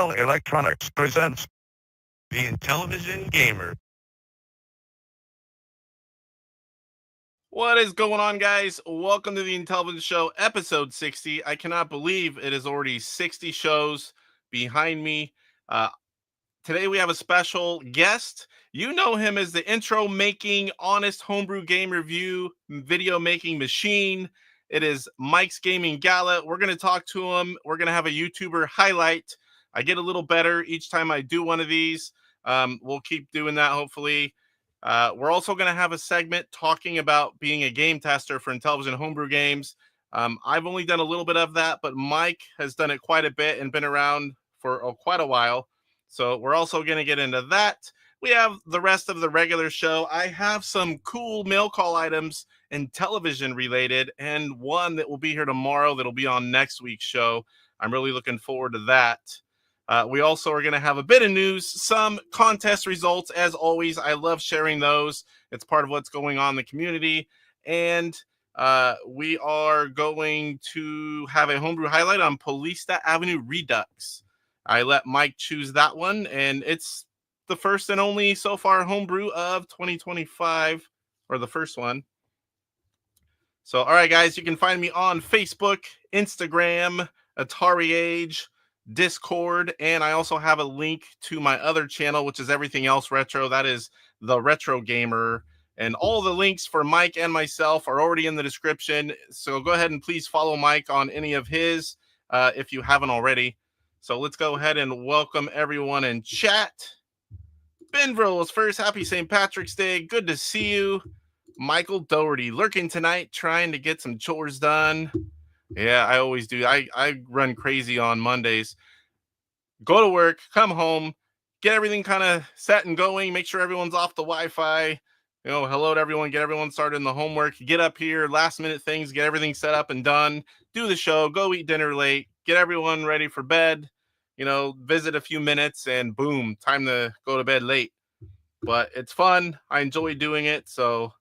Intel Electronics presents the Intellivision Gamer. What is going on, guys? Welcome to the Intellivision Show, episode 60. I cannot believe it is already 60 shows behind me. Today we have a special guest. You know him as the intro-making, honest homebrew game review, video-making machine. It is Mike's Gaming Gala. We're going to talk to him. We're going to have a YouTuber highlight. I get a little better each time I do one of these. We'll keep doing that, hopefully. We're also going to have a segment talking about being a game tester for Intellivision homebrew games. I've only done a little bit of that, but Mike has done it quite a bit and been around for quite a while. So we're also going to get into that. We have the rest of the regular show. I have some cool mail call items and television related, and one that will be here tomorrow that'll be on next week's show. I'm really looking forward to that. We also are going to have a bit of news, some contest results. As always, I love sharing those. It's part of what's going on in the community. And we are going to have a homebrew highlight on Polista Avenue Redux. I let Mike choose that one, and it's the first and only so far homebrew of 2025, or the first one. So, all right, guys, you can find me on Facebook, Instagram, AtariAge, Discord, and I also have a link to my other channel, which is Everything Else Retro. That is the Retro Gamer, and all the links for Mike and myself are already in the description. So go ahead and please follow Mike on any of his if you haven't already. So let's go ahead and welcome everyone in chat. Benville is first. Happy St. Patrick's Day. Good to see you. Michael Doherty lurking tonight, trying to get some chores done. Yeah, I always do. I run crazy on Mondays. Go to work, come home, get everything kind of set and going, make sure everyone's off the Wi-Fi. You know, hello to everyone, get everyone started in the homework, get up here, last minute things, get everything set up and done, do the show, go eat dinner late, get everyone ready for bed, you know, visit a few minutes, and boom, time to go to bed late. But it's fun. I enjoy doing it. So,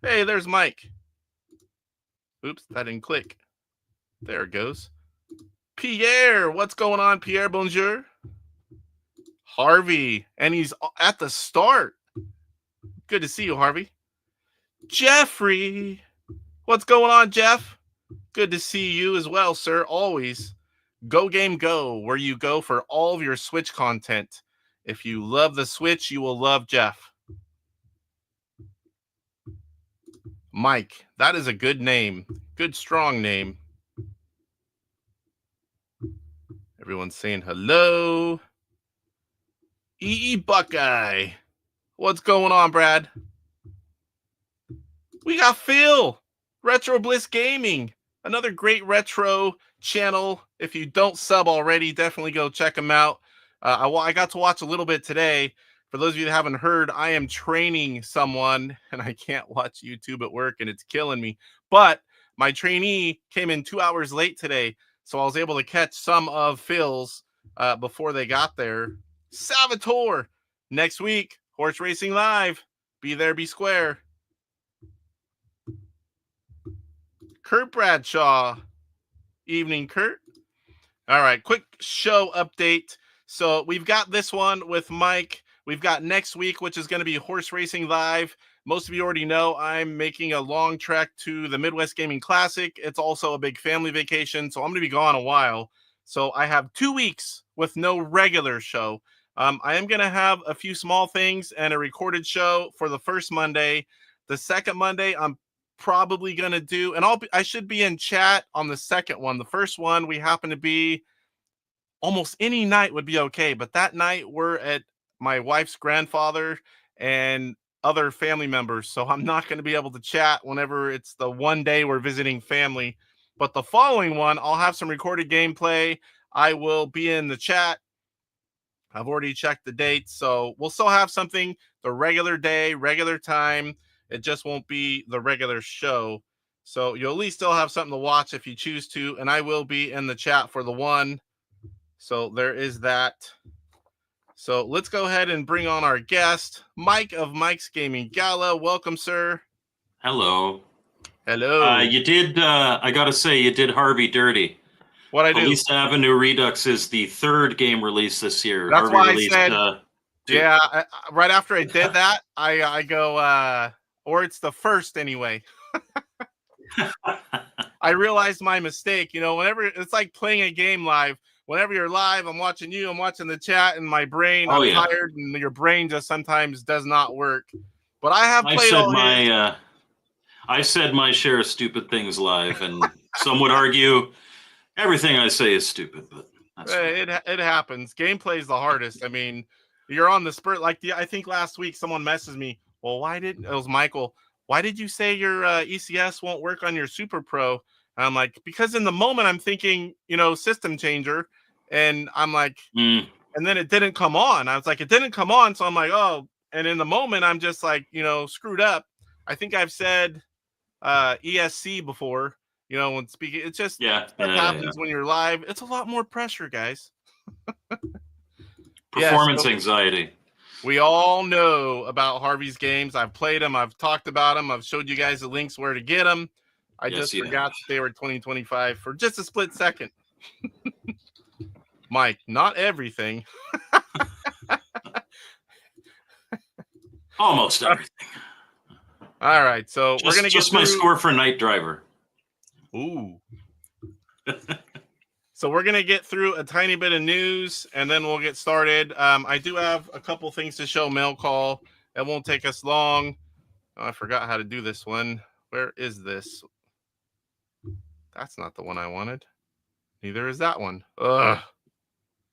hey, there's Mike. Oops, that didn't click. There it goes. Pierre, what's going on, Pierre? Bonjour. Harvey, and he's at the start. Good to see you, Harvey. Jeffrey, what's going on, Jeff? Good to see you as well, sir. Always. Go Game Go, where you go for all of your Switch content. If you love the Switch, you will love Jeff. Mike, that is a good name. Good, strong name. Everyone's saying hello. EE Buckeye. What's going on, Brad? We got Phil. Retro Bliss Gaming. Another great retro channel. If you don't sub already, definitely go check them out. I got to watch a little bit today. For those of you that haven't heard, I am training someone, and I can't watch YouTube at work, and it's killing me. But my trainee came in 2 hours late today, so I was able to catch some of Phil's before they got there. Salvatore, next week, Horse Racing Live. Be there, be square. Kurt Bradshaw. Evening, Kurt. All right, quick show update. So we've got this one with Mike. We've got next week, which is going to be Horse Racing Live. Most of you already know I'm making a long trek to the Midwest Gaming Classic. It's also a big family vacation, so I'm going to be gone a while. So I have 2 weeks with no regular show. I am going to have a few small things and a recorded show for the first Monday. The second Monday, I'm probably going to do, and I should be in chat on the second one. The first one, we happen to be, almost any night would be okay, but that night we're at my wife's grandfather and other family members, so I'm not going to be able to chat whenever it's the one day we're visiting family. But the following one, I'll have some recorded gameplay. I will be in the chat. I've already checked the dates, so we'll still have something the regular day, regular time. It just won't be the regular show. So you'll at least still have something to watch if you choose to, and I will be in the chat for the one. So there is that. So let's go ahead and bring on our guest, Mike of Mike's Gaming Gala. Welcome, sir. Hello. Hello. You did, I got to say, you did Harvey dirty. What I do? Police Avenue Redux is the third game release this year. That's Harvey why I released, said, two. yeah. Right after I did that, I go, or it's the first anyway. I realized my mistake. You know, whenever it's like playing a game live. Whenever you're live, I'm watching you. I'm watching the chat, and my brain. I'm tired, and your brain just sometimes does not work. But I have played all his. I said my share of stupid things live, and some would argue everything I say is stupid, but that's it happens. Gameplay is the hardest. I mean, you're on the spurt. Like I think last week someone messaged me. Well, why didn't it was Michael? Why did you say your ECS won't work on your Super Pro? And I'm like, because in the moment I'm thinking, you know, system changer, and I'm like, and then it didn't come on. I was like, it didn't come on, so I'm like, oh, and in the moment I'm just like, you know, screwed up. I think I've said ESC before. You know, when speaking, it's just happens when you're live. It's a lot more pressure, guys. Performance anxiety. We all know about Harvey's games. I've played them. I've talked about them. I've showed you guys the links where to get them. I just forgot they were 2025 for just a split second. Mike, not everything. Almost everything. All right, so we're gonna get my score for Night Driver. Ooh. So we're gonna get through a tiny bit of news, and then we'll get started. I do have a couple things to show. Mail call. It won't take us long. Oh, I forgot how to do this one. Where is this? That's not the one I wanted. Neither is that one. Ugh.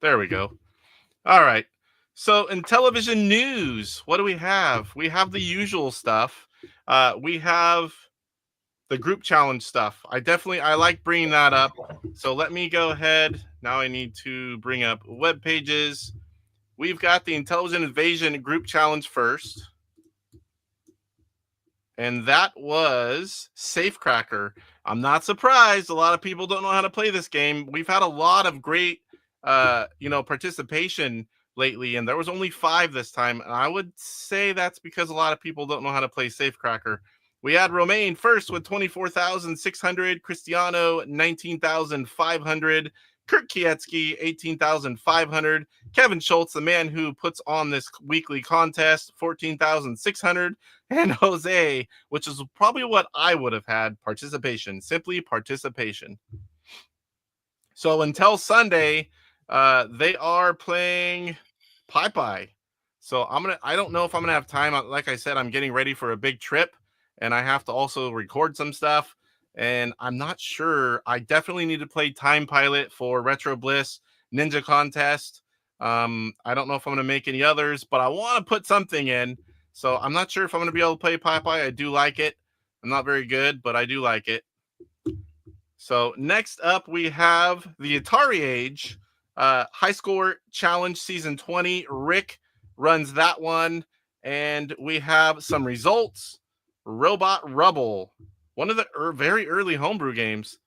There we go. All right. So Intellivision news, what do we have? We have the usual stuff. We have the group challenge stuff. I like bringing that up. So let me go ahead. Now I need to bring up web pages. We've got the Intellivision Invasion group challenge first. And that was Safecracker. I'm not surprised. A lot of people don't know how to play this game. We've had a lot of great, participation lately, and there was only 5 this time. And I would say that's because a lot of people don't know how to play Safecracker. We had Romaine first with 24,600, Cristiano 19,500, Kurt Kietsky 18,500, Kevin Schultz, the man who puts on this weekly contest, 14,600, and Jose, which is probably what I would have had, participation, simply participation. So until Sunday, they are playing Pi. So I don't know if I'm gonna have time. Like I said, I'm getting ready for a big trip, and I have to also record some stuff. And I'm not sure. I definitely need to play Time Pilot for Retro Bliss Ninja Contest. I don't know if I'm gonna make any others, but I want to put something in. So I'm not sure if I'm gonna be able to play Pi. I do like it. I'm not very good, but I do like it. So next up, we have the AtariAge High Score Challenge Season 20. Rick runs that one. And we have some results. Robot Rubble, one of the very early homebrew games.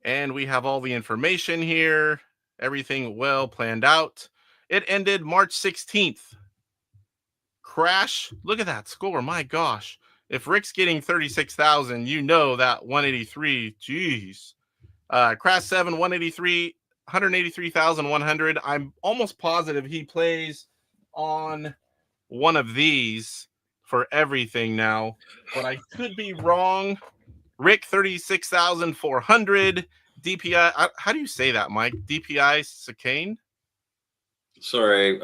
And we have all the information here. Everything well planned out. It ended March 16th. Crash, look at that score. My gosh. If Rick's getting 36,000, you know that 183. Jeez. Crash 7, 183, 183,100. I'm almost positive he plays on one of these for everything now, but I could be wrong. Rick, 36,400. DPI, how do you say that, Mike? DPI Sakane? Sorry.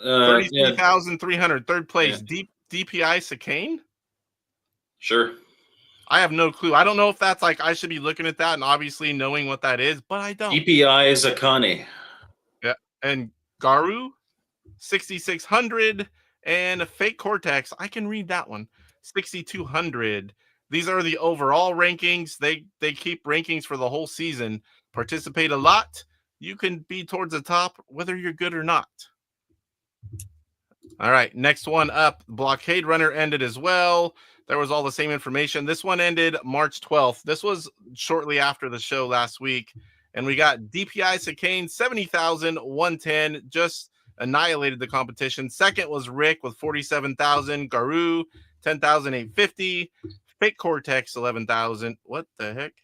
33,300. Third place. Yeah. DPI Sakane? Sure. I have no clue. I don't know if that's like I should be looking at that and obviously knowing what that is, but I don't. DPI is Akane. Yeah. And Garu, 6,600. And Fake Cortex, I can read that one, 6,200. These are the overall rankings. They keep rankings for the whole season. Participate a lot. You can be towards the top, whether you're good or not. All right, next one up. Blockade Runner ended as well. There was all the same information. This one ended March 12th. This was shortly after the show last week. And we got DPI Sakane, 70,110, just annihilated the competition. Second was Rick with 47,000. Garu, 10,850. Fake Cortex, 11,000. What the heck?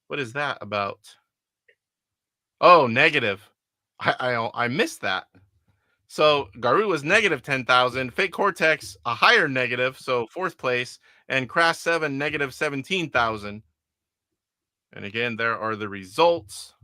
What is that about? Oh, negative. I missed that. So Garou was negative 10,000. Fake Cortex, a higher negative, so fourth place. And Crash 7, negative 17,000. And again, there are the results.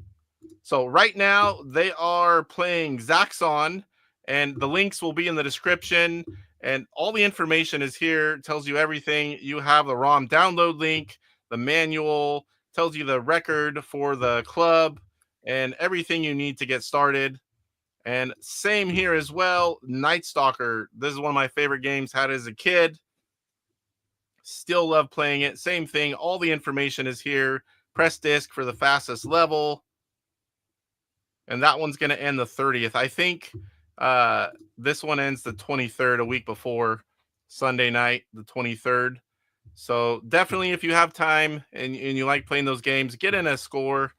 So right now, they are playing Zaxxon, and the links will be in the description. And all the information is here. It tells you everything. You have the ROM download link, the manual, tells you the record for the club, and everything you need to get started. And same here as well. Night Stalker. This is one of my favorite games. Had it as a kid. Still love playing it. Same thing. All the information is here. Press disc for the fastest level. And that one's going to end the 30th. I think this one ends the 23rd, a week before Sunday night, the 23rd. So definitely, if you have time and you like playing those games, get in a score.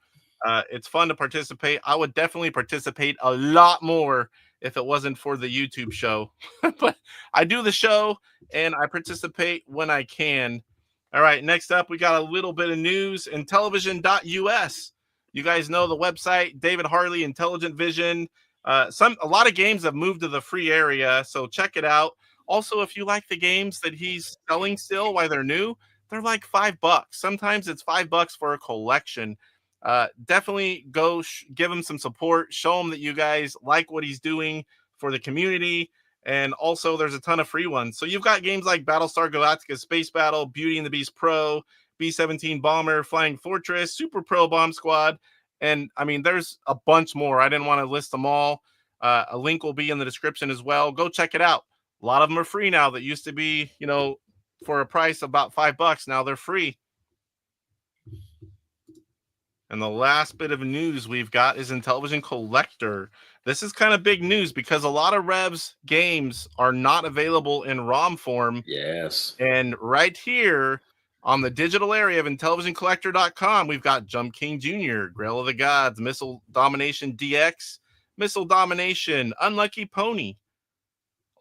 It's fun to participate. I would definitely participate a lot more if it wasn't for the YouTube show. But I do the show and I participate when I can. All right, next up, we got a little bit of news. Intellivision.us. You guys know the website, David Harley, Intelligent Vision. A lot of games have moved to the free area, so check it out. Also, if you like the games that he's selling still while they're new, they're like $5. Sometimes it's $5 for a collection. Definitely go give him some support. Show him that you guys like what he's doing for the community. And also, there's a ton of free ones. So you've got games like Battlestar Galactica Space Battle, Beauty and the Beast Pro, B-17 Bomber, Flying Fortress, Super Pro Bomb Squad. And I mean, there's a bunch more. I didn't want to list them all. A link will be in the description as well. Go check it out. A lot of them are free now that used to be, for a price of about $5. Now they're free. And the last bit of news we've got is Intellivision Collector. This is kind of big news because a lot of Rev's games are not available in ROM form. Yes. And right here on the digital area of IntellivisionCollector.com, we've got Jump King Jr., Grail of the Gods, Missile Domination DX, Missile Domination, Unlucky Pony,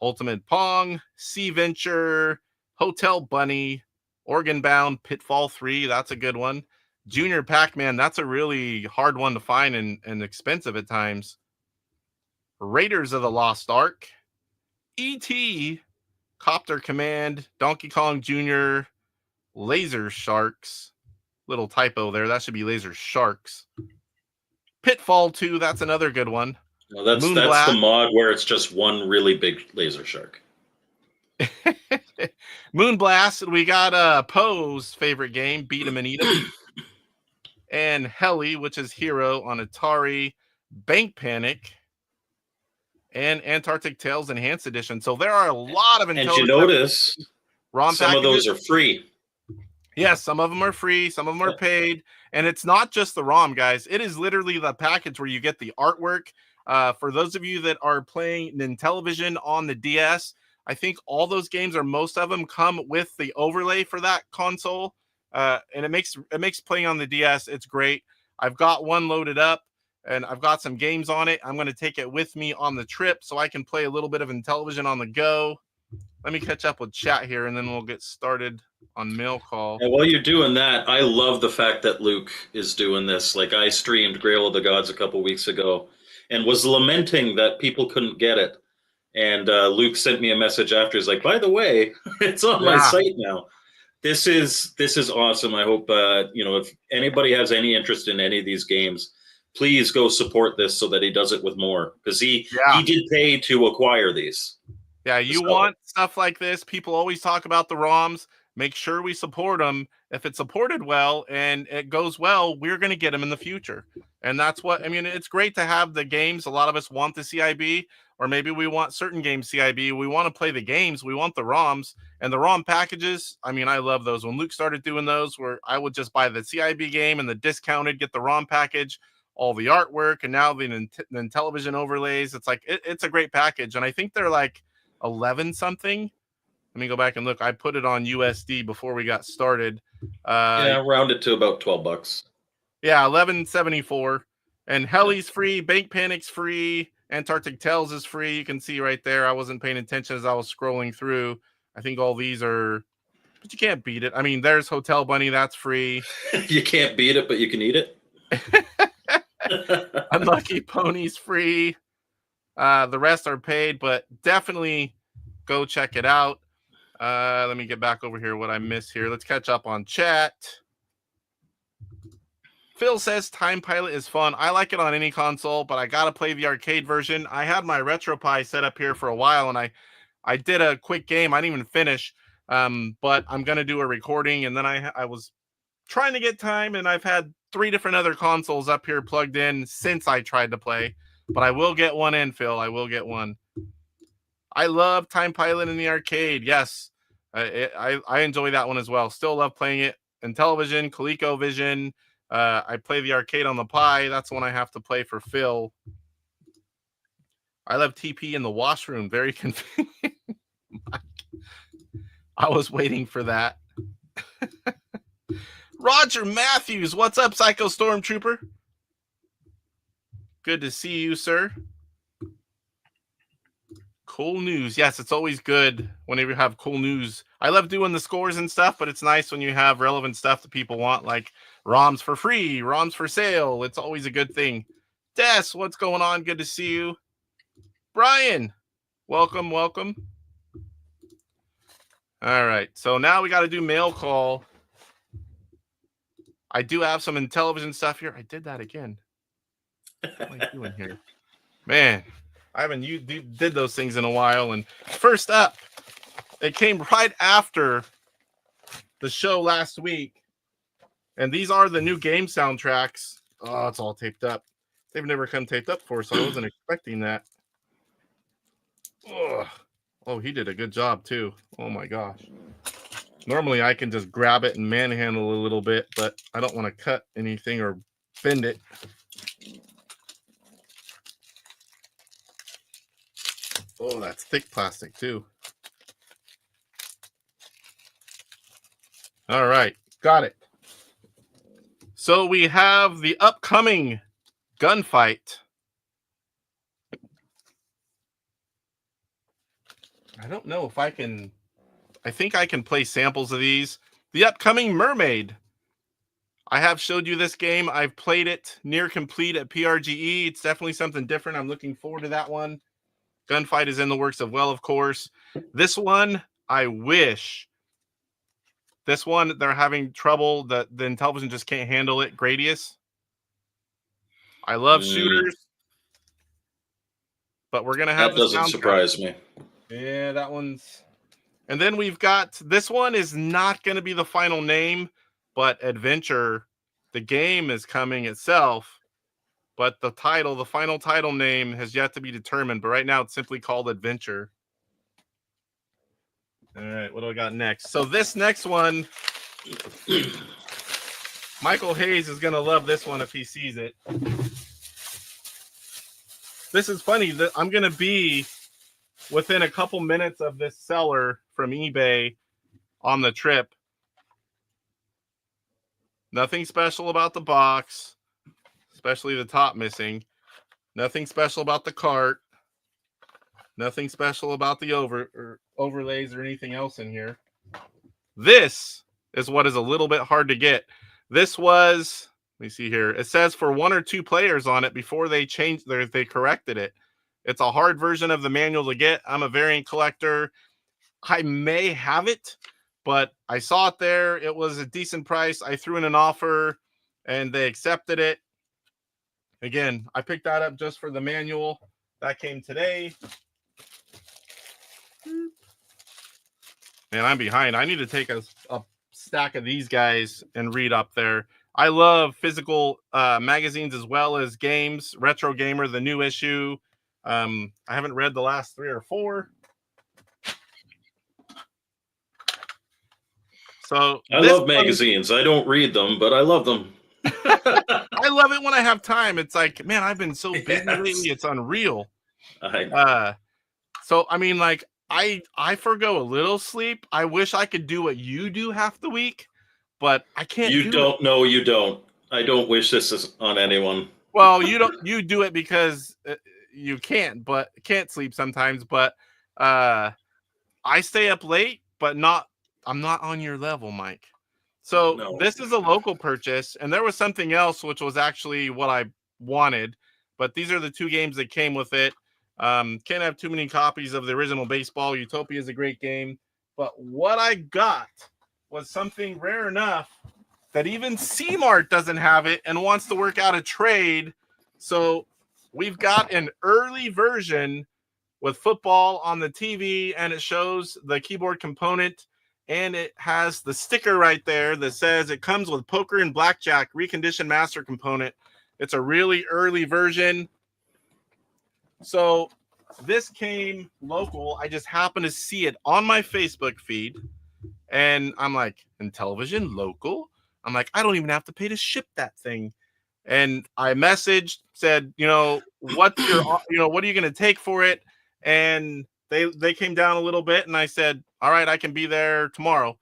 Ultimate Pong, Sea Venture, Hotel Bunny, Organ Bound, Pitfall 3, that's a good one. Junior Pac-Man, that's a really hard one to find and expensive at times. Raiders of the Lost Ark, E.T., Copter Command, Donkey Kong Jr., Laser Sharks. Little typo there. That should be Laser Sharks. Pitfall 2, that's another good one. No, that's the mod where it's just one really big laser shark. Moonblast, we got Poe's favorite game, Beat 'em and Eat 'em. And Heli, which is Hero on Atari, Bank Panic, and Antarctic Tales Enhanced Edition. So there are a lot of And you notice ROM some packages. Of those are free. Yes, some of them are free, some of them are paid. And it's not just the ROM, guys. It is literally the package where you get the artwork. For those of you that are playing Intellivision on the DS, I think all those games, or most of them, come with the overlay for that console. And it makes playing on the DS, it's great. I've got one loaded up, and I've got some games on it. I'm going to take it with me on the trip so I can play a little bit of Intellivision on the go. Let me catch up with chat here, and then we'll get started on mail call. And while you're doing that, I love the fact that Luke is doing this. Like, I streamed Grail of the Gods a couple weeks ago and was lamenting that people couldn't get it. And Luke sent me a message after. He's like, by the way, it's on my site now. This is awesome. I hope if anybody has any interest in any of these games, please go support this so that he does it with more, because he did pay to acquire these. Yeah, you want stuff like this. People always talk about the ROMs. Make sure we support them. If it's supported well and it goes well, we're going to get them in the future. And that's what, I mean, it's great to have the games. A lot of us want the CIB, or maybe we want certain games CIB. We want to play the games. We want the ROMs and the ROM packages. I mean, I love those. When Luke started doing those, where I would just buy the CIB game and the discounted, get the ROM package, all the artwork, and now the Intellivision overlays. It's like, it's a great package. And I think they're like 11 something. Let me go back and look. I put it on USD before we got started. Round it to about $12. Yeah, $11.74. And Heli's free. Bank Panic's free. Antarctic Tales is free. You can see right there. I wasn't paying attention as I was scrolling through. I think all these are but you can't beat it. I mean, there's Hotel Bunny, that's free. You can't beat it, but you can eat it. Unlucky Pony's free. The rest are paid, but definitely go check it out. Let me get back over here. What I missed here. Let's catch up on chat. Phil says Time Pilot is fun. I like it on any console, but I gotta play the arcade version. I had my RetroPie set up here for a while, and I did a quick game. I didn't even finish, but I'm gonna do a recording, and then I was trying to get time, and I've had 3 different other consoles up here plugged in since I tried to play. But I will get one in, Phil. I will get one. I love Time Pilot in the arcade. Yes, I enjoy that one as well. Still love playing it. Intellivision, ColecoVision. I play the arcade on the Pi. That's one I have to play for Phil. I love TP in the washroom. Very convenient. I was waiting for that. Roger Matthews. What's up, Psycho Stormtrooper? Good to see you, sir. Cool news. Yes, it's always good whenever you have cool news. I love doing the scores and stuff, but it's nice when you have relevant stuff that people want, like ROMs for free, ROMs for sale. It's always a good thing. Des, what's going on? Good to see you. Brian, welcome, welcome. All right, so now we got to do mail call. I do have some Intellivision stuff here. I did that again. What am I doing here? Man, I haven't did those things in a while. And first up, it came right after the show last week. And these are the new game soundtracks. Oh, it's all taped up. They've never come taped up before, so I wasn't expecting that. Ugh. Oh, he did a good job, too. Oh, my gosh. Normally, I can just grab it and manhandle a little bit, but I don't want to cut anything or bend it. Oh, that's thick plastic, too. All right. Got it. So we have the upcoming gunfight. I don't know if I can... I think I can play samples of these. The upcoming Mermaid. I have showed you this game. I've played it near complete at PRGE. It's definitely something different. I'm looking forward to that one. Gunfight is in the works of well, of course. This one, I wish. This one, they're having trouble. The Intellivision just can't handle it. Gradius. I love shooters. But we're going to have that doesn't surprise me. Yeah, that one's... And then we've got, this one is not going to be the final name, but Adventure, the game is coming itself, but the title, the final title name has yet to be determined, but right now it's simply called Adventure. All right, what do I got next? So this next one, Michael Hayes is going to love this one if he sees it. This is funny, that I'm going to be within a couple minutes of this seller from eBay on the trip. Nothing special about the box, especially the top missing. Nothing special about the cart. Nothing special about the overlays or anything else in here. This is what is a little bit hard to get. This was, let me see here. It says for 1 or 2 players on it before they changed they corrected it. It's a hard version of the manual to get. I'm a variant collector. I may have it, but I saw it there. It was a decent price. I threw in an offer, and they accepted it. Again, I picked that up just for the manual. That came today. Man, I'm behind. I need to take a stack of these guys and read up there. I love physical magazines as well as games. Retro Gamer, the new issue. I haven't read the last 3 or 4. So I love magazines. I don't read them, but I love them. I love it when I have time. It's like, man, I've been so busy lately. It's unreal. So I mean, like, I forgo a little sleep. I wish I could do what you do half the week, but I can't. You don't know. You don't. I don't wish this on anyone. Well, you don't. You do it because you can't sleep sometimes. But I stay up late, but not I'm not on your level, Mike. So No. this is a local purchase, and there was something else which was actually what I wanted, but these are the two games that came with it. Can't have too many copies of the original baseball. Utopia is a great game, but what I got was something rare enough that even C-Mart doesn't have it and wants to work out a trade. So we've got an early version with football on the TV, and it shows the keyboard component, and it has the sticker right there that says it comes with poker and blackjack reconditioned master component. It's a really early version. So this came local. I just happened to see it on my Facebook feed, and I'm like, Intellivision local? I'm like, I don't even have to pay to ship that thing. And I messaged, said, what's your, what are you going to take for it? And they came down a little bit, and I said, all right, I can be there tomorrow.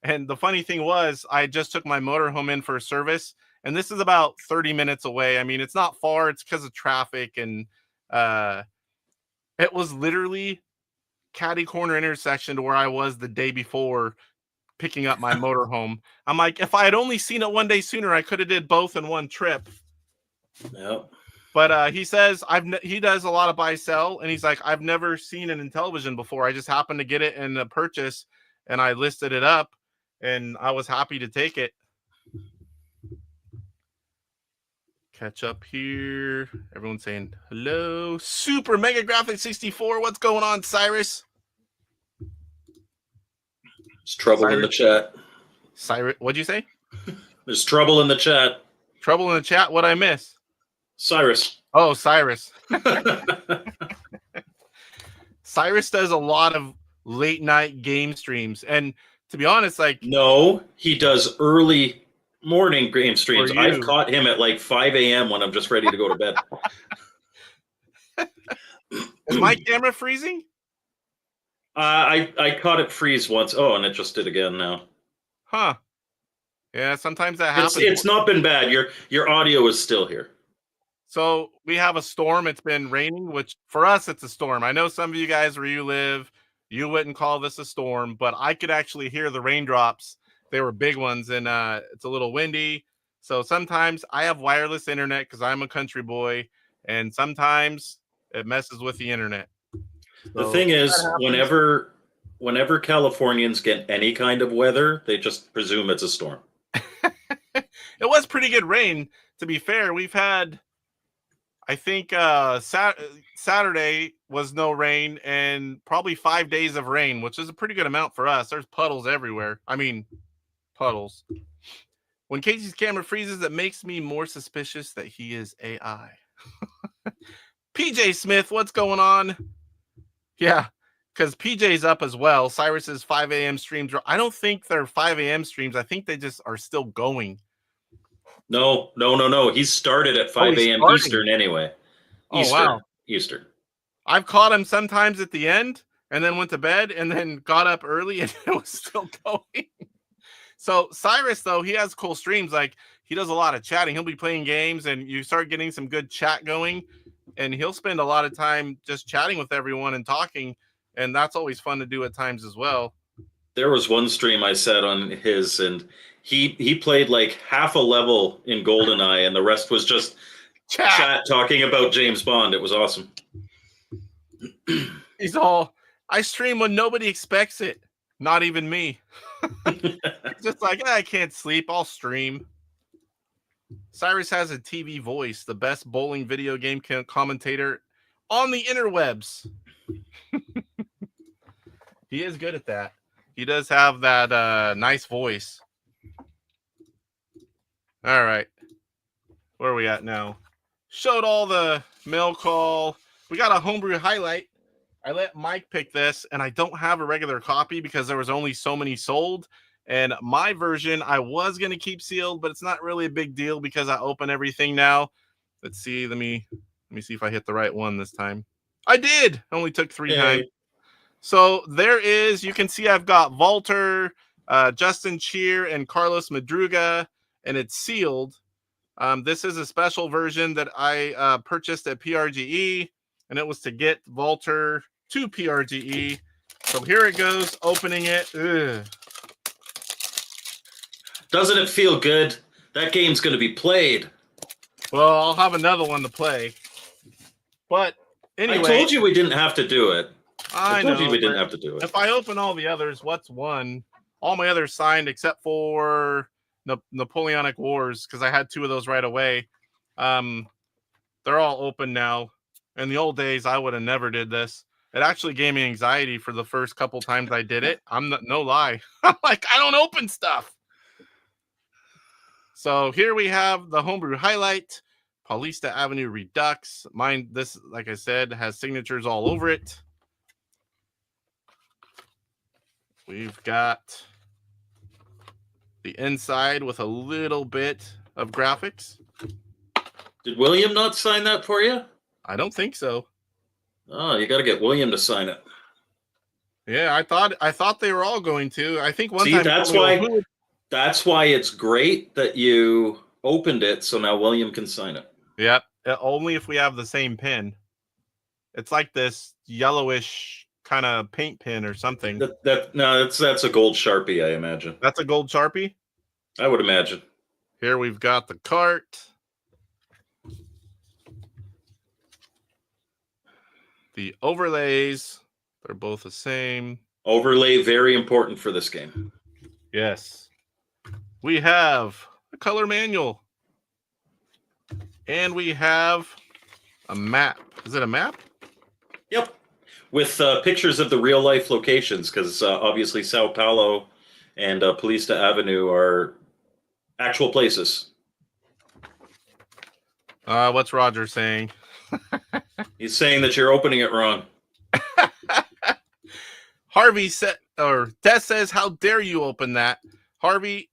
And the funny thing was, I just took my motorhome in for a service, and this is about 30 minutes away. I mean, it's not far. It's because of traffic, and it was literally catty corner intersection to where I was the day before picking up my motorhome. I'm like, if I had only seen it one day sooner, I could have did both in one trip. Yep. But he says he does a lot of buy sell, and he's like, I've never seen an Intellivision before. I just happened to get it in a purchase, and I listed it up, and I was happy to take it. Catch up here. Everyone's saying hello. Super Mega Graphics 64. What's going on, Cyrus? There's trouble in the chat. Cyrus, what'd you say? There's trouble in the chat. Trouble in the chat? What'd I miss? Cyrus. Oh, Cyrus. Cyrus does a lot of late night game streams. And to be honest, like... No, he does early morning game streams. I've caught him at like 5 a.m. when I'm just ready to go to bed. Is my camera freezing? I caught it freeze once. Oh, and it just did again now. Huh. Yeah, sometimes that happens. It's not been bad. Your audio is still here. So we have a storm. It's been raining, which for us, it's a storm. I know some of you guys where you live, you wouldn't call this a storm, but I could actually hear the raindrops. They were big ones, and it's a little windy. So sometimes I have wireless internet because I'm a country boy, and sometimes it messes with the internet. The thing is, whenever Californians get any kind of weather, they just presume it's a storm. It was pretty good rain, to be fair. We've had, I think, Saturday was no rain, and probably 5 days of rain, which is a pretty good amount for us. There's puddles everywhere. I mean, puddles. When Casey's camera freezes, it makes me more suspicious that he is AI. PJ Smith, what's going on? Yeah, because PJ's up as well. Cyrus's 5 a.m. streams. I don't think they're 5 a.m. streams. I think they just are still going. No. He started at 5 a.m. Eastern anyway. Wow. Eastern. I've caught him sometimes at the end and then went to bed and then got up early and it was still going. So Cyrus, though, he has cool streams. Like, he does a lot of chatting. He'll be playing games and you start getting some good chat going. And he'll spend a lot of time just chatting with everyone and talking. And that's always fun to do at times as well. There was one stream I sat on his, and he played like half a level in GoldenEye, and the rest was just chat talking about James Bond. It was awesome. He's all, I stream when nobody expects it. Not even me. Just like, I can't sleep. I'll stream. Cyrus has a TV voice, the best bowling video game commentator on the interwebs. He is good at that. He does have that nice voice. All right. Where are we at now? Showed all the mail call. We got a homebrew highlight. I let Mike pick this, and I don't have a regular copy because there was only so many sold. And my version, I was going to keep sealed, but it's not really a big deal because I open everything now. Let's see. Let me see if I hit the right one this time. I did. Only took 3 times. So there is, you can see I've got Walter, Justin Cheer, and Carlos Madruga, and it's sealed. This is a special version that I purchased at PRGE, and it was to get Walter to PRGE. So here it goes, opening it. Ugh. Doesn't it feel good? That game's going to be played. Well, I'll have another one to play. But anyway, I told you we didn't have to do it. I told you know, we didn't have to do it. If I open all the others, what's one? All my others signed except for Napoleonic Wars, because I had 2 of those right away. They're all open now. In the old days, I would have never did this. It actually gave me anxiety for the first couple times I did it. I'm not, no lie. I'm like, I don't open stuff. So here we have the homebrew highlight, Paulista Avenue Redux. Mine, this, like I said, has signatures all over it. We've got the inside with a little bit of graphics. Did William not sign that for you? I don't think so. Oh, you got to get William to sign it. Yeah, I thought they were all going to. I think one See, time. that's why it's great that you opened it, so now William can sign it. Yep, only if we have the same pin. It's like this yellowish kind of paint pin or something. That's a gold Sharpie, I imagine. That's a gold Sharpie? I would imagine. Here we've got the cart. The overlays, they're both the same. Overlay, very important for this game. Yes. We have a color manual. And we have a map. Is it a map? Yep. With pictures of the real-life locations, because obviously Sao Paulo and Paulista Avenue are actual places. What's Roger saying? He's saying that you're opening it wrong. Harvey said, or Des says, how dare you open that? Harvey,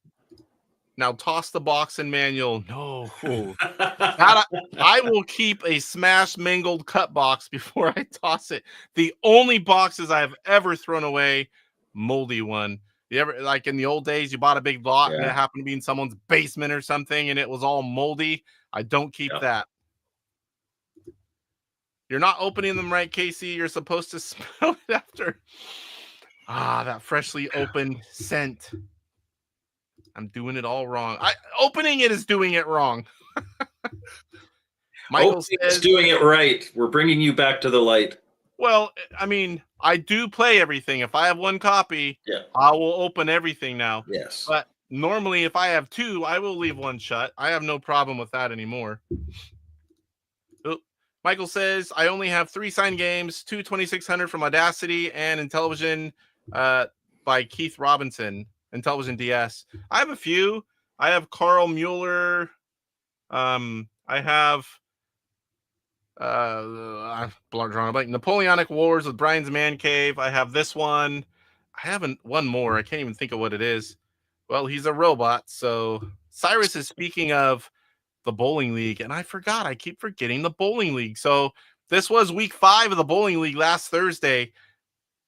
now toss the box and manual. No. I will keep a smashed, mangled cut box before I toss it. The only boxes I've ever thrown away, moldy one. You ever, like in the old days, you bought a big lot and it happened to be in someone's basement or something and it was all moldy? I don't keep that. You're not opening them right, Casey. You're supposed to smell it after. That freshly opened scent. I'm doing it all wrong. Opening it is doing it wrong. Michael says doing it right. We're bringing you back to the light. Well, I mean, I do play everything. If I have 1 copy, I will open everything now. Yes. But normally, if I have 2, I will leave 1 shut. I have no problem with that anymore. Michael says, I only have 3 signed games, 2 2600 from Audacity and Intellivision by Keith Robinson, Intellivision DS. I have a few. I have Carl Mueller. I have Napoleonic Wars with Brian's Man Cave. I have this one. I haven't one more. I can't even think of what it is. Well, he's a robot. So Cyrus is speaking of the bowling league, and I forgot. I keep forgetting the bowling league. So this was week 5 of the bowling league last Thursday.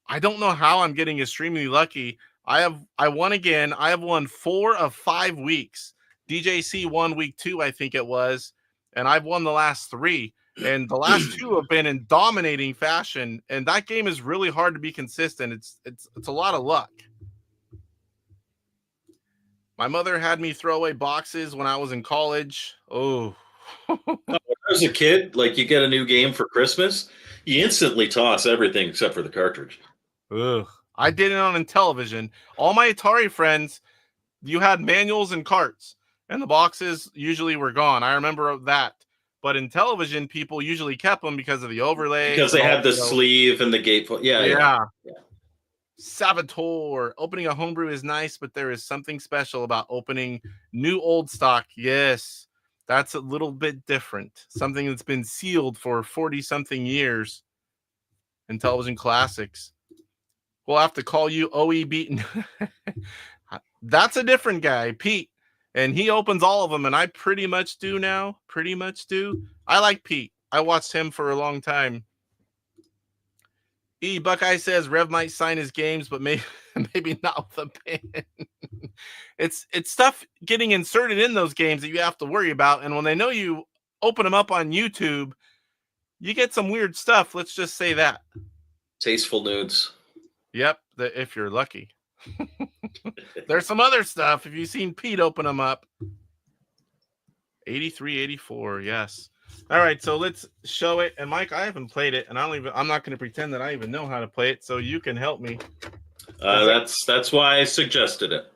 I don't know how I'm getting extremely lucky. I won again. I have won 4 of 5 weeks. DJC won week 2, I think it was, and I've won the last 3. And the last 2 have been in dominating fashion. And that game is really hard to be consistent. It's a lot of luck. My mother had me throw away boxes when I was in college. Oh. When I was a kid, like you get a new game for Christmas, you instantly toss everything except for the cartridge. Ugh. I did it on Intellivision. All my Atari friends, you had manuals and carts, and the boxes usually were gone. I remember that. But in Intellivision, people usually kept them because of the overlay. Because they had the sleeve and the gatefold. Yeah. Saboteur. Opening a homebrew is nice, but there is something special about opening new old stock. Yes, that's a little bit different. Something that's been sealed for 40-something years. Intellivision classics. We'll have to call you OE Beaten. That's a different guy, Pete. And he opens all of them, and I pretty much do now. Pretty much do. I like Pete. I watched him for a long time. Buckeye says Rev might sign his games, but maybe not with a pin. It's stuff getting inserted in those games that you have to worry about. And when they know you open them up on YouTube, you get some weird stuff. Let's just say that. Tasteful nudes. Yep, if you're lucky. There's some other stuff. If you've seen Pete open them up. 83, 84, yes. All right, so let's show it. And Mike, I haven't played it, and I'm not going to pretend that I even know how to play it, so you can help me. That's why I suggested it.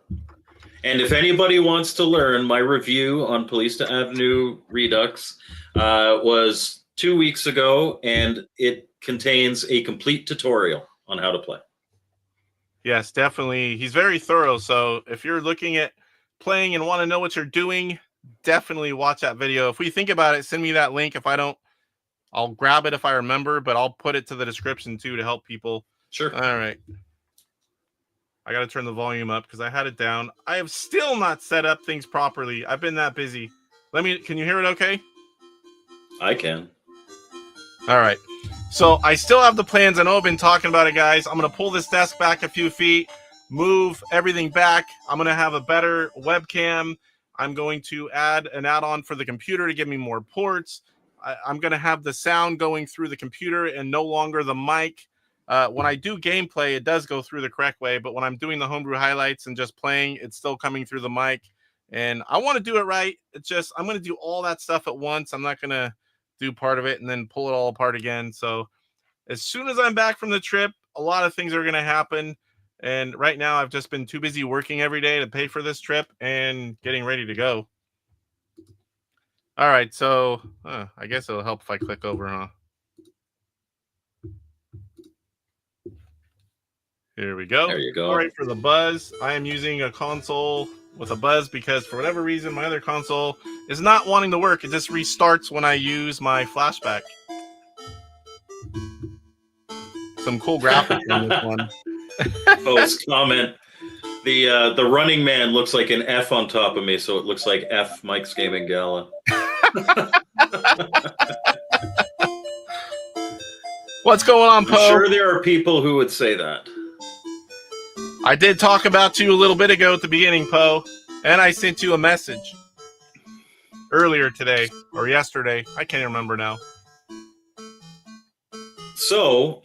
And if anybody wants to learn, my review on Polista Avenue Redux was 2 weeks ago, and it contains a complete tutorial on how to play. Yes, definitely. He's very thorough, so if you're looking at playing and want to know what you're doing, definitely watch that video. If we think about it, send me that link. If I don't, I'll grab it if I remember, but I'll put it to the description too to help people. Sure. All right. I got to turn the volume up because I had it down. I have still not set up things properly. I've been that busy. Can you hear it okay? I can. All right. So I still have the plans. I know I've been talking about it, guys. I'm going to pull this desk back a few feet, move everything back. I'm going to have a better webcam. I'm going to add an add-on for the computer to give me more ports. I'm going to have the sound going through the computer and no longer the mic. When I do gameplay, it does go through the correct way, but when I'm doing the homebrew highlights and just playing, it's still coming through the mic. And I want to do it right. It's just, I'm going to do all that stuff at once. I'm not going to do part of it and then pull it all apart again. So as soon as I'm back from the trip, a lot of things are going to happen. And right now I've just been too busy working every day to pay for this trip and getting ready to go. All right. So I guess it'll help if I click over, huh? Here we go. There you go. All right, for the buzz, I am using a console with a buzz because for whatever reason, my other console is not wanting to work. It just restarts when I use my flashback. Some cool graphics on this one. Post comment. The running man looks like an F on top of me, so it looks like F Mike's Gaming Gala. What's going on, Poe? I'm sure there are people who would say that. I did talk about you a little bit ago at the beginning, Poe, and I sent you a message earlier today or yesterday. I can't remember now. So,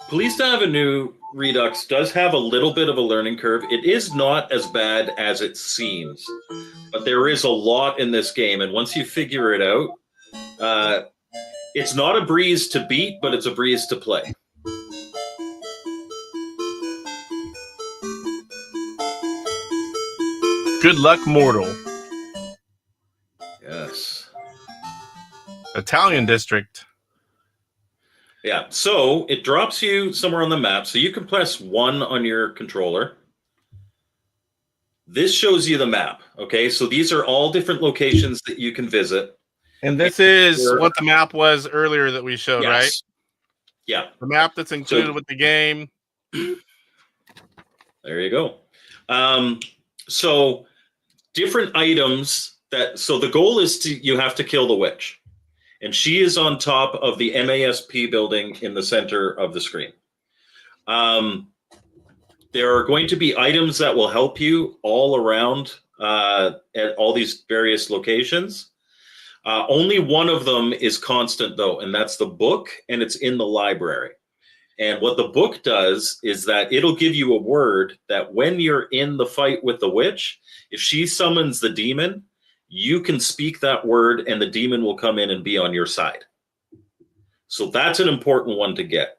Polista Avenue Redux does have a little bit of a learning curve. It is not as bad as it seems, but there is a lot in this game, and once you figure it out, it's not a breeze to beat, but it's a breeze to play. Good luck, mortal. Yes. Italian district. Yeah, so it drops you somewhere on the map. So you can press 1 on your controller. This shows you the map, okay? So these are all different locations that you can visit. And this is what the map was earlier that we showed, Yes. right? Yeah. The map that's included with the game. There you go. So different items so the goal is you have to kill the witch. And she is on top of the MASP building in the center of the screen. There are going to be items that will help you all around at all these various locations. Only one of them is constant, though, and that's the book, and it's in the library. And what the book does is that it'll give you a word that when you're in the fight with the witch, if she summons the demon, you can speak that word and the demon will come in and be on your side. So that's an important one to get.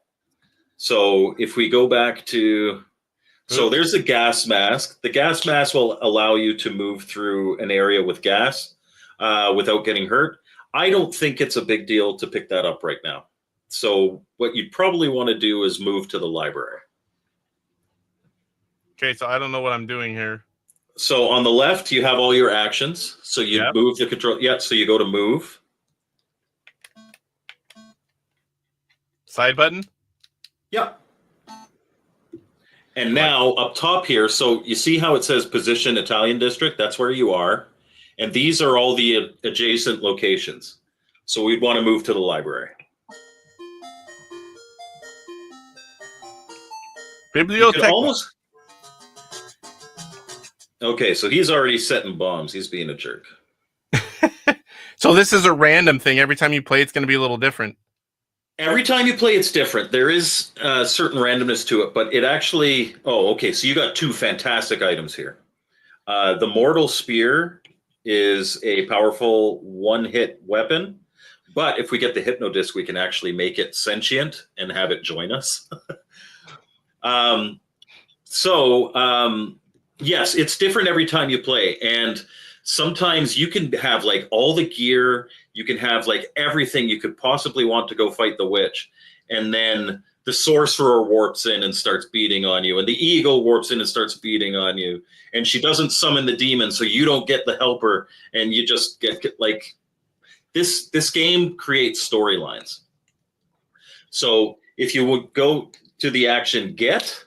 So if we go back to, so there's a gas mask. The gas mask will allow you to move through an area with gas without getting hurt. I don't think it's a big deal to pick that up right now. So what you'd probably want to do is move to the library. Okay, so I don't know what I'm doing here. So on the left, you have all your actions. So you move the control. Yeah, so you go to move. Side button? Yeah. And now up top here, so you see how it says position Italian district? That's where you are. And these are all the adjacent locations. So we'd want to move to the library. Biblioteca. Okay, so he's already setting bombs. He's being a jerk. So this is a random thing. Every time you play, it's going to be a little different. Every time you play, it's different. There is certain randomness to it, but it actually... Oh, okay, so you got two fantastic items here. The Mortal Spear is a powerful one-hit weapon, but if we get the Hypno Disc, we can actually make it sentient and have it join us. Yes, it's different every time you play, and sometimes you can have like all the gear, you can have like everything you could possibly want to go fight the witch, and then the sorcerer warps in and starts beating on you, and the eagle warps in and starts beating on you, and she doesn't summon the demon, so you don't get the helper, and you just get like this game creates storylines. So if you would go to the action get,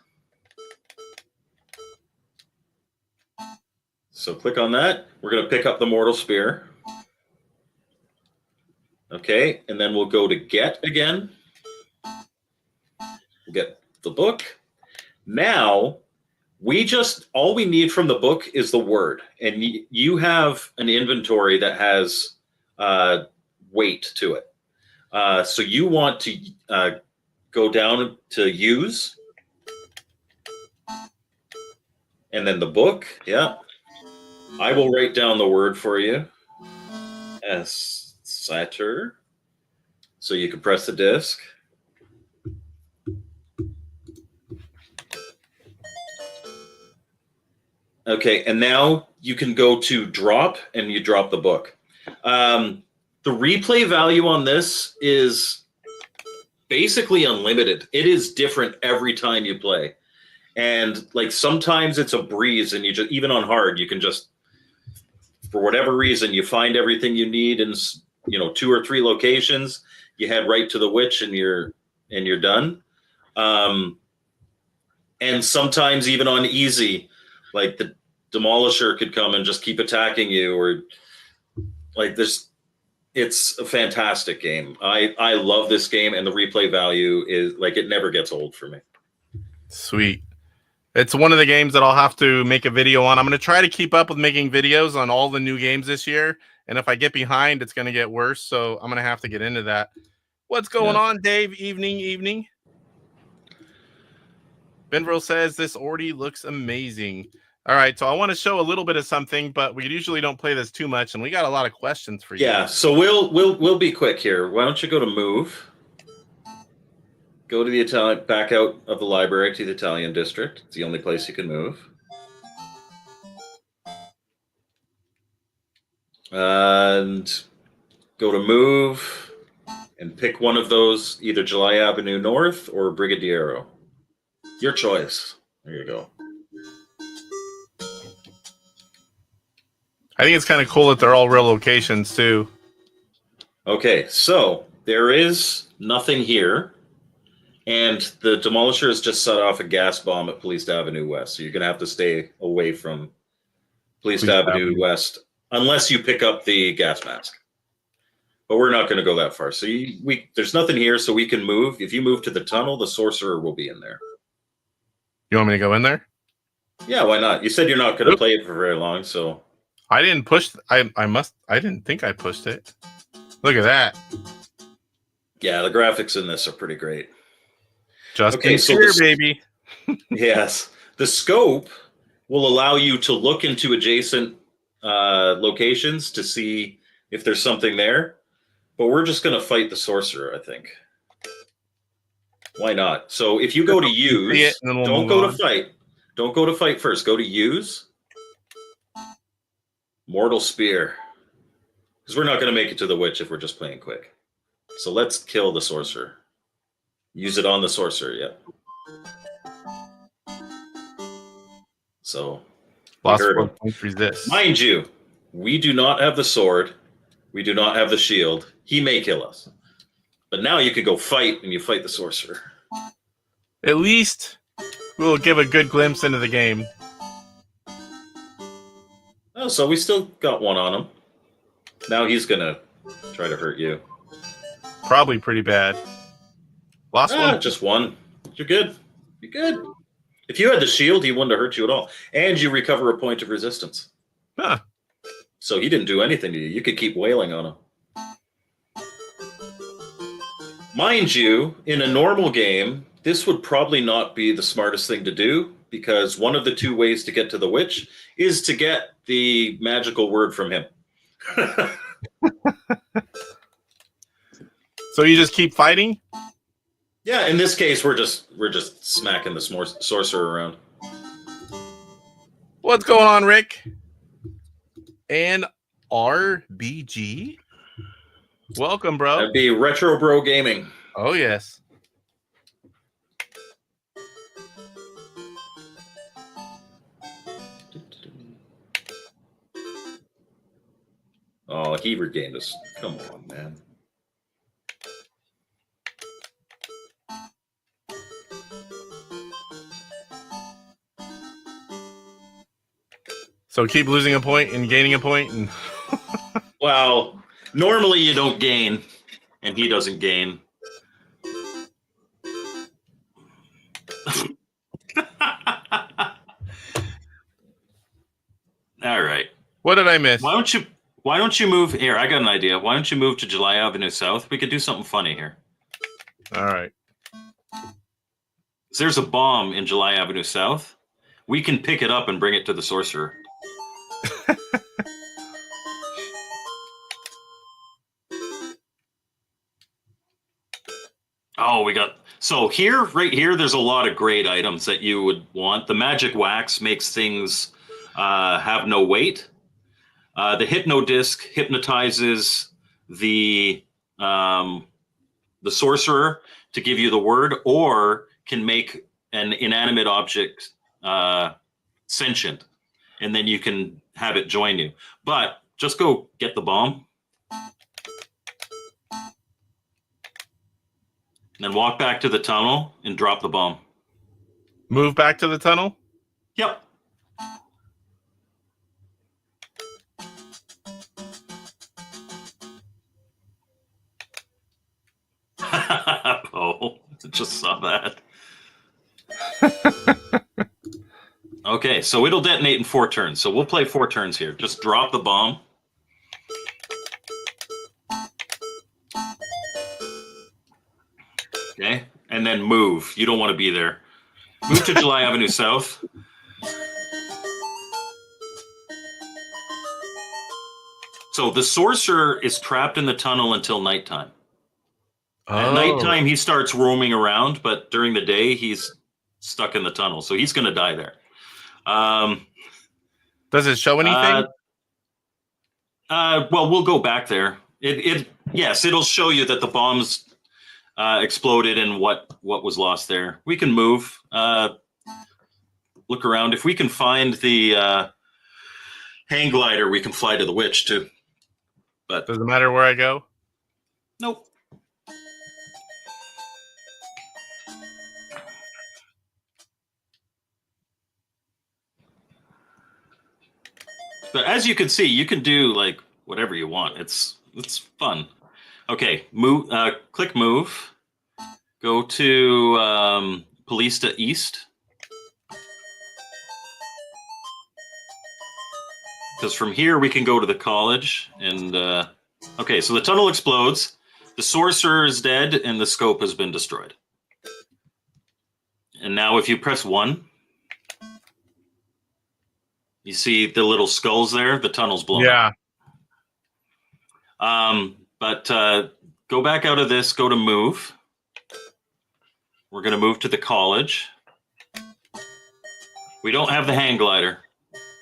so click on that. We're going to pick up the Mortal Spear. Okay, and then we'll go to get again. We'll get the book. Now, all we need from the book is the word. And you have an inventory that has weight to it. So you want to go down to use. And then the book, yeah. I will write down the word for you. Satyr. So you can press the disc. Okay, and now you can go to drop, and you drop the book. The replay value on this is basically unlimited. It is different every time you play. And like sometimes it's a breeze, and you just, even on hard, you can just, for whatever reason, you find everything you need in 2 or 3 locations. You head right to the witch, and you're done. And sometimes even on easy, like the Demolisher could come and just keep attacking you, or like this. It's a fantastic game. I love this game, and the replay value is like, it never gets old for me. Sweet. It's one of the games that I'll have to make a video on. I'm going to try to keep up with making videos on all the new games this year. And if I get behind, it's going to get worse. So I'm going to have to get into that. What's going on, Dave? Evening. Benville says this already looks amazing. All right, so I want to show a little bit of something, but we usually don't play this too much, and we got a lot of questions for you. Yeah, so we'll be quick here. Why don't you go to move? Go to the Italian, back out of the library to the Italian district. It's the only place you can move. And go to move and pick one of those, either July Avenue North or Brigadiero. Your choice. There you go. I think it's kind of cool that they're all real locations too. Okay, so there is nothing here. And the Demolisher has just set off a gas bomb at Police Avenue West. So you're going to have to stay away from Police Avenue West unless you pick up the gas mask. But we're not going to go that far. So there's nothing here, so we can move. If you move to the tunnel, the Sorcerer will be in there. You want me to go in there? Yeah, why not? You said you're not going to play it for very long, so... I didn't push... I didn't think I pushed it. Look at that. Yeah, the graphics in this are pretty great. Baby. Yes. The scope will allow you to look into adjacent locations to see if there's something there. But we're just going to fight the Sorcerer, I think. Why not? So if you go to use, don't go to fight. Don't go to fight first. Go to use. Mortal Spear. Because we're not going to make it to the witch if we're just playing quick. So let's kill the Sorcerer. Use it on the Sorcerer, yeah. So, resist. Mind you, we do not have the sword. We do not have the shield. He may kill us. But now you could go fight, and you fight the Sorcerer. At least we'll give a good glimpse into the game. Oh, so we still got one on him. Now he's going to try to hurt you. Probably pretty bad. Lost one? Just one. You're good. You're good. If you had the shield, he wouldn't have hurt you at all. And you recover a point of resistance. Huh. So he didn't do anything to you. You could keep wailing on him. Mind you, in a normal game, this would probably not be the smartest thing to do, because one of the two ways to get to the witch is to get the magical word from him. So you just keep fighting? Yeah, in this case, we're just smacking the sorcerer around. What's going on, Rick? And RBG? Welcome, bro. That'd be Retro Bro Gaming. Oh, yes. Oh, he regained us. Come on, man. So keep losing a point and gaining a point. And Well, normally you don't gain, and he doesn't gain. All right. What did I miss? Why don't you move here? I got an idea. Why don't you move to July Avenue South? We could do something funny here. All right. There's a bomb in July Avenue South. We can pick it up and bring it to the sorcerer. Oh, we got... So here, right here, there's a lot of great items that you would want. The magic wax makes things have no weight. The hypno disc hypnotizes the sorcerer to give you the word, or can make an inanimate object sentient, and then you can have it join you. But just go get the bomb. And then walk back to the tunnel and drop the bomb. Move back to the tunnel? Yep. Oh, just saw that. Okay, so it'll detonate in 4 turns. So we'll play 4 turns here. Just drop the bomb. Okay, and then move. You don't want to be there. Move to July Avenue South. So the sorcerer is trapped in the tunnel until nighttime. At nighttime, he starts roaming around, but during the day, he's stuck in the tunnel. So he's going to die there. Does it show anything? Well, we'll go back there. Yes, it'll show you that the bombs exploded and what was lost there. We can move. Look around. If we can find the hang glider, we can fly to the witch too. But does it matter where I go? Nope. But as you can see, you can do like whatever you want. It's fun. Okay, move. Click move. Go to Police to East. Because from here we can go to the college. And okay, so the tunnel explodes. The sorcerer is dead, and the scope has been destroyed. And now, if you press 1. You see the little skulls there? The tunnel's blown. Yeah. But go back out of this, go to move. We're going to move to the college. We don't have the hang glider,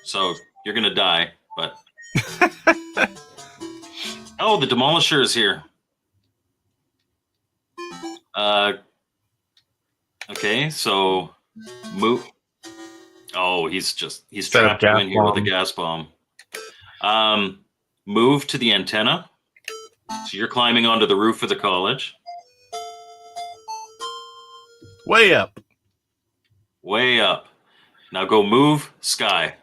so you're going to die. But oh, the demolisher is here. Okay, so move. Oh, he's trapped in here with a gas bomb. Move to the antenna. So you're climbing onto the roof of the college. Way up. Way up. Now go move sky.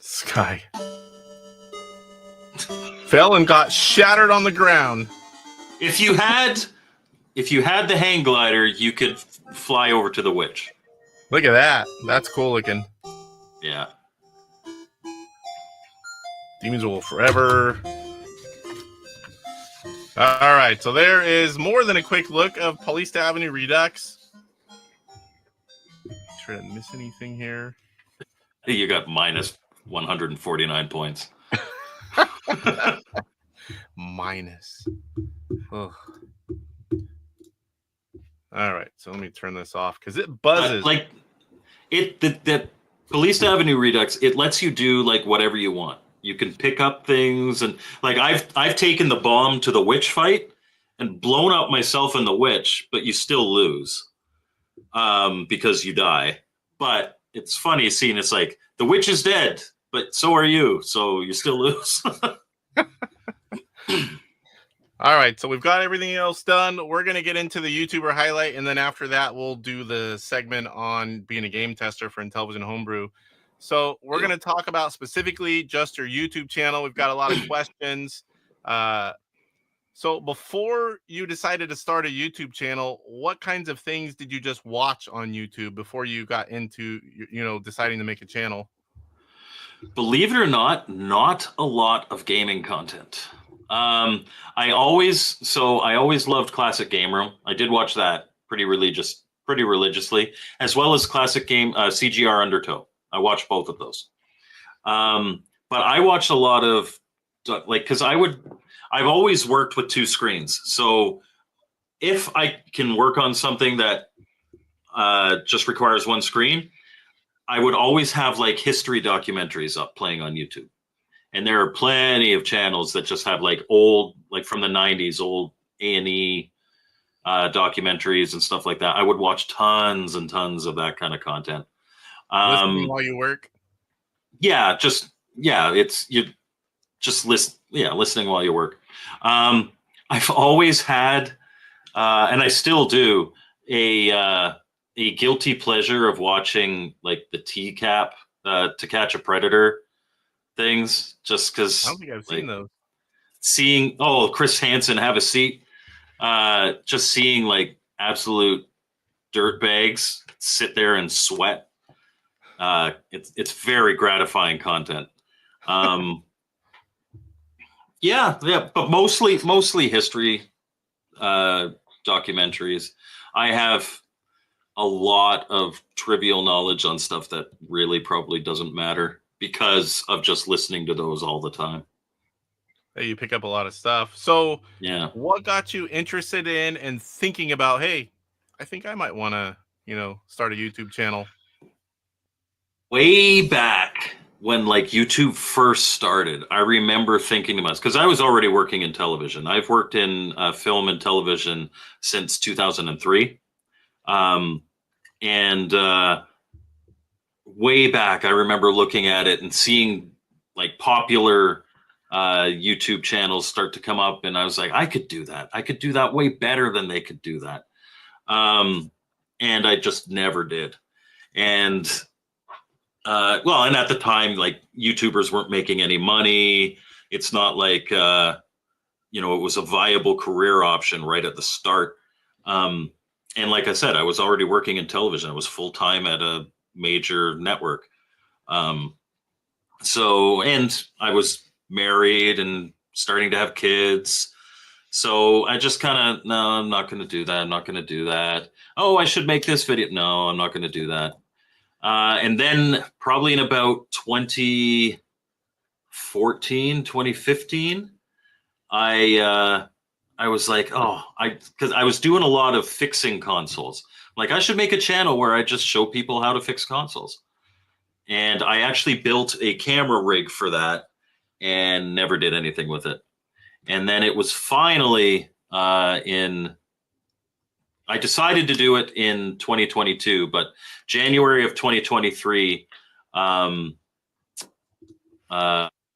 Sky. Fell and got shattered on the ground. If you had the hang glider, you could fly over to the witch. Look at that. That's cool looking. Yeah. Demons will forever. All right, so there is more than a quick look of Police Avenue Redux. Make sure I didn't miss anything here. You got minus 149 points. Minus. Ugh. All right, so let me turn this off because it buzzes. The Police Avenue Redux, it lets you do like whatever you want. You can pick up things, and like I've taken the bomb to the witch fight and blown up myself and the witch, but you still lose because you die. But it's funny seeing it's like the witch is dead, but so are you, so you still lose. All right, so we've got everything else done. We're going to get into the YouTuber highlight, and then after that, we'll do the segment on being a game tester for Intellivision Homebrew. So we're going to talk about specifically just your YouTube channel. We've got a lot of questions. So before you decided to start a YouTube channel, what kinds of things did you just watch on YouTube before you got into, deciding to make a channel? Believe it or not a lot of gaming content. I always loved Classic Game Room. I did watch that pretty religiously, as well as Classic Game CGR Undertow. I watched both of those. But I watched a lot of because I've always worked with two screens. So if I can work on something that just requires one screen, I would always have like history documentaries up playing on YouTube. And there are plenty of channels that just have like old, like from the 90s, old A&E documentaries and stuff like that. I would watch tons and tons of that kind of content. Listening while you work? Listening while you work. I've always had, and I still do, a guilty pleasure of watching like the TCAP, To Catch a Predator things, just because I don't think I've seen those. Seeing Chris Hansen have a seat, just seeing like absolute dirt bags sit there and sweat. It's very gratifying content. But mostly history documentaries. I have a lot of trivial knowledge on stuff that really probably doesn't matter because of just listening to those all the time. Hey, you pick up a lot of stuff. So yeah, what got you interested in and thinking about, hey, I think I might want to, start a YouTube channel? Way back when like YouTube first started, I remember thinking to myself, because I was already working in television. I've worked in film and television since 2003. Way back, I remember looking at it and seeing like popular YouTube channels start to come up, and I was like, I could do that. I could do that way better than they could do that. And I just never did. And and at the time, like YouTubers weren't making any money. It's not like it was a viable career option right at the start. And like I said, I was already working in television. I was full time at a major network. And I was married and starting to have kids. So I just kind of, no, I'm not going to do that. I'm not going to do that. Oh, I should make this video. No, I'm not going to do that. And then probably in about 2014, 2015, I was like, because I was doing a lot of fixing consoles. Like I should make a channel where I just show people how to fix consoles. And I actually built a camera rig for that and never did anything with it. And then it was finally I decided to do it in 2022, but January of 2023, I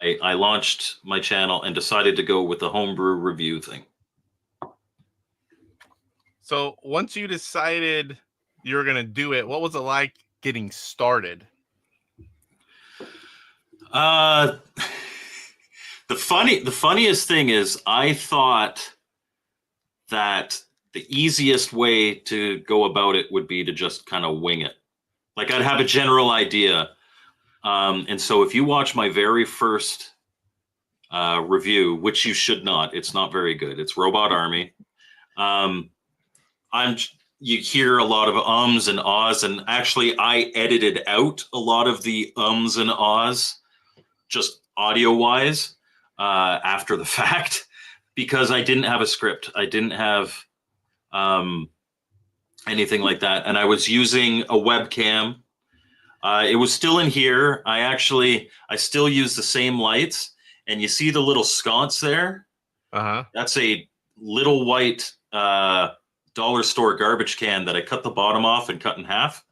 launched my channel and decided to go with the homebrew review thing. So once you decided you were going to do it, what was it like getting started? The funniest thing is I thought that the easiest way to go about it would be to just kind of wing it. Like I'd have a general idea. And so if you watch my very first review, which you should not. It's not very good. It's Robot Army. You hear a lot of ums and ahs, and actually I edited out a lot of the ums and ahs, just audio wise, after the fact, because I didn't have a script. I didn't have anything like that, and I was using a webcam. It was still in here. I still use the same lights, and you see the little sconce there? That's a little white dollar store garbage can that I cut the bottom off and cut in half.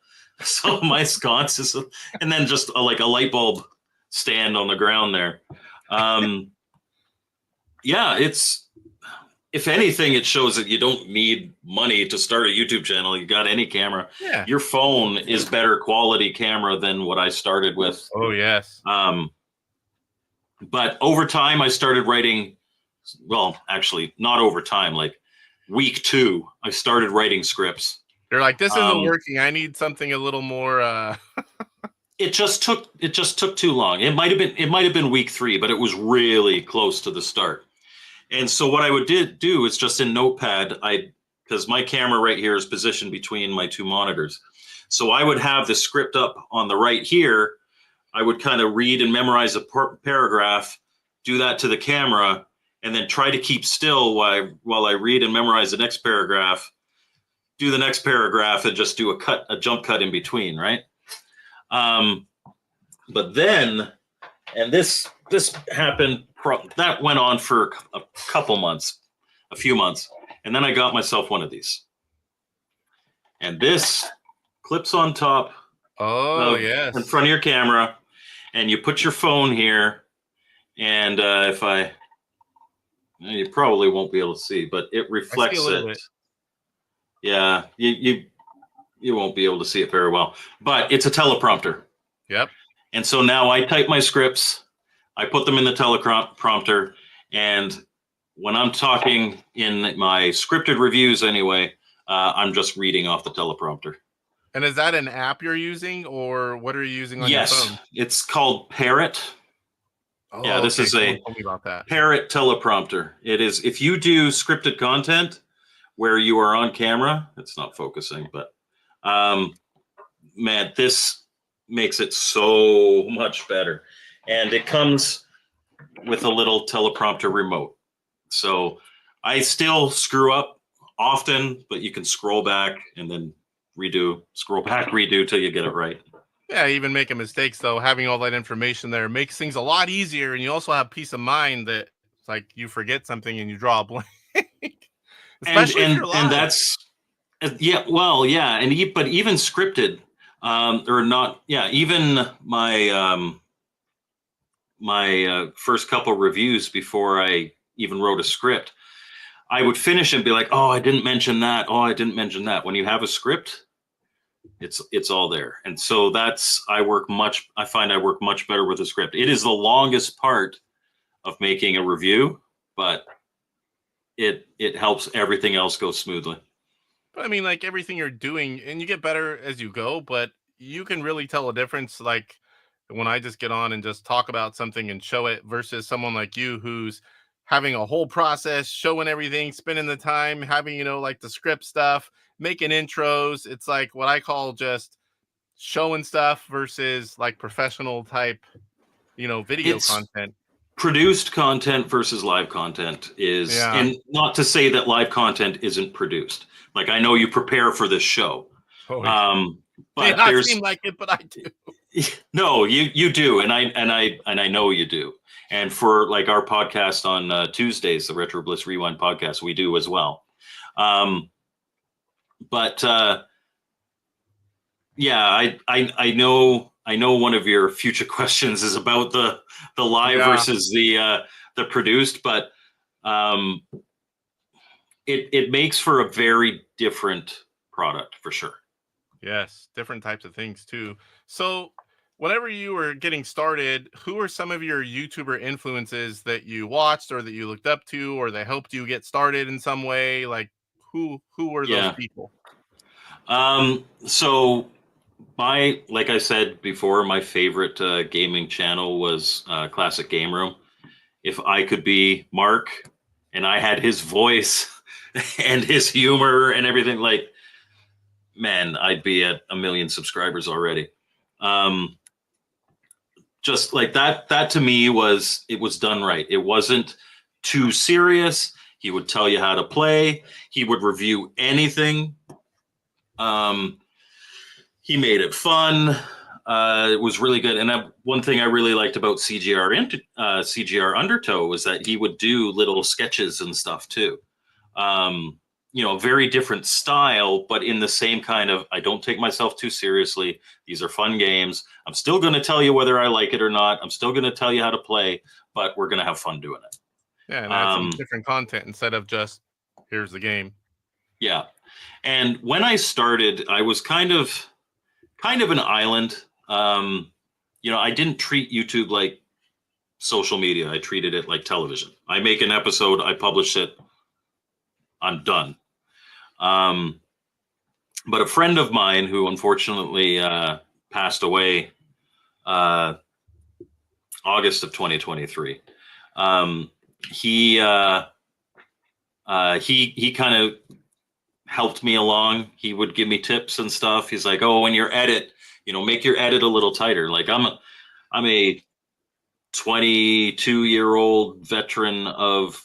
So my sconce is, and then just like a light bulb stand on the ground there. Yeah, if anything, it shows that you don't need money to start a YouTube channel. You got any camera. Yeah. Your phone is better quality camera than what I started with. Oh, yes. But over time, I started writing. Well, actually, not over time. Like week 2, I started writing scripts. You're like, this isn't working. I need something a little more. It just took too long. It might have been week 3, but it was really close to the start. And so what I would do is just in Notepad, because my camera right here is positioned between my 2 monitors. So I would have the script up on the right here. I would kind of read and memorize a paragraph, do that to the camera, and then try to keep still while I read and memorize the next paragraph, do the next paragraph, and just do a jump cut in between, right? But then, and this happened, that went on for a few months, and then I got myself one of these. And this clips on top yes, in front of your camera, and you put your phone here, and you probably won't be able to see, but it reflects it. Yeah, you won't be able to see it very well, but it's a teleprompter. Yep. And so now I type my scripts, I put them in the teleprompter, and when I'm talking in my scripted reviews anyway, I'm just reading off the teleprompter. And is that an app you're using, or what are you using on your phone? Yes, it's called Parrot. Oh, yeah, this is a Parrot teleprompter. It is, if you do scripted content where you are on camera, it's not focusing, but man, this makes it so much better. And it comes with a little teleprompter remote. So I still screw up often, but you can scroll back and then redo, scroll back, redo till you get it right. Yeah, even making mistakes, though, having all that information there makes things a lot easier. And you also have peace of mind that it's like you forget something and you draw a blank. Especially if you're live. And that's, yeah, well, yeah. But even scripted, or not, yeah, even my, my first couple reviews before I even wrote a script, I would finish and be like, oh, I didn't mention that. Oh, I didn't mention that. When you have a script, it's all there. And so I find I work much better with a script. It is the longest part of making a review, but it helps everything else go smoothly. But I mean, like everything you're doing, and you get better as you go, but you can really tell a difference. Like when I just get on and just talk about something and show it versus someone like you who's having a whole process, showing everything, spending the time, having, like the script stuff, making intros. It's like what I call just showing stuff versus like professional type, video content. Produced content versus live content is, and not to say that live content isn't produced. Like I know you prepare for this show. Oh, yeah. But it seem like it, but I do. No, you do, and I know you do. And for like our podcast on Tuesdays, the Retro Bliss Rewind podcast, we do as well. But yeah, I know one of your future questions is about the live versus the produced, but it makes for a very different product for sure. Yes, different types of things too. So whenever you were getting started, who are some of your YouTuber influences that you watched or that you looked up to or that helped you get started in some way? Like who were those people? So like I said before, my favorite gaming channel was Classic Game Room. if I could be Mark and I had his voice and his humor and everything, like, man, I'd be at 1 million subscribers already. Just like that to me it was done right. It wasn't too serious. He would tell you how to play. He would review anything. He made it fun. It was really good. And one thing I really liked about CGR Undertow was that he would do little sketches and stuff too. Very different style, but in the same kind of, I don't take myself too seriously. These are fun games. I'm still going to tell you whether I like it or not. I'm still going to tell you how to play, but we're going to have fun doing it. Yeah, and add some different content instead of just, here's the game. Yeah. And when I started, I was kind of an island. I didn't treat YouTube like social media. I treated it like television. I make an episode, I publish it, I'm done. But a friend of mine who unfortunately passed away August of 2023, he kind of helped me along. He would give me tips and stuff. He's like, oh, when you edit, make your edit a little tighter. Like I'm a 22-year-old veteran of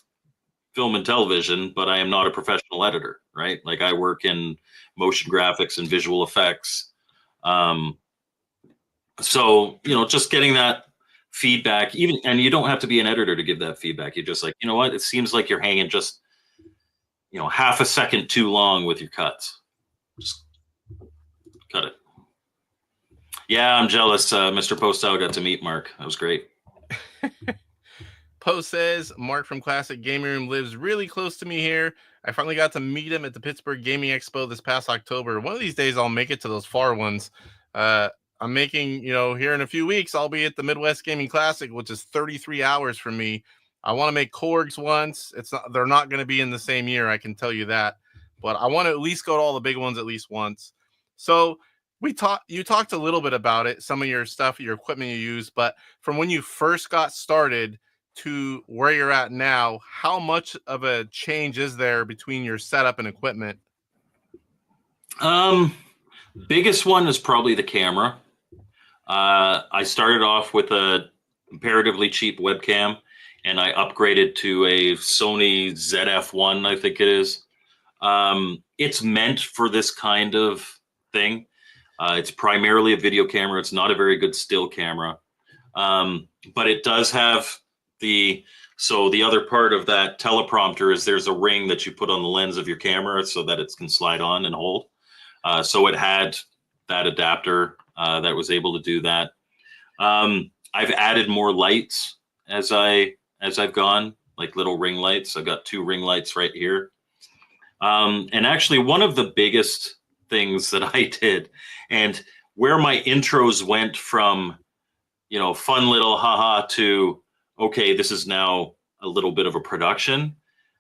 film and television, but I am not a professional editor, right? Like I work in motion graphics and visual effects. So, just getting that feedback, and you don't have to be an editor to give that feedback. You're just like, you know what? It seems like you're hanging just, half a second too long with your cuts. Just cut it. Yeah, I'm jealous. Mr. Postal got to meet Mark. That was great. Post says, Mark from Classic Gaming Room lives really close to me here. I finally got to meet him at the Pittsburgh Gaming Expo this past October. One of these days, I'll make it to those far ones. I'm making, here in a few weeks, I'll be at the Midwest Gaming Classic, which is 33 hours from me. I want to make Korgs once. They're not going to be in the same year, I can tell you that. But I want to at least go to all the big ones at least once. So you talked a little bit about it, some of your stuff, your equipment you use, but from when you first got started to where you're at now, how much of a change is there between your setup and equipment? Biggest one is probably the camera. I started off with a comparatively cheap webcam, and I upgraded to a Sony ZF-1, I think it is. It's meant for this kind of thing. It's primarily a video camera. It's not a very good still camera. But it does have the other part of that teleprompter is there's a ring that you put on the lens of your camera so that it can slide on and hold. So it had that adapter that was able to do that. I've added more lights as I've gone, like little ring lights. I've got 2 ring lights right here. And actually one of the biggest things that I did, and where my intros went from, fun little haha to, okay, this is now a little bit of a production,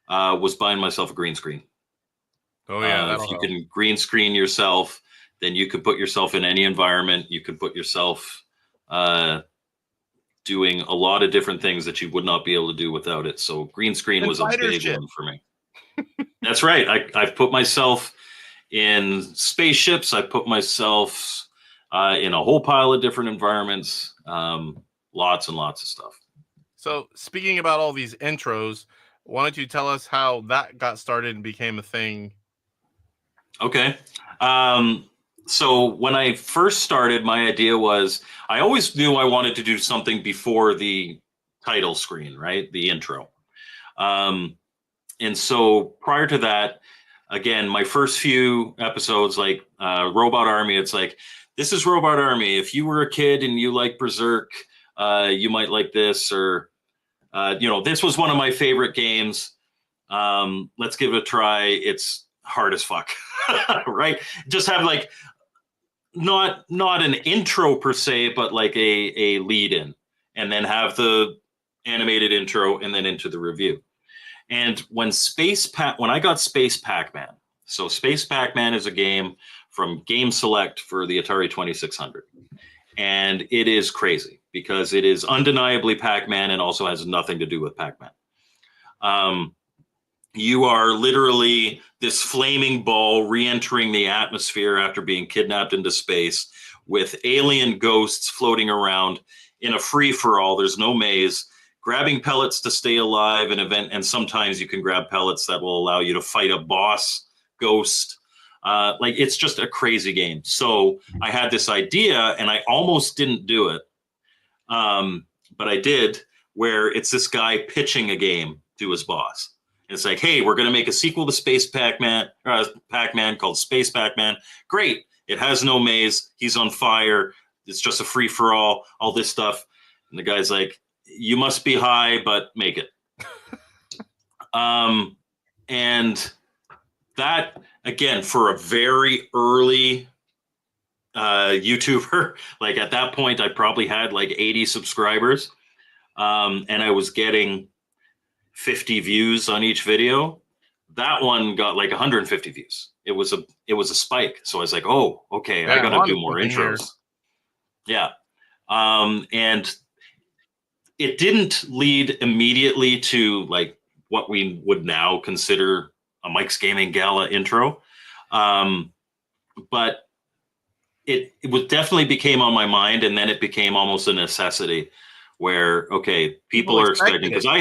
was buying myself a green screen. Oh yeah. If you can green screen yourself, then you could put yourself in any environment. You could put yourself doing a lot of different things that you would not be able to do without it. So green screen was a big one for me. That's right. I've put myself in spaceships. I put myself in a whole pile of different environments. Lots and lots of stuff. So speaking about all these intros, why don't you tell us how that got started and became a thing? Okay. So when I first started, my idea was I always knew I wanted to do something before the title screen, right? The intro. And so prior to that, again, my first few episodes, like Robot Army, it's like, this is Robot Army. If you were a kid and you like Berserk, you might like this, or, this was one of my favorite games. Let's give it a try. It's hard as fuck, right? Just have like, not an intro per se, but like a lead in, and then have the animated intro and then into the review. And when I got Space Pac-Man, so Space Pac-Man is a game from Game Select for the Atari 2600. And it is crazy because it is undeniably Pac-Man and also has nothing to do with Pac-Man. You are literally this flaming ball re-entering the atmosphere after being kidnapped into space with alien ghosts floating around in a free-for-all. There's no maze. Grabbing pellets to stay alive, and sometimes you can grab pellets that will allow you to fight a boss ghost. Like, it's just a crazy game. So I had this idea, and I almost didn't do it, but I did, where it's this guy pitching a game to his boss. It's like, hey, we're going to make a sequel to Space Pac-Man, Pac-Man called Space Pac-Man. Great. It has no maze. He's on fire. It's just a free-for-all, all this stuff. And the guy's like, you must be high, but make it. And that, again, for a very early YouTuber, like at that point, I probably had like 80 subscribers. And I was getting 50 views on each video. That one got like 150 views. It was a spike. So I was like, oh, okay, I gotta do more intros. Yeah. And it didn't lead immediately to like what we would now consider a Mike's Gaming Gala intro. But it definitely became on my mind, and then it became almost a necessity where, okay, people are expecting, because I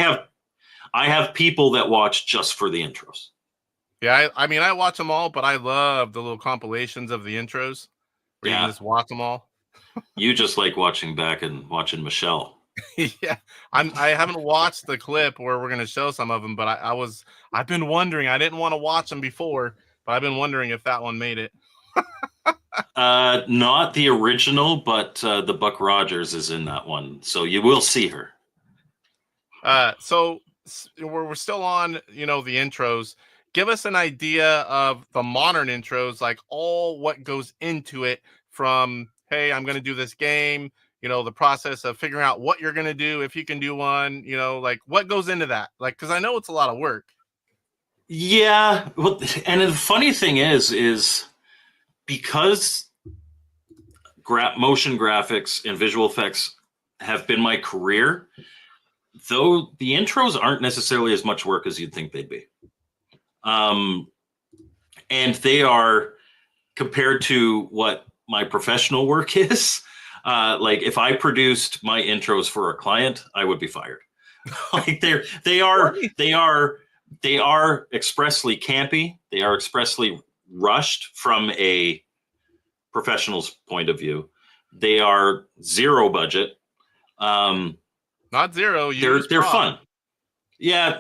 have people that watch just for the intros. Yeah, I mean, I watch them all, but I love the little compilations of the intros where you can just watch them all. You just like watching back and watching Michelle. Yeah, I haven't watched the clip where we're going to show some of them, but I've been wondering. I didn't want to watch them before, but I've been wondering if that one made it. Not the original, but the Buck Rogers is in that one, so you will see her. So we're still on, the intros. Give us an idea of the modern intros, like all what goes into it from, hey, I'm going to do this game, the process of figuring out what you're going to do, if you can do one, like what goes into that? Like, because I know it's a lot of work. Yeah. Well, and the funny thing is because motion graphics and visual effects have been my career, though the intros aren't necessarily as much work as you'd think they'd be. And they are, compared to what my professional work is, like if I produced my intros for a client, I would be fired. Like they are expressly campy. They are expressly rushed from a professional's point of view. They are zero budget. Not zero. They're fun. Yeah,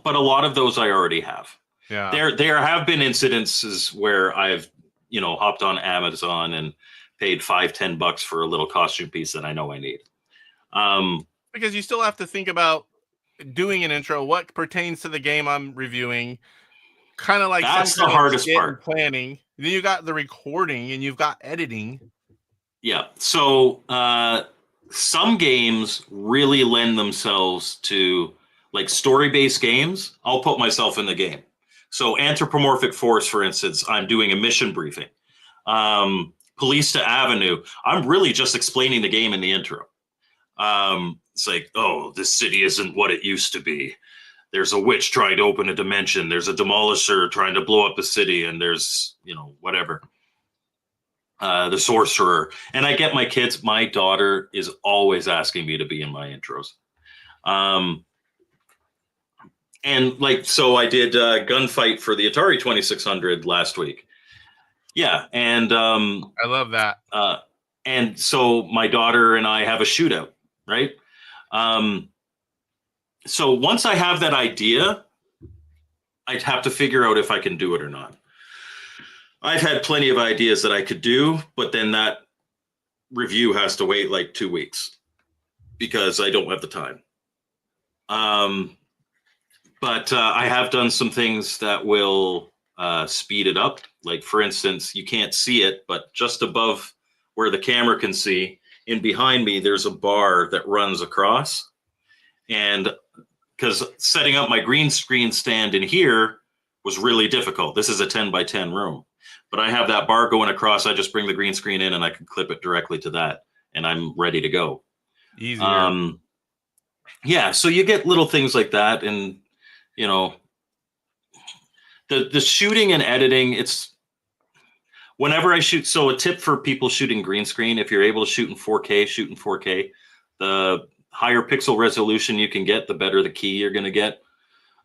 but a lot of those I already have. Yeah. There have been incidences where I've, hopped on Amazon and paid $5-10 for a little costume piece that I know I need. Because you still have to think about doing an intro, what pertains to the game I'm reviewing. Kind of like that's the hardest part. Planning. Then you got the recording and you've got editing. Yeah. So some games really lend themselves to like story-based games. I'll put myself in the game. So Anthropomorphic Force, for instance, I'm doing a mission briefing. Police to Avenue, I'm really just explaining the game in the intro. It's like, oh, this city isn't what it used to be. There's a witch trying to open a dimension. There's a demolisher trying to blow up the city, and there's, whatever. The sorcerer. And I get my kids, my daughter is always asking me to be in my intros. And like, so I did a gunfight for the Atari 2600 last week. Yeah. And I love that. And so my daughter and I have a shootout, right? So once I have that idea, I'd have to figure out if I can do it or not. I've had plenty of ideas that I could do, but then that review has to wait like 2 weeks because I don't have the time. But I have done some things that will speed it up. Like, for instance, you can't see it, but just above where the camera can see, in behind me, there's a bar that runs across. And because setting up my green screen stand in here was really difficult. This is a 10 by 10 room. But I have that bar going across. I just bring the green screen in and I can clip it directly to that. and I'm ready to go. Easier. Yeah, so you get little things like that, and you know, the shooting and editing. It's whenever I shoot. So a tip for people shooting green screen: if you're able to shoot in 4K, shoot in 4K. The higher pixel resolution you can get, the better the key you're going to get.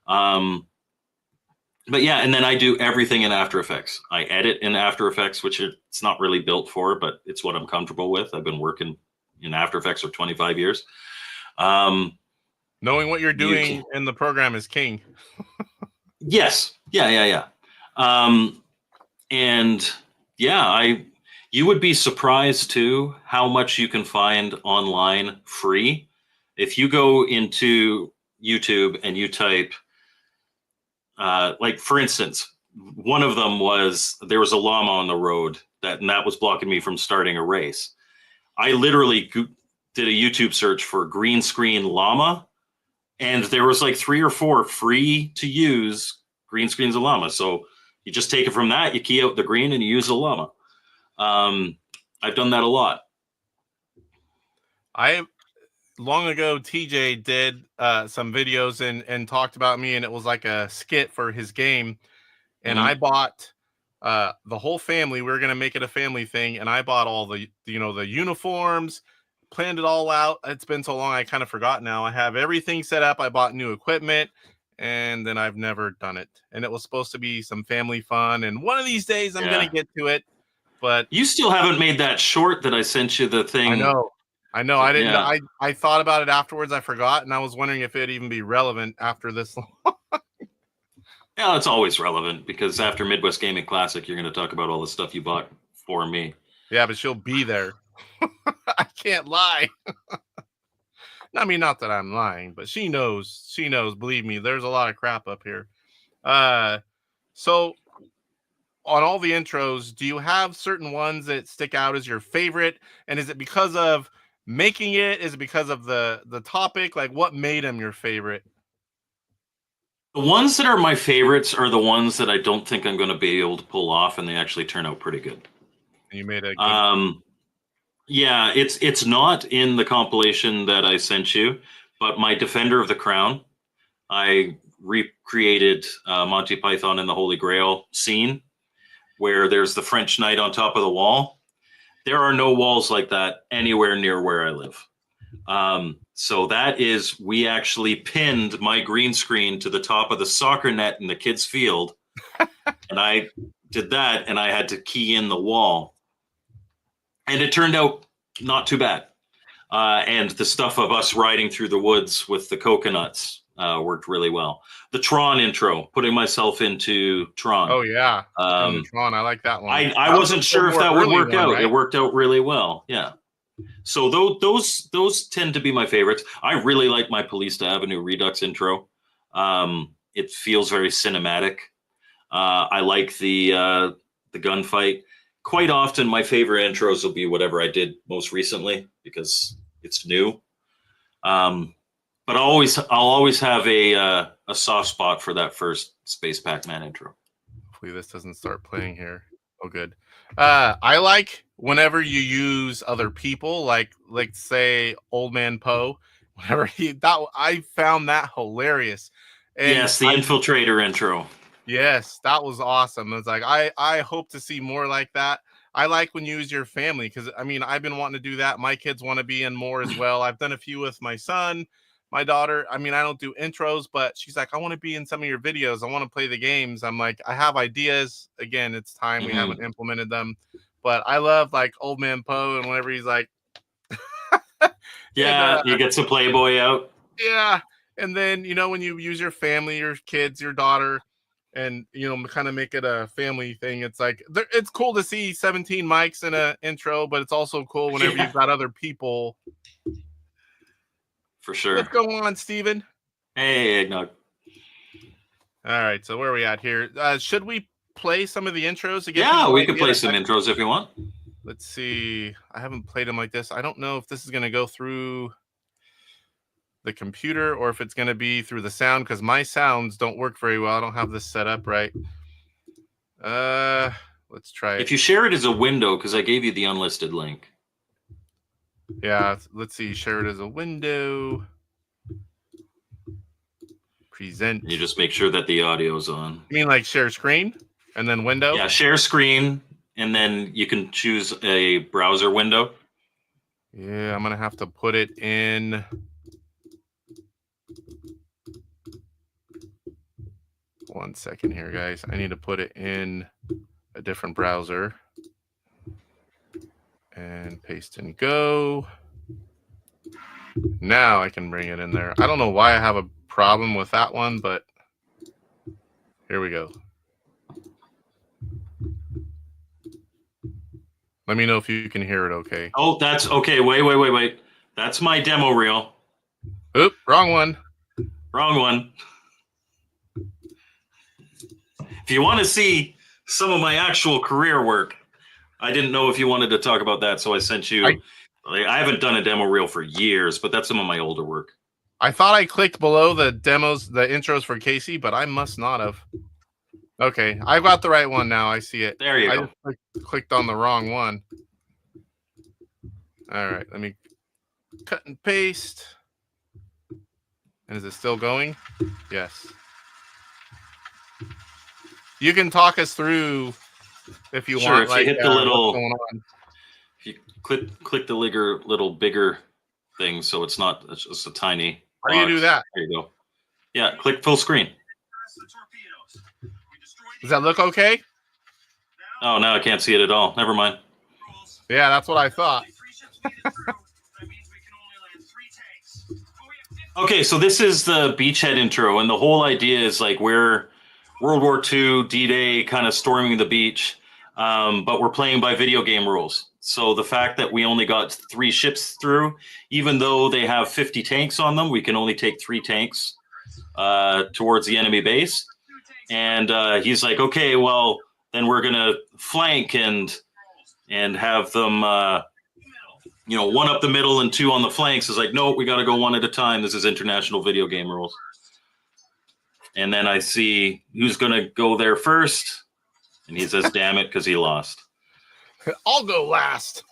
But yeah, and then I do everything in After Effects. I edit in After Effects, which it's not really built for, but it's what I'm comfortable with. I've been working in After Effects for 25 years. Knowing what you're doing in the program is king. Yes. Yeah. And yeah, you would be surprised too how much you can find online free. If you go into YouTube and you type, like for instance, one of them was there was a llama on the road and that was blocking me from starting a race. I literally did a YouTube search for green screen llama, and there was like 3 or 4 free to use green screens of llama. So you just take it from that, you key out the green, and you use the llama. I've done that a lot. Long ago, TJ did some videos and talked about me, and it was like a skit for his game. And I bought the whole family. We were going to make it a family thing, and I bought all the uniforms, planned it all out. It's been so long, I kind of forgot now. I have everything set up. I bought new equipment, and then I've never done it. And it was supposed to be some family fun, and one of these days I'm going to get to it. But you still haven't made that short that I sent you the thing. I know. I didn't. Yeah. I thought about it afterwards. I forgot, and I was wondering if it'd even be relevant after this long. Yeah, it's always relevant because after Midwest Gaming Classic, you're going to talk about all the stuff you bought for me. Yeah, but she'll be there. I can't lie. I mean, not that I'm lying, but she knows. She knows. Believe me, there's a lot of crap up here. So on all the intros, do you have certain ones that stick out as your favorite? And is it because of making it? Is it because of the topic? Like, what made them your favorite? The ones that are my favorites are the ones that I don't think I'm going to be able to pull off, and they actually turn out pretty good. You made a good yeah, it's not in the compilation that I sent you, but my Defender of the Crown, I recreated Monty Python and the Holy Grail scene where there's the French knight on top of the wall. There are no walls like that anywhere near where I live. So that is, we actually pinned my green screen to the top of the soccer net in the kids' field. And I did that, and I had to key in the wall. And it turned out not too bad. And the stuff of us riding through the woods with the coconuts worked really well. The Tron intro, putting myself into Tron. Oh, yeah. Tron, I like that one. I wasn't sure if that would work out. Right? It worked out really well. Yeah. So those tend to be my favorites. I really like my Police to Avenue Redux intro. It feels very cinematic. I like the gunfight. Quite often, my favorite intros will be whatever I did most recently because it's new. But I'll always have a soft spot for that first Space Pac-Man intro. Hopefully, this doesn't start playing here. Oh, good. I like whenever you use other people, like say Old Man Poe. Whenever I found that hilarious. And yes, the Infiltrator intro. Yes, that was awesome. It's like I hope to see more like that. I like when you use your family because I mean I've been wanting to do that. My kids want to be in more as well. I've done a few with my son, my daughter. I mean I don't do intros, but she's like I want to be in some of your videos. I want to play the games. I'm like I have ideas. Again, it's time we haven't implemented them, but I love like Old Man Poe and whenever he's like, yeah, you get some Playboy out. Yeah, and then when you use your family, your kids, your daughter. And kind of make it a family thing. It's like it's cool to see 17 mics in an intro, but it's also cool whenever you've got other people. For sure. What's going on, Steven? Hey, Eggnog. All right, so where are we at here? Should we play some of the intros again? Yeah, we could play some intros if you want. Let's see. I haven't played them like this. I don't know if this is going to go through the computer or if it's going to be through the sound because my sounds don't work very well. I don't have this set up right. Let's try it. If you share it as a window, because I gave you the unlisted link. Yeah, let's see. Share it as a window. Present. You just make sure that the audio's on. You mean like share screen and then window? Yeah, share screen, and then you can choose a browser window. Yeah, I'm going to have to put it in. One second here, guys. I need to put it in a different browser. And paste and go. Now I can bring it in there. I don't know why I have a problem with that one, but here we go. Let me know if you can hear it okay. Oh, that's okay. Wait. That's my demo reel. Oop, wrong one. Wrong one. If you want to see some of my actual career work, I didn't know if you wanted to talk about that, so I sent you. I haven't done a demo reel for years, but that's some of my older work. I thought I clicked below the demos, the intros for Casey, but I must not have. Okay, I've got the right one now. I see it. There you go. I just clicked on the wrong one. All right, let me cut and paste. And is it still going? Yes. You can talk us through if you want. If you hit the little, what's going on. if you click the little bigger thing, so it's just a tiny. How do you do that? There you go. Yeah, click full screen. Does that look okay? Oh, now I can't see it at all. Never mind. Yeah, that's what I thought. Okay, so this is the beachhead intro, and the whole idea is like we're World War II, D-Day, kind of storming the beach, but we're playing by video game rules. So the fact that we only got 3 ships through, even though they have 50 tanks on them, we can only take 3 tanks towards the enemy base. And he's like, okay, well, then we're gonna flank and have them, 1 up the middle and 2 on the flanks. Is like, no, we got to go 1 at a time. This is international video game rules. And then I see who's gonna go there first, and he says, "Damn it," because he lost. I'll go last.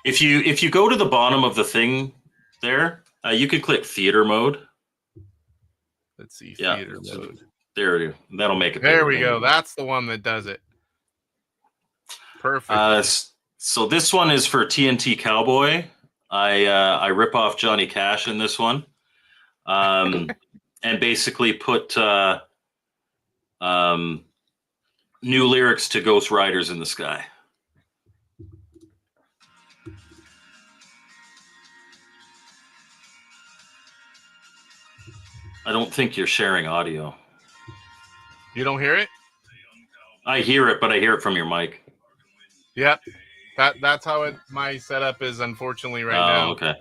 If you go to the bottom of the thing there, you can click theater mode. Let's see, theater mode. There it is. That'll make it. There we go. That's the one that does it. Perfect. So this one is for TNT Cowboy. I rip off Johnny Cash in this one, and basically put new lyrics to Ghost Riders in the Sky. I don't think you're sharing audio. You don't hear it? I hear it, but I hear it from your mic. Yep. That's how my setup is, unfortunately, right now. Okay.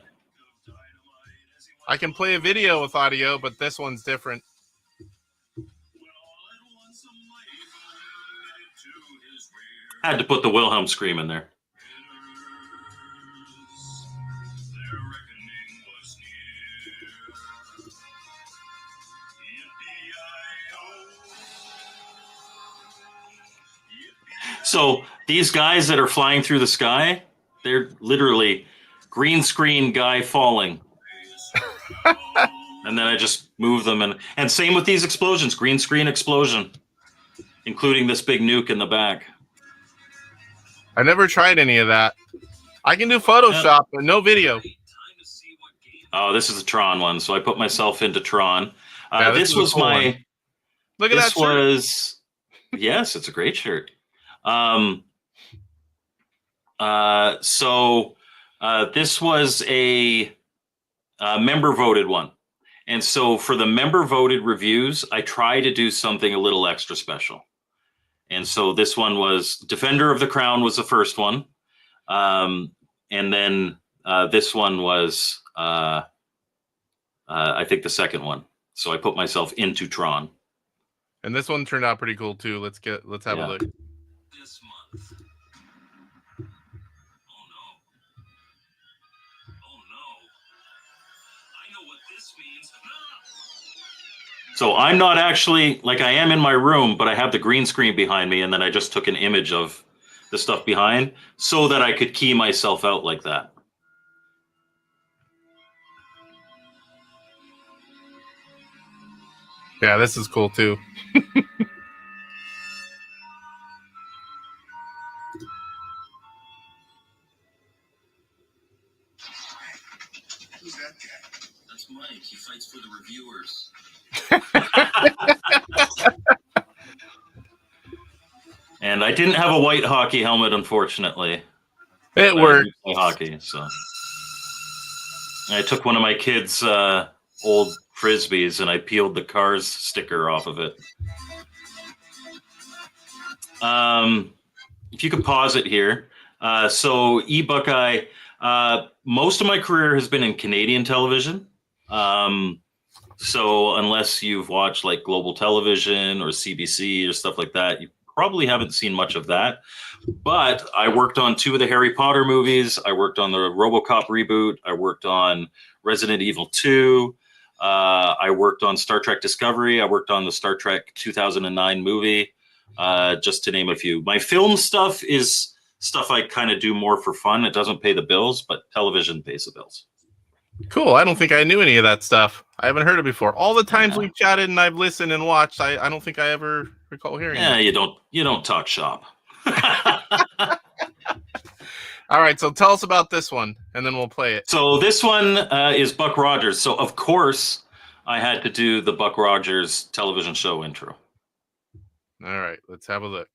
I can play a video with audio, but this one's different. I had to put the Wilhelm scream in there. So these guys that are flying through the sky, they're literally green screen guy falling. And then I just move them. And same with these explosions, green screen explosion, including this big nuke in the back. I never tried any of that. I can do Photoshop, but no video. Oh, this is the Tron one. So I put myself into Tron. This was my... One. Look at that shirt. Yes, it's a great shirt. This was a member voted one. And so for the member voted reviews, I try to do something a little extra special. And so this one was Defender of the Crown was the first one. And then this one was, I think, the second one. So I put myself into Tron. And this one turned out pretty cool too. Let's have a look. This month. Oh no. I know what this means. So I'm not actually, like, I am in my room, but I have the green screen behind me, and then I just took an image of the stuff behind so that I could key myself out like that. Yeah, this is cool too. Who's that guy? That's Mike. He fights for the reviewers. And I didn't have a white hockey helmet, unfortunately. It worked. I play hockey, so I took one of my kids' old frisbees and I peeled the Cars sticker off of it. If you could pause it here. So eBuckeye, most of my career has been in Canadian television. So unless you've watched like Global Television or CBC or stuff like that, you probably haven't seen much of that. But I worked on 2 of the Harry Potter movies. I worked on the RoboCop reboot. I worked on Resident Evil 2. I worked on Star Trek Discovery. I worked on the Star Trek 2009 movie, just to name a few. My film stuff is stuff I kind of do more for fun. It doesn't pay the bills, but television pays the bills. Cool. I don't think I knew any of that stuff. I haven't heard it before. All the times we've chatted and I've listened and watched, I don't think I ever recall hearing it. You don't talk shop. All right, so tell us about this one, and then we'll play it. So this one is Buck Rogers. So of course I had to do the Buck Rogers television show intro. All right, let's have a look.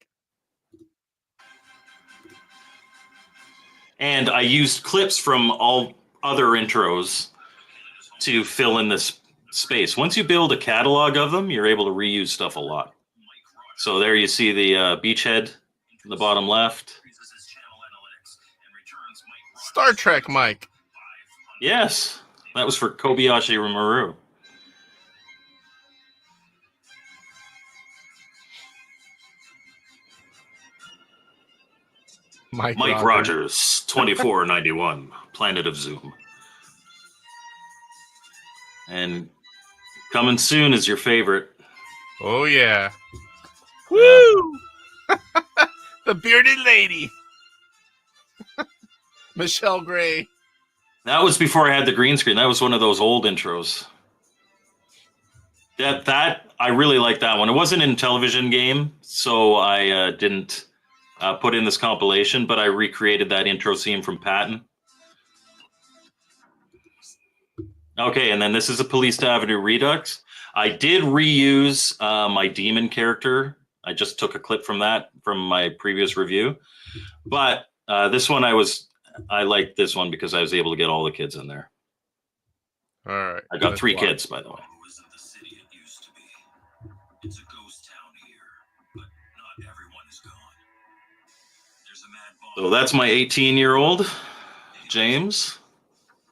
And I used clips from all other intros to fill in this space. Once you build a catalog of them, you're able to reuse stuff a lot. So there you see the beachhead in the bottom left. Star Trek Mike. Yes, that was for Kobayashi Maru. Mike Rogers, 2491, Planet of Zoom. And coming soon is your favorite. Oh, yeah. Woo! The bearded lady. Michelle Gray. That was before I had the green screen. That was one of those old intros. That I really like that one. It wasn't in television game, so I didn't put in this compilation, but I recreated that intro scene from Patton. Okay, and then this is a Police Avenue Redux. I did reuse my demon character. I just took a clip from that from my previous review. But this one I liked this one because I was able to get all the kids in there. All right. I got 3 kids, by the way. Isn't the city it used to be. It's a ghost town here, but not everyone is gone. There's a mad bomb. So that's my 18-year-old, James.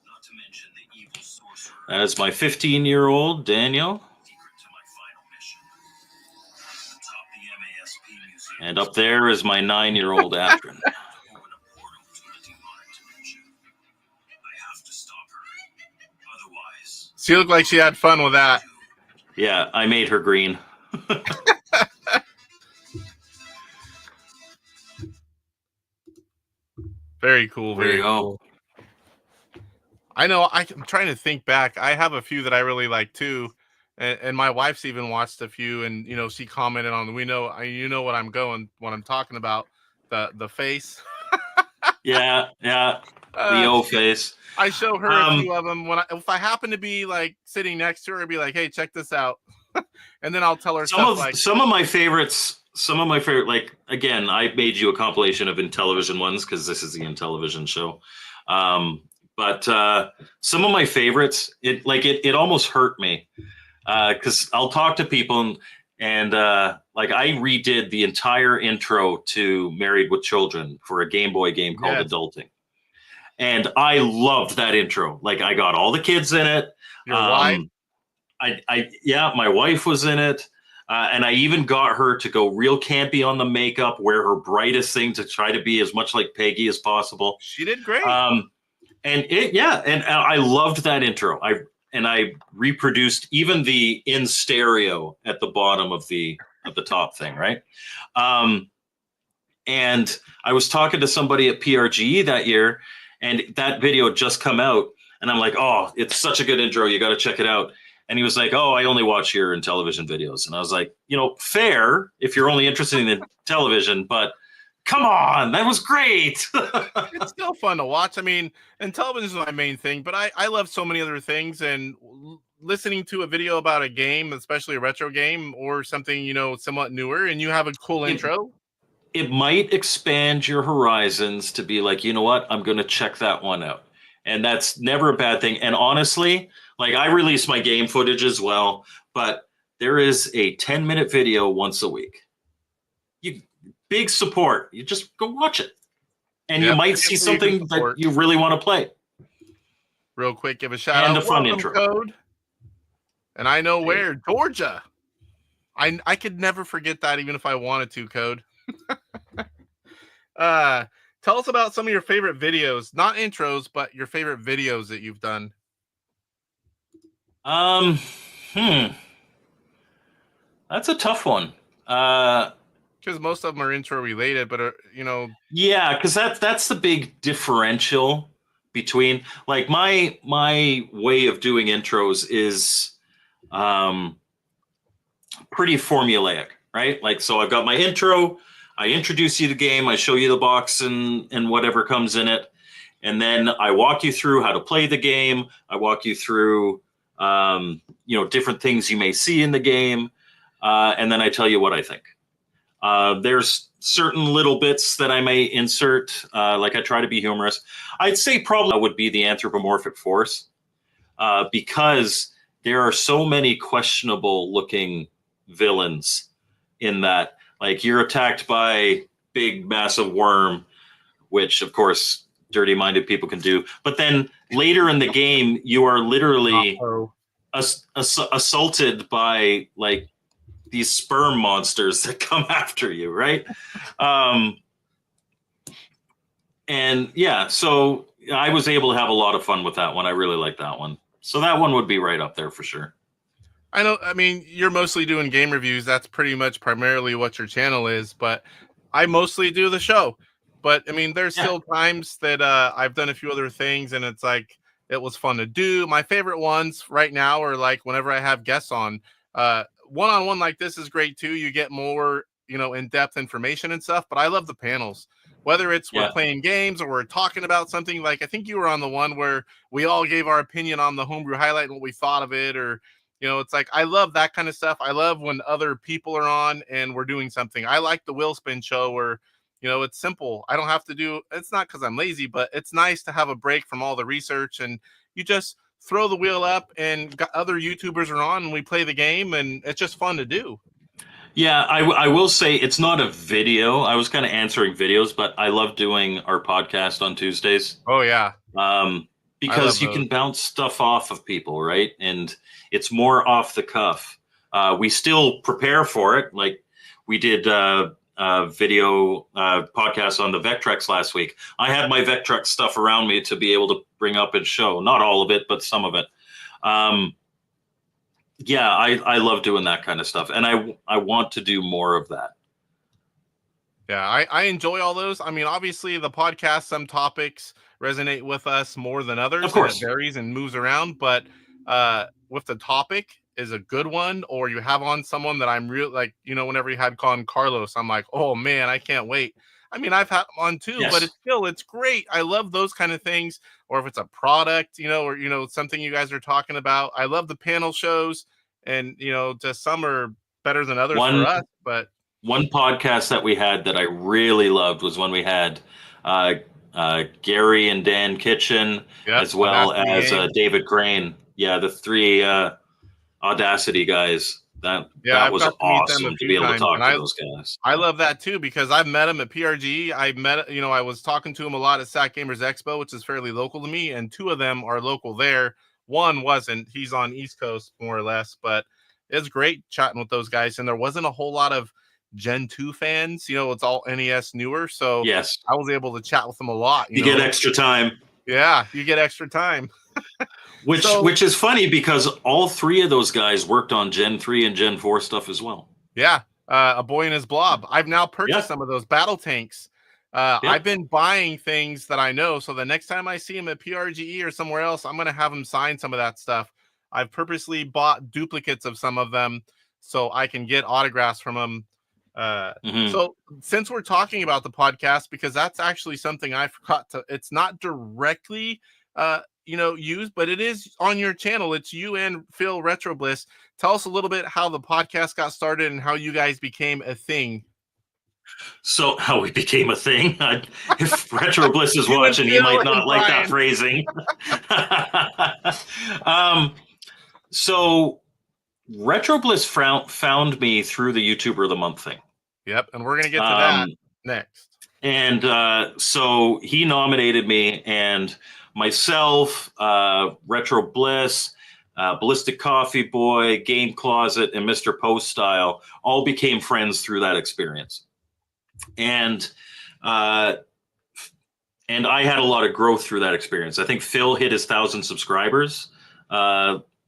Not to mention the evil sorcerer. That is my 15-year-old, Daniel. Secret to my final mission. Atop the MASP museum. And up there is my 9-year-old, Afrin. Open a portal to a demonic dimension. I have to stop her. Otherwise. She looked like she had fun with that. Yeah, I made her green. Very cool. There you Very go. cool. I know. I'm trying to think back. I have a few that I really like too, and my wife's even watched a few, and she commented on. You know what I'm talking about. The face. Yeah. The O face. I show her a few of them if I happen to be like sitting next to her, I'd be like, "Hey, check this out," and then I'll tell her some of my favorites. Like, again, I made you a compilation of Intellivision ones because this is the Intellivision show. But some of my favorites, it almost hurt me because I'll talk to people and like I redid the entire intro to Married with Children for a Game Boy game called Adulting. And I loved that intro. Like, I got all the kids in it. Your wife? My wife was in it. And I even got her to go real campy on the makeup, wear her brightest thing to try to be as much like Peggy as possible. She did great. And I loved that intro. I reproduced even the in stereo at the bottom of the top thing, right? And I was talking to somebody at PRGE that year, and that video had just come out. And I'm like, oh, it's such a good intro. You got to check it out. And he was like, oh, I only watch your Intellivision videos. And I was like, fair if you're only interested in television, but come on, that was great. It's still fun to watch. I mean, and television is my main thing, but I love so many other things. And listening to a video about a game, especially a retro game or something, somewhat newer, and you have a cool intro. It might expand your horizons to be like, you know what, I'm going to check that one out. And that's never a bad thing. And honestly, like I release my game footage as well, but there is a 10-minute video once a week. Big support. You just go watch it. And you might see something that you really want to play. Real quick, give a shout out. And a fun intro. Code. And I know where. Georgia. I could never forget that even if I wanted to, Code. Tell us about some of your favorite videos. Not intros, but your favorite videos that you've done. That's a tough one. Because most of them are intro related, but yeah, because that's the big differential between like my way of doing intros is pretty formulaic, right? Like, so I've got my intro, I introduce you to the game, I show you the box and whatever comes in it, and then I walk you through how to play the game. I walk you through different things you may see in the game, and then I tell you what I think. There's certain little bits that I may insert, like I try to be humorous. I'd say probably would be the anthropomorphic force, because there are so many questionable looking villains in that. Like you're attacked by big, massive worm, which of course dirty-minded people can do. But then later in the game, you are literally assaulted by like these sperm monsters that come after you, right? And yeah, so I was able to have a lot of fun with that one. I really like that one. So that one would be right up there for sure. I know, I mean, you're mostly doing game reviews. That's pretty much primarily what your channel is, but I mostly do the show. But I mean, there's still times that I've done a few other things and it's like, it was fun to do. My favorite ones right now are like whenever I have guests on, one-on-one like this is great too. You get more, in-depth information and stuff, but I love the panels, whether it's we're playing games or we're talking about something. Like, I think you were on the one where we all gave our opinion on the homebrew highlight and what we thought of it, or, it's like, I love that kind of stuff. I love when other people are on and we're doing something. I like the wheel spin show where, it's simple. I don't have to do, it's not because I'm lazy, but it's nice to have a break from all the research and you just throw the wheel up and other YouTubers are on and we play the game and it's just fun to do. Yeah, I will say it's not a video. I was kind of answering videos, but I love doing our podcast on Tuesdays. Oh, yeah. Because you can bounce stuff off of people, right? And it's more off the cuff. We still prepare for it. Like we did video podcast on the Vectrex last week. I had my Vectrex stuff around me to be able to bring up and show. Not all of it, but some of it. Yeah, I love doing that kind of stuff. And I want to do more of that. Yeah, I enjoy all those. I mean, obviously the podcast, some topics resonate with us more than others. Of course. And it varies and moves around, but with the topic is a good one, or you have on someone that I'm real like, whenever you had Con Carlos, I'm like, oh man, I can't wait. I mean, I've had them on too, but it's great. I love those kind of things. Or if it's a product, or, something you guys are talking about. I love the panel shows and, just some are better than others for us, but one podcast that we had that I really loved was when we had Gary and Dan Kitchen, as well as David Crane. Yeah, the three Audacity guys. That was awesome to be able to talk to those guys. I love that too because I've met them at PRG. I was talking to them a lot at Sack Gamers Expo, which is fairly local to me, and two of them are local there. One wasn't. He's on East Coast more or less, but it's great chatting with those guys. And there wasn't a whole lot of Gen 2 fans. It's all NES newer, so yes, I was able to chat with them a lot. You get extra time. Yeah, you get extra time. Which is funny because all three of those guys worked on Gen 3 and Gen 4 stuff as well. Yeah, A Boy and His Blob. I've now purchased some of those battle tanks. I've been buying things that I know, so the next time I see him at PRGE or somewhere else, I'm going to have him sign some of that stuff. I've purposely bought duplicates of some of them so I can get autographs from them. So since we're talking about the podcast, because that's actually something I forgot to, it's not directly used, but it is on your channel. It's you and Phil Retrobliss. Tell us a little bit how the podcast got started and how you guys became a thing. So how we became a thing. If Retrobliss is watching, he might not like that phrasing. So Retrobliss found me through the YouTuber of the Month thing. Yep, and we're going to get to that next. And so he nominated me, and myself, Retrobliss, Ballistic Coffee Boy, Game Closet, and Mr. Post Style all became friends through that experience. And I had a lot of growth through that experience. I think Phil hit his 1,000 subscribers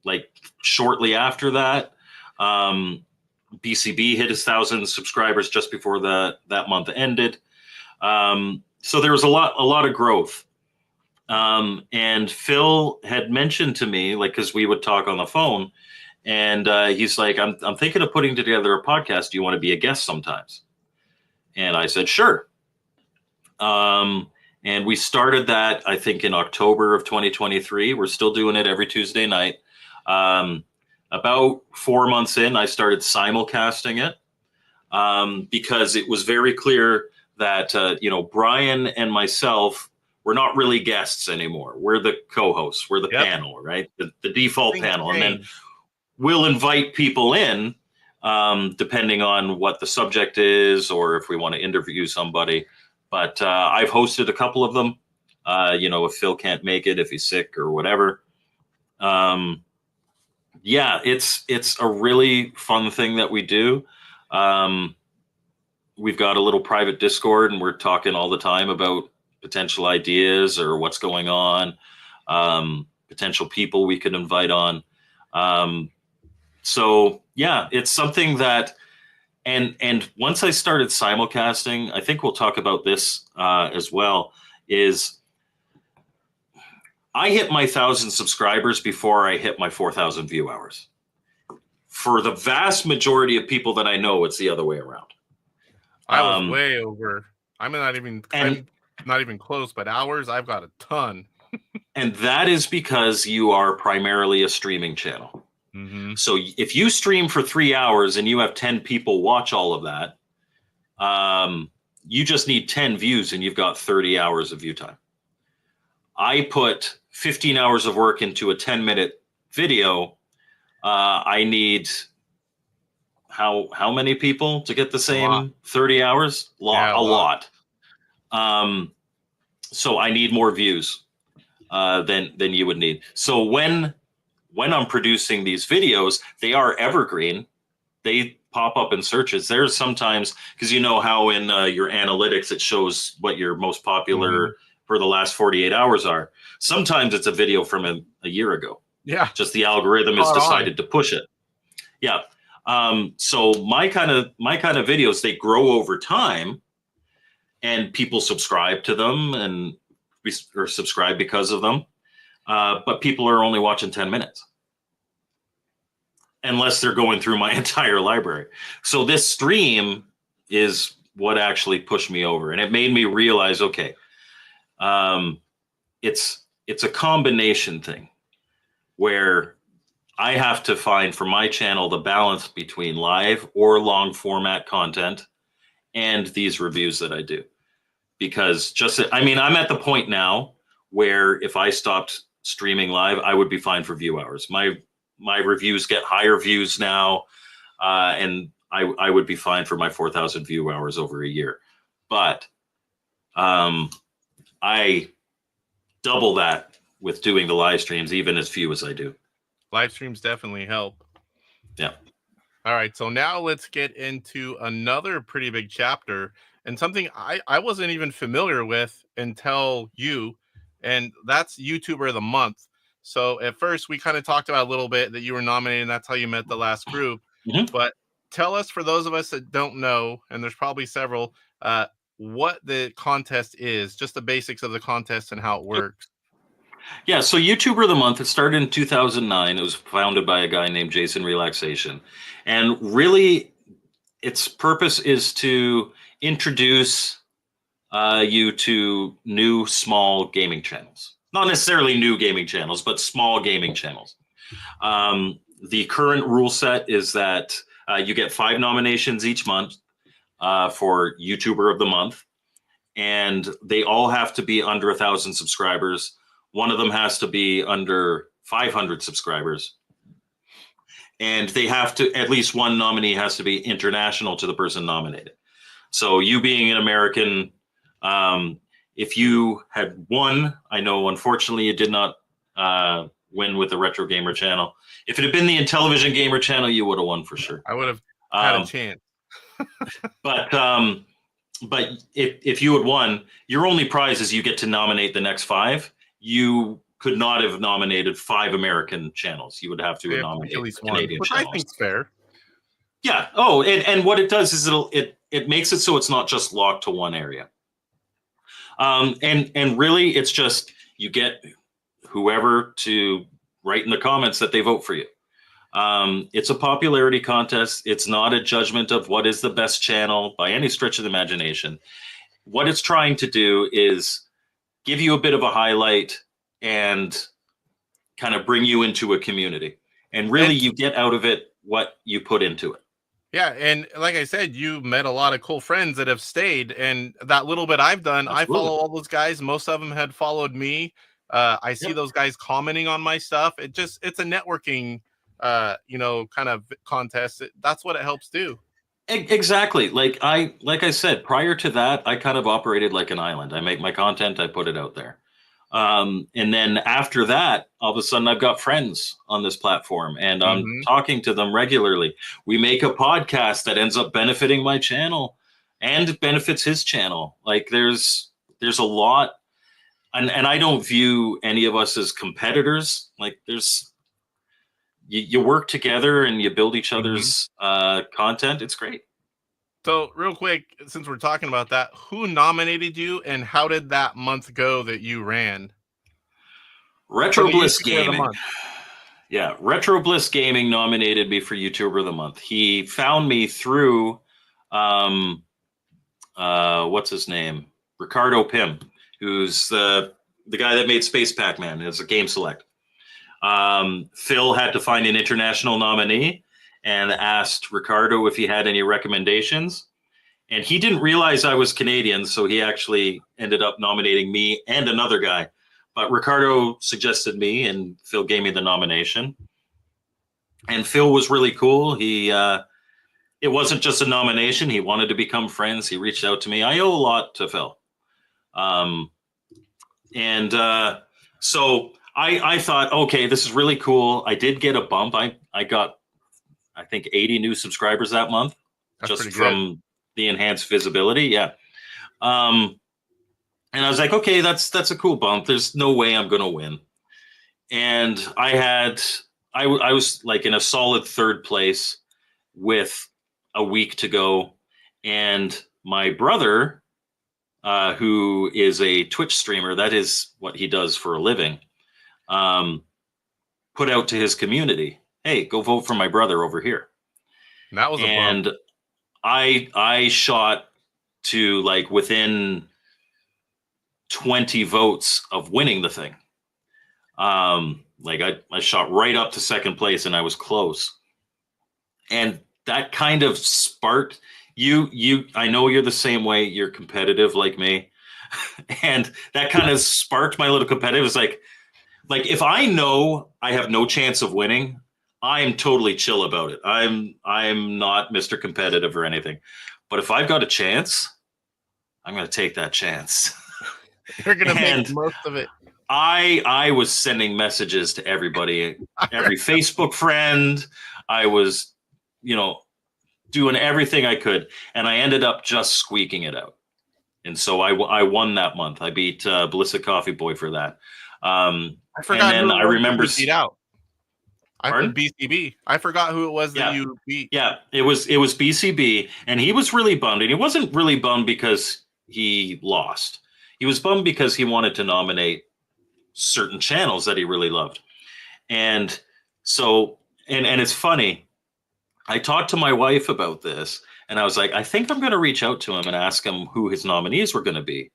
like shortly after that. BCB hit his 1,000 subscribers just before that month ended. So there was a lot of growth. And Phil had mentioned to me, like, because we would talk on the phone, and he's like, I'm thinking of putting together a podcast. Do you want to be a guest sometimes? And I said, sure. And we started that, I think, in October of 2023. We're still doing it every Tuesday night. About 4 months in, I started simulcasting it because it was very clear that, Brian and myself, we're not really guests anymore. We're the co-hosts. We're the panel, right? The default panel. And then we'll invite people in depending on what the subject is or if we want to interview somebody. But I've hosted a couple of them, if Phil can't make it, if he's sick or whatever. It's a really fun thing that we do. We've got a little private Discord, and we're talking all the time about potential ideas or what's going on, potential people we could invite on. It's something that, and once I started simulcasting, I think we'll talk about this as well, is I hit my 1,000 subscribers before I hit my 4,000 view hours. For the vast majority of people that I know, it's the other way around. I was way over. I'm not even close, but hours, I've got a ton. And that is because you are primarily a streaming channel. Mm-hmm. So if you stream for 3 hours and you have 10 people watch all of that, you just need 10 views and you've got 30 hours of view time. I put 15 hours of work into a 10-minute video. I need how many people to get the same 30 hours? A lot. So I need more views than you would need. So when I'm producing these videos, they are evergreen. They pop up in searches. There's sometimes, because you know how in your analytics it shows what your most popular for the last 48 hours are. Sometimes it's a video from a year ago. Yeah. Just the algorithm has decided to push it. Yeah. So my kind of videos, they grow over time, and people subscribe to them or subscribe because of them. But people are only watching 10 minutes. Unless they're going through my entire library. So this stream is what actually pushed me over. And it made me realize, okay, it's a combination thing where I have to find for my channel the balance between live or long format content and these reviews that I do. Because I'm at the point now where if I stopped streaming live, I would be fine for view hours. My reviews get higher views now, and I would be fine for my 4,000 view hours over a year. But I double that with doing the live streams, even as few as I do. Live streams definitely help. Yeah. All right. So now let's get into another pretty big chapter and something I wasn't even familiar with until you, and that's YouTuber of the Month. So at first we kind of talked about a little bit that you were nominated, and that's how you met the last group. Mm-hmm. But tell us, for those of us that don't know, and there's probably several, what the contest is, just the basics of the contest and how it works. Yeah, so YouTuber of the Month, it started in 2009. It was founded by a guy named Jason Relaxation. And really, its purpose is to introduce you to new, small gaming channels. Not necessarily new gaming channels, but small gaming channels. The current rule set is that you get 5 nominations each month for YouTuber of the Month. And they all have to be under 1,000 subscribers. One of them has to be under 500 subscribers. And they have to, at least one nominee has to be international to the person nominated. So you being an American, if you had won, I know unfortunately you did not win with the Retro Gamer channel. If it had been the Intellivision Gamer channel, you would have won for sure. I would have had a chance. But if you had won, your only prize is you get to nominate the next 5. You could not have nominated 5 American channels. You would have to nominate at least Canadian one, which channels. I think's fair. Yeah. Oh, and what it does is it makes it so it's not just locked to one area. And really, it's just you get whoever to write in the comments that they vote for you. It's a popularity contest. It's not a judgment of what is the best channel by any stretch of the imagination. What it's trying to do is give you a bit of a highlight and kind of bring you into a community. And really, you get out of it what you put into it. Yeah, and like I said, you met a lot of cool friends that have stayed. And that little bit I've done, Absolutely. I follow all those guys. Most of them had followed me. I see those guys commenting on my stuff. It's a networking kind of contest. That's what it helps do. Exactly. Like I said, prior to that, I kind of operated like an island. I make my content, I put it out there. And then after that, all of a sudden I've got friends on this platform and I'm talking to them regularly. We make a podcast that ends up benefiting my channel and benefits his channel. Like there's a lot. And I don't view any of us as competitors. Like you work together and you build each other's content. It's great. So real quick, since we're talking about that, who nominated you and how did that month go that you ran? Retro Bliss Gaming. Yeah, Retro Bliss Gaming nominated me for YouTuber of the Month. He found me through, what's his name? Ricardo Pym, who's the guy that made Space Pac-Man as a game select. Phil had to find an international nominee and asked Ricardo if he had any recommendations. And he didn't realize I was Canadian, so he actually ended up nominating me and another guy. But Ricardo suggested me, and Phil gave me the nomination. And Phil was really cool. It wasn't just a nomination. He wanted to become friends. He reached out to me. I owe a lot to Phil. So I thought, okay, this is really cool. I did get a bump. I got, I think, 80 new subscribers that month. That's just from the enhanced visibility. Yeah. And I was like, okay, that's a cool bump. There's no way I'm going to win. And I was like in a solid 3rd place with a week to go. And my brother, who is a Twitch streamer, that is what he does for a living, put out to his community, hey, go vote for my brother over here. And that was a bump. And I shot to like within 20 votes of winning the thing. Like I shot right up to 2nd place and I was close. And that kind of sparked I know you're the same way. You're competitive like me. And that kind of sparked my little competitive. It's like if I know I have no chance of winning, I'm totally chill about it. I'm not Mr. Competitive or anything. But if I've got a chance, I'm going to take that chance. You're going to make the most of it. I was sending messages to everybody, every Facebook friend. I was, doing everything I could. And I ended up just squeaking it out. And so I won that month. I beat Ballistic Coffee Boy for that. I forgot. And then I remember beat out. I Pardon? said BCB. I forgot who it was that you beat. Yeah, it was BCB, and he was really bummed. And he wasn't really bummed because he lost. He was bummed because he wanted to nominate certain channels that he really loved. And so, and it's funny, I talked to my wife about this, and I was like, I think I'm going to reach out to him and ask him who his nominees were going to be.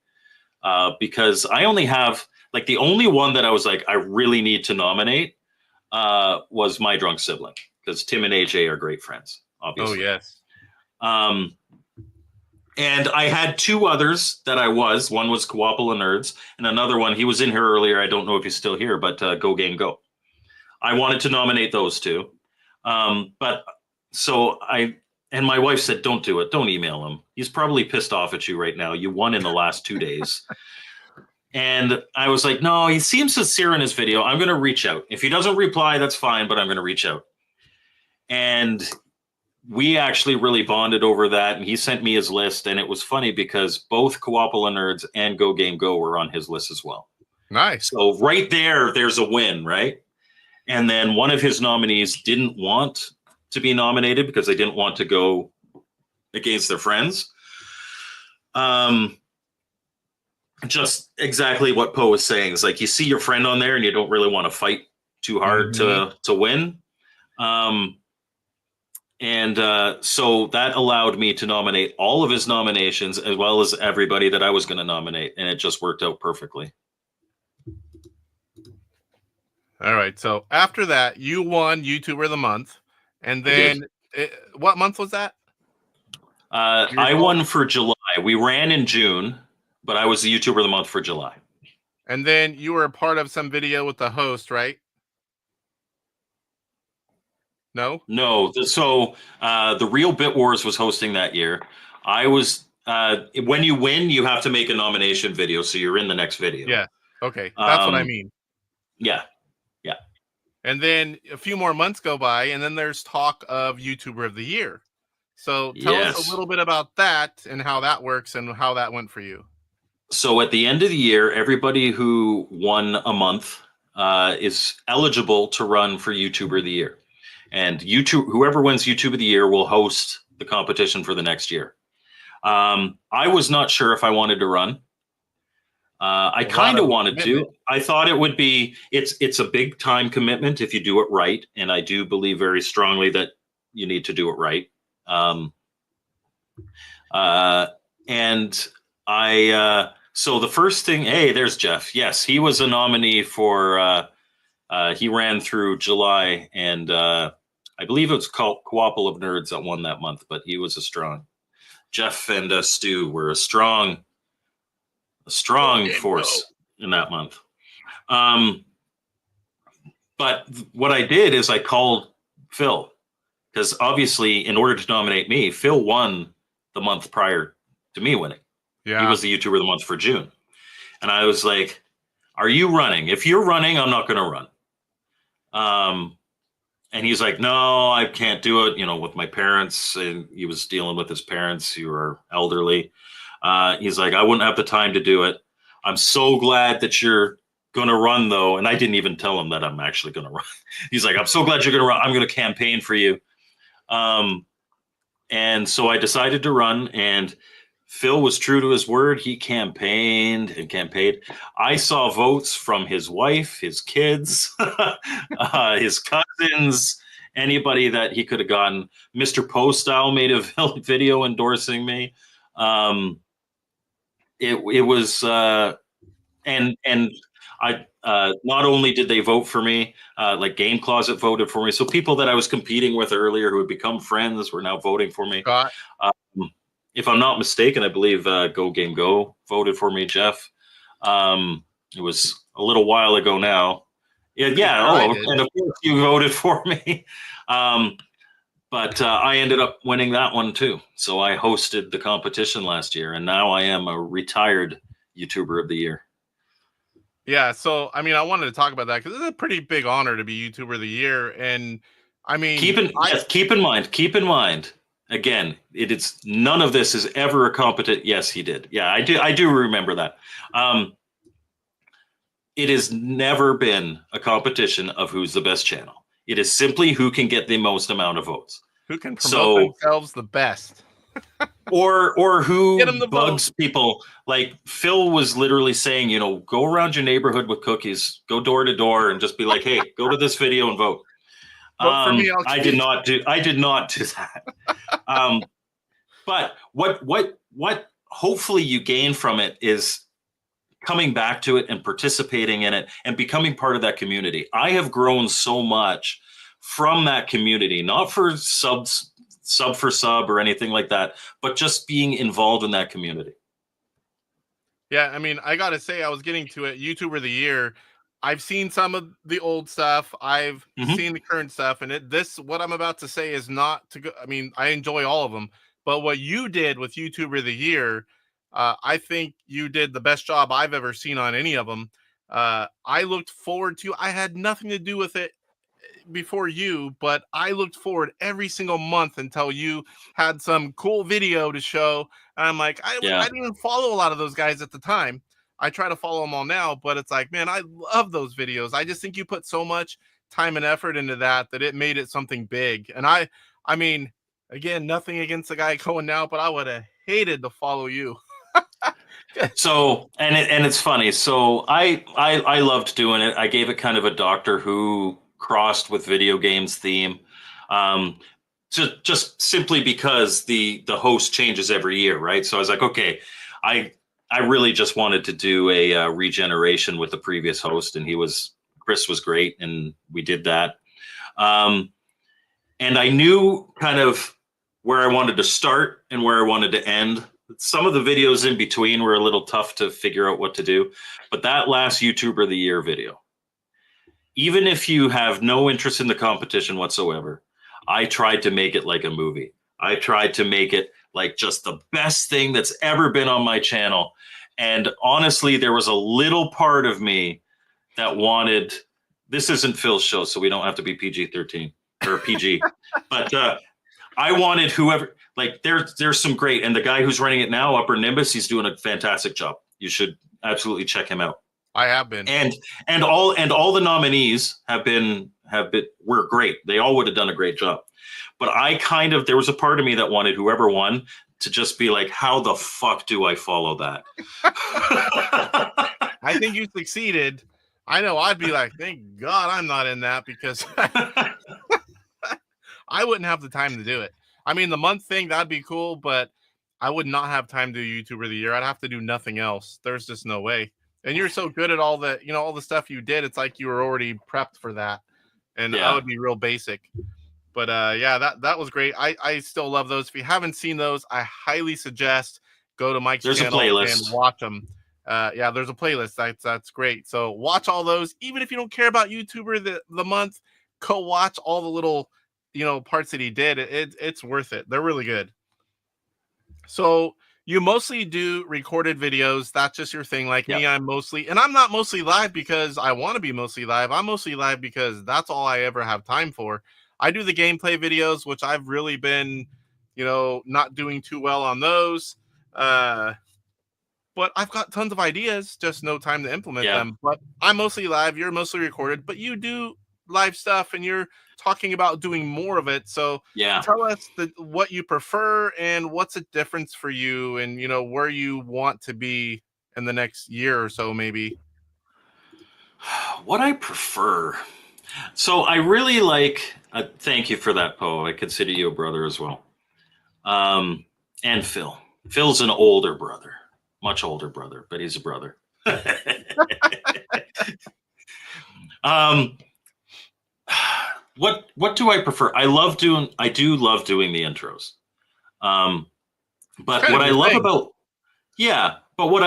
Because I only have, like, the only one that I was like, I really need to nominate was My Drunk Sibling, because Tim and AJ are great friends, obviously. Oh, yes. And I had two others that one was Coopple of Nerds, and another one, he was in here earlier, I don't know if he's still here, but Go Game Go. I wanted to nominate those two. But so and my wife said, don't do it. Don't email him. He's probably pissed off at you right now. You won in the last 2 days. And I was like, no, he seems sincere in his video. I'm going to reach out. If he doesn't reply, that's fine, but I'm going to reach out. And we actually really bonded over that. And he sent me his list. And it was funny because both Coopple of Nerds and Go Game Go were on his list as well. Nice. So right there's a win, right? And then one of his nominees didn't want to be nominated because they didn't want to go against their friends. Just exactly what Poe was saying. It's like you see your friend on there and you don't really want to fight too hard to win. So that allowed me to nominate all of his nominations as well as everybody that I was going to nominate. And it just worked out perfectly. All right. So after that, you won YouTuber of the Month. And then what month was that? I won for July. We ran in June, but I was the YouTuber of the Month for July. And then you were a part of some video with the host, right? No? No. So the Real Bit Wars was hosting that year. I was, when you win, you have to make a nomination video. So you're in the next video. Yeah. Okay. That's what I mean. Yeah. And then a few more months go by, and then there's talk of YouTuber of the Year. So tell us a little bit about that and how that works and how that went for you. So at the end of the year, everybody who won a month is eligible to run for YouTuber of the Year. And whoever wins YouTube of the Year will host the competition for the next year. I was not sure if I wanted to run. I kind of wanted to. I thought it would be, it's a big time commitment if you do it right. And I do believe very strongly that you need to do it right. So the first thing, hey, there's Jeff. Yes, he was a nominee for, he ran through July, and I believe it was called Coopple of Nerds that won that month, but he was Jeff and Stu were a strong force in that month. But what I did is I called Phil, because obviously in order to nominate me, Phil won the month prior to me winning. Yeah. He was the YouTuber of the Month for June. And I was like, are you running? If you're running, I'm not going to run. And he's like, no, I can't do it, with my parents. And he was dealing with his parents who are elderly. He's like, I wouldn't have the time to do it. I'm so glad that you're going to run, though. And I didn't even tell him that I'm actually going to run. He's like, I'm so glad you're going to run. I'm going to campaign for you. And so I decided to run, and Phil was true to his word. He campaigned and campaigned. I saw votes from his wife, his kids, his cousins, anybody that he could have gotten. Mr. Postile made a video endorsing me. It was, and I not only did they vote for me, like Game Closet voted for me. So people that I was competing with earlier who had become friends were now voting for me. If I'm not mistaken, I believe Go Game Go voted for me, Jeff. It was a little while ago now. Yeah. And of course you voted for me. But I ended up winning that one too. So I hosted the competition last year, and now I am a retired YouTuber of the Year. Yeah. So, I mean, I wanted to talk about that because it's a pretty big honor to be YouTuber of the Year. And I mean, keep in mind, again, it's none of this is ever a competent. Yes, he did. Yeah, I do remember that. It has never been a competition of who's the best channel. It is simply who can get the most amount of votes. Who can promote themselves the best. or who Get 'em the bugs people. Like Phil was literally saying, you know, go around your neighborhood with cookies, go door to door and just be like, hey, go to this video and vote. Vote for me, I did not do that. But what hopefully you gain from it is coming back to it and participating in it and becoming part of that community. I have grown so much from that community, not for sub for sub or anything like that, but just being involved in that community. Yeah, I mean, I gotta say, I was getting to it. YouTuber of the Year. I've seen some of the old stuff. I've seen the current stuff, and what I'm about to say is not to go. I mean, I enjoy all of them, but what you did with YouTuber of the Year, I think you did the best job I've ever seen on any of them. I looked forward to. I had nothing to do with it before you, but I looked forward every single month until you had some cool video to show. And I'm like, I didn't even follow a lot of those guys at the time. I try to follow them all now, but it's like, man, I love those videos. I just think you put so much time and effort into that it made it something big. And I mean, again, nothing against the guy going now, but I would have hated to follow you. So, and it's funny. So I loved doing it. I gave it kind of a Doctor Who crossed with video games theme. Just simply because the host changes every year, right? So I was like, okay, I really just wanted to do a regeneration with the previous host, and Chris was great, and we did that. And I knew kind of where I wanted to start and where I wanted to end. Some of the videos in between were a little tough to figure out what to do, but that last YouTuber of the Year video, even if you have no interest in the competition whatsoever, I tried to make it like a movie. I tried to make it like just the best thing that's ever been on my channel. And honestly, there was a little part of me that wanted, this isn't Phil's show, so we don't have to be PG-13 or PG, but I wanted whoever, like there's some great, and the guy who's running it now, Upper Nimbus, he's doing a fantastic job. You should absolutely check him out. I have been. And all the nominees were great. They all would have done a great job. But there was a part of me that wanted whoever won to just be like, how the fuck do I follow that? I think you succeeded. I know I'd be like, thank God I'm not in that, because I wouldn't have the time to do it. I mean, the month thing, that'd be cool, but I would not have time to do YouTuber of the Year. I'd have to do nothing else. There's just no way. And you're so good at all the stuff you did. It's like you were already prepped for that. And that would be real basic. But that was great. I still love those. If you haven't seen those, I highly suggest go to Mike's channel and watch them. There's a playlist. That's great. So watch all those. Even if you don't care about YouTuber the month, go watch all the little parts that he did. It's worth it. They're really good. So you mostly do recorded videos. That's just your thing. Like me, I'm not mostly live because I want to be mostly live. I'm mostly live because that's all I ever have time for. I do the gameplay videos, which I've really been, not doing too well on those. But I've got tons of ideas, just no time to implement them. But I'm mostly live. You're mostly recorded, but you do live stuff, and you're talking about doing more of it. So tell us what you prefer and what's the difference for you, and where you want to be in the next year or so, maybe. What I prefer. So I really like, thank you for that, Poe. I consider you a brother as well. And Phil. Phil's an older brother, much older brother, but he's a brother. What do I prefer? I do love doing the intros. But what I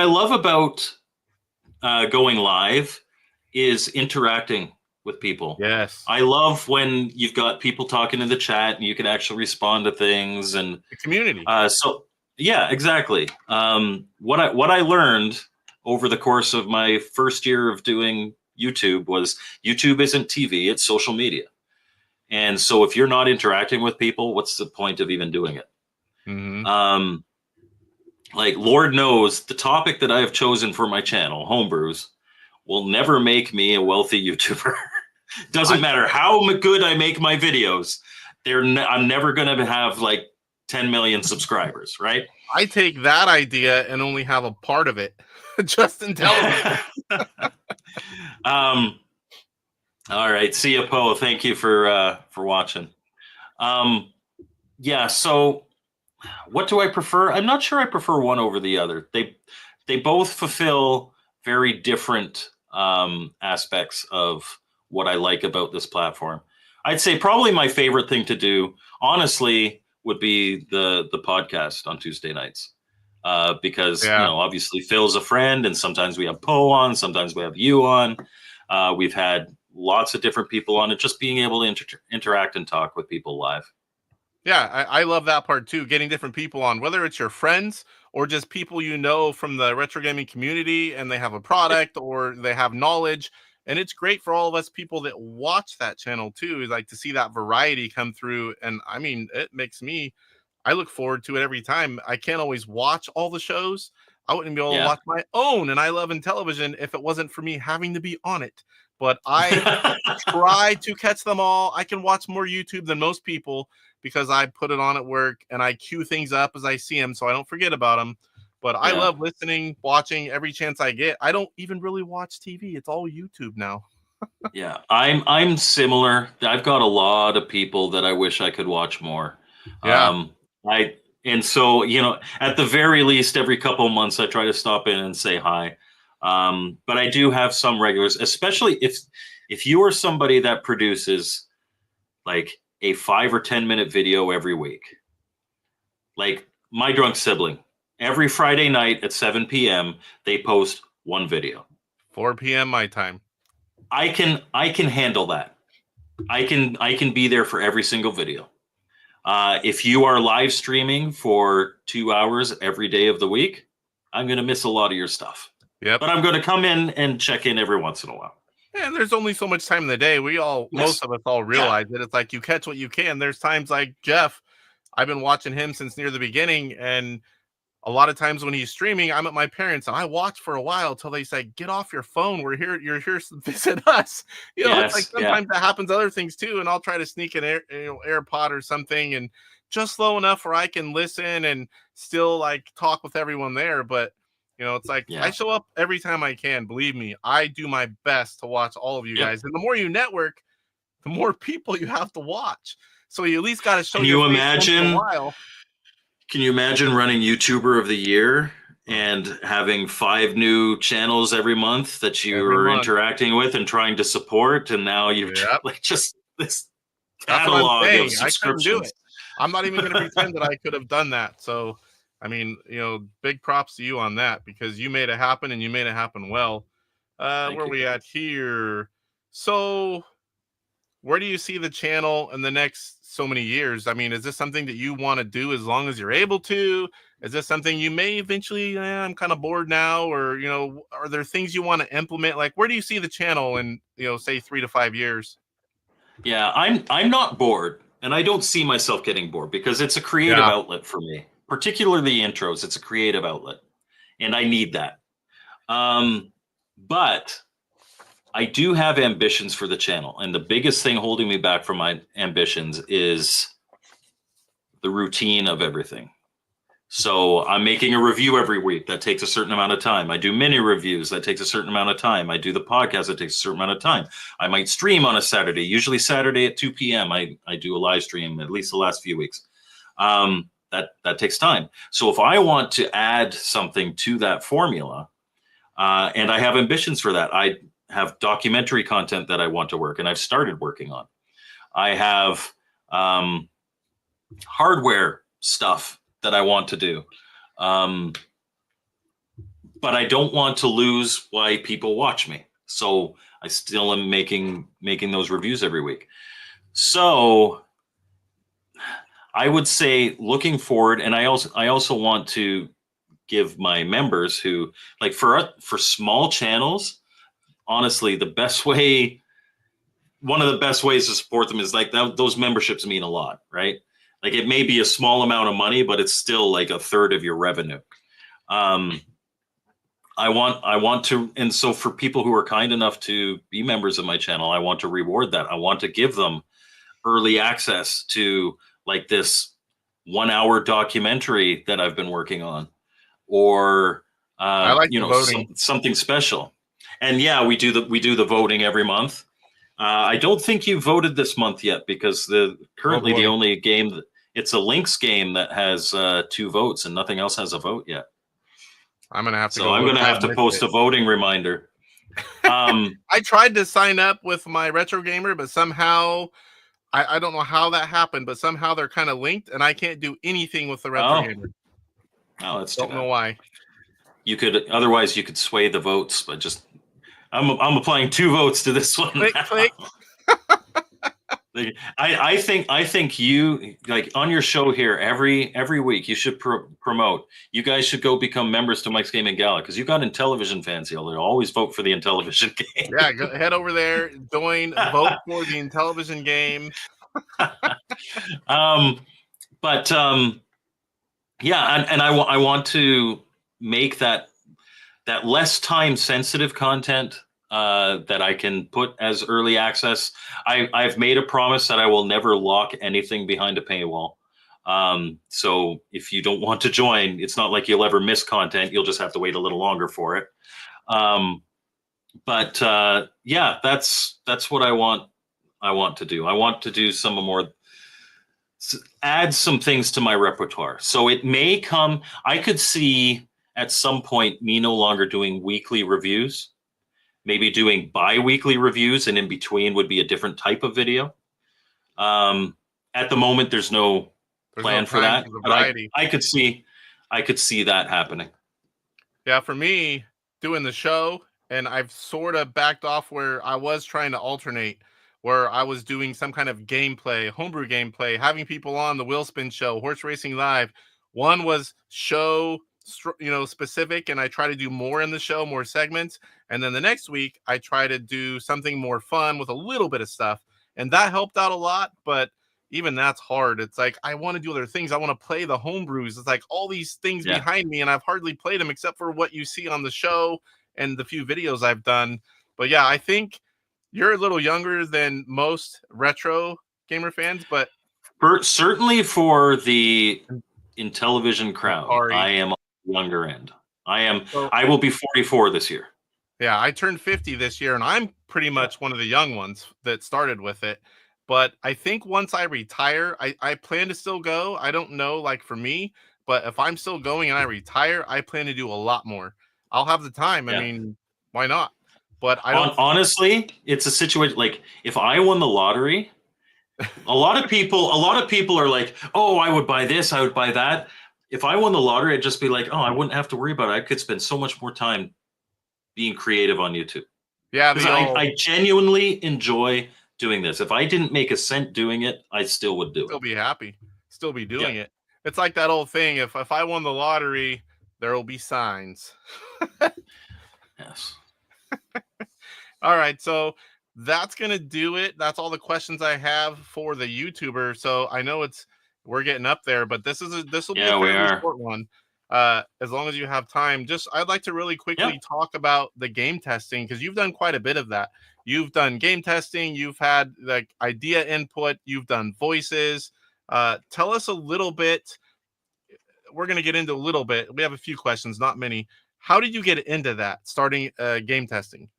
love about going live is interacting with people. Yes. I love when you've got people talking in the chat and you can actually respond to things, and the community. Exactly. What I learned over the course of my first year of doing YouTube was YouTube isn't TV, it's social media. And so if you're not interacting with people, what's the point of even doing it? Mm-hmm. Like, Lord knows the topic that I have chosen for my channel, Homebrews, will never make me a wealthy YouTuber. Doesn't matter how good I make my videos. I'm never going to have like 10 million subscribers, right? I take that idea and only have a part of it, just in television. All right, see you, Poe. Thank you for watching. Yeah. So, what do I prefer? I'm not sure I prefer one over the other. They both fulfill very different aspects of what I like about this platform. I'd say probably my favorite thing to do, honestly, would be the podcast on Tuesday nights. Because, you know, obviously Phil's a friend, and sometimes we have Poe on, sometimes we have you on. We've had lots of different people on, and just being able to interact and talk with people live. Yeah, I love that part too, getting different people on, whether it's your friends or just people you know from the retro gaming community, and they have a product or they have knowledge. And it's great for all of us people that watch that channel too, like to see that variety come through. And I mean, it makes me, I look forward to it every time. I can't always watch all the shows. I wouldn't be able to watch my own, and I love Intellivision, if it wasn't for me having to be on it. But I try to catch them all. I can watch more YouTube than most people because I put it on at work and I queue things up as I see them so I don't forget about them. But I love listening, watching every chance I get. I don't even really watch TV. It's all YouTube now. Yeah, I'm similar. I've got a lot of people that I wish I could watch more. Yeah. And so, you know, at the very least, every couple of months, I try to stop in and say hi. But I do have some regulars, especially if you are somebody that produces like a 5 or 10 minute video every week, like my drunk sibling, every Friday night at 7 p.m. they post one video. 4 p.m. my time. I can handle that. I can be there for every single video. If you are live streaming for 2 hours every day of the week, I'm going to miss a lot of your stuff. Yep. But I'm going to come in and check in every once in a while. And there's only so much time in the day. Most of us all realize that it's like you catch what you can. There's times like Jeff, I've been watching him since near the beginning, and a lot of times when he's streaming, I'm at my parents' and I watch for a while till they say, "Get off your phone. You're here to visit us." You know, it's like sometimes that happens other things too, and I'll try to sneak an AirPod or something, and just slow enough where I can listen and still like talk with everyone there. But you know, it's like I show up every time I can. Believe me, I do my best to watch all of you guys. And the more you network, the more people you have to watch. So you at least got to show your face once in a while. Can you imagine running YouTuber of the Year and having 5 new channels every month that you're interacting with and trying to support? And now you've like just this catalog of subscriptions. I couldn't do it. I'm not even going to pretend that I could have done that. So, I mean, you know, big props to you on that, because you made it happen, and you made it happen well. Where are we at here? So where do you see the channel in the next so many years? I mean, is this something that you want to do as long as you're able to? Is this something you may eventually, I'm kind of bored now, or, you know, are there things you want to implement? Like, where do you see the channel in, you know, say 3 to 5 years? Yeah, I'm not bored, and I don't see myself getting bored, because it's a creative outlet for me, particularly intros. It's a creative outlet, and I need that. But I do have ambitions for the channel, and the biggest thing holding me back from my ambitions is the routine of everything. So I'm making a review every week. That takes a certain amount of time. I do mini reviews. That takes a certain amount of time. I do the podcast. That takes a certain amount of time. I might stream on a Saturday, usually Saturday at 2 p.m. I do a live stream, at least the last few weeks. That takes time. So if I want to add something to that formula, and I have ambitions for that, I have documentary content that I want to work, and I've started working on. I have hardware stuff that I want to do. But I don't want to lose why people watch me. So I still am making those reviews every week. So I would say, looking forward, and I also want to give my members who, like, for small channels, honestly, one of the best ways to support them is like those memberships mean a lot, right? Like, it may be a small amount of money, but it's still like a third of your revenue. I want to, and so for people who are kind enough to be members of my channel, I want to reward that. I want to give them early access to like this 1 hour documentary that I've been working on, or I like the voting. something special. And yeah, we do the voting every month. I don't think you voted this month yet because currently the only game it's a Lynx game that has 2 votes and nothing else has a vote yet. I'm gonna have to. So I'm gonna have to post a voting reminder. I tried to sign up with my Retro Gamer, but somehow I don't know how that happened, but somehow they're kind of linked, and I can't do anything with the Retro Gamer. Oh, that's don't know why. You could sway the votes, but just I'm applying 2 votes to this one. Click, click. I think you, like, on your show here every week you should promote. You guys should go become members to Mike's Gaming Gala because you've got Intellivision fans here. They'll always vote for the Intellivision game. Yeah, head over there, join, vote for the Intellivision game. Yeah, and I want to make that less time sensitive content that I can put as early access. I've made a promise that I will never lock anything behind a paywall. So if you don't want to join, it's not like you'll ever miss content. You'll just have to wait a little longer for it. Yeah, that's what I want to do. I want to do some more, add some things to my repertoire. So it may come, I could see at some point me no longer doing weekly reviews, maybe doing bi-weekly reviews, and in between would be a different type of video. At the moment, there's no plan for that, but I could see that happening. Yeah, for me, doing the show, and I've sort of backed off where I was trying to alternate, where I was doing some kind of gameplay, homebrew gameplay, having people on the Wheel Spin Show, Horse Racing Live. One was show, specific, and I try to do more in the show, more segments. And then the next week, I try to do something more fun with a little bit of stuff. And that helped out a lot, but even that's hard. It's like, I want to do other things. I want to play the homebrews. It's like all these things behind me, and I've hardly played them except for what you see on the show and the few videos I've done. But yeah, I think you're a little younger than most retro gamer fans, but certainly for the Intellivision crowd, I am on the younger end. I will be 44 this year. Yeah, I turned 50 this year, and I'm pretty much one of the young ones that started with it. But I think once I retire, I plan to still go. I don't know, like for me, but if I'm still going and I retire, I plan to do a lot more. I'll have the time. I mean, why not? But I don't. Honestly, it's a situation like if I won the lottery, a lot of people are like, oh, I would buy this, I would buy that. If I won the lottery, I'd just be like, oh, I wouldn't have to worry about it. I could spend so much more time being creative on YouTube. Yeah, I genuinely enjoy doing this. If I didn't make a cent doing it, I still would do it. Still be happy. Still be doing it. It's like that old thing. If I won the lottery, there will be signs. Yes. All right. So that's going to do it. That's all the questions I have for the YouTuber. So I know we're getting up there, but this will be a fairly short one. As long as you have time, I'd like to really quickly talk about the game testing, because you've done quite a bit of that. You've done game testing, you've had like idea input, you've done voices. Tell us a little bit. We're going to get into a little bit. We have a few questions, not many. How did you get into that, starting game testing?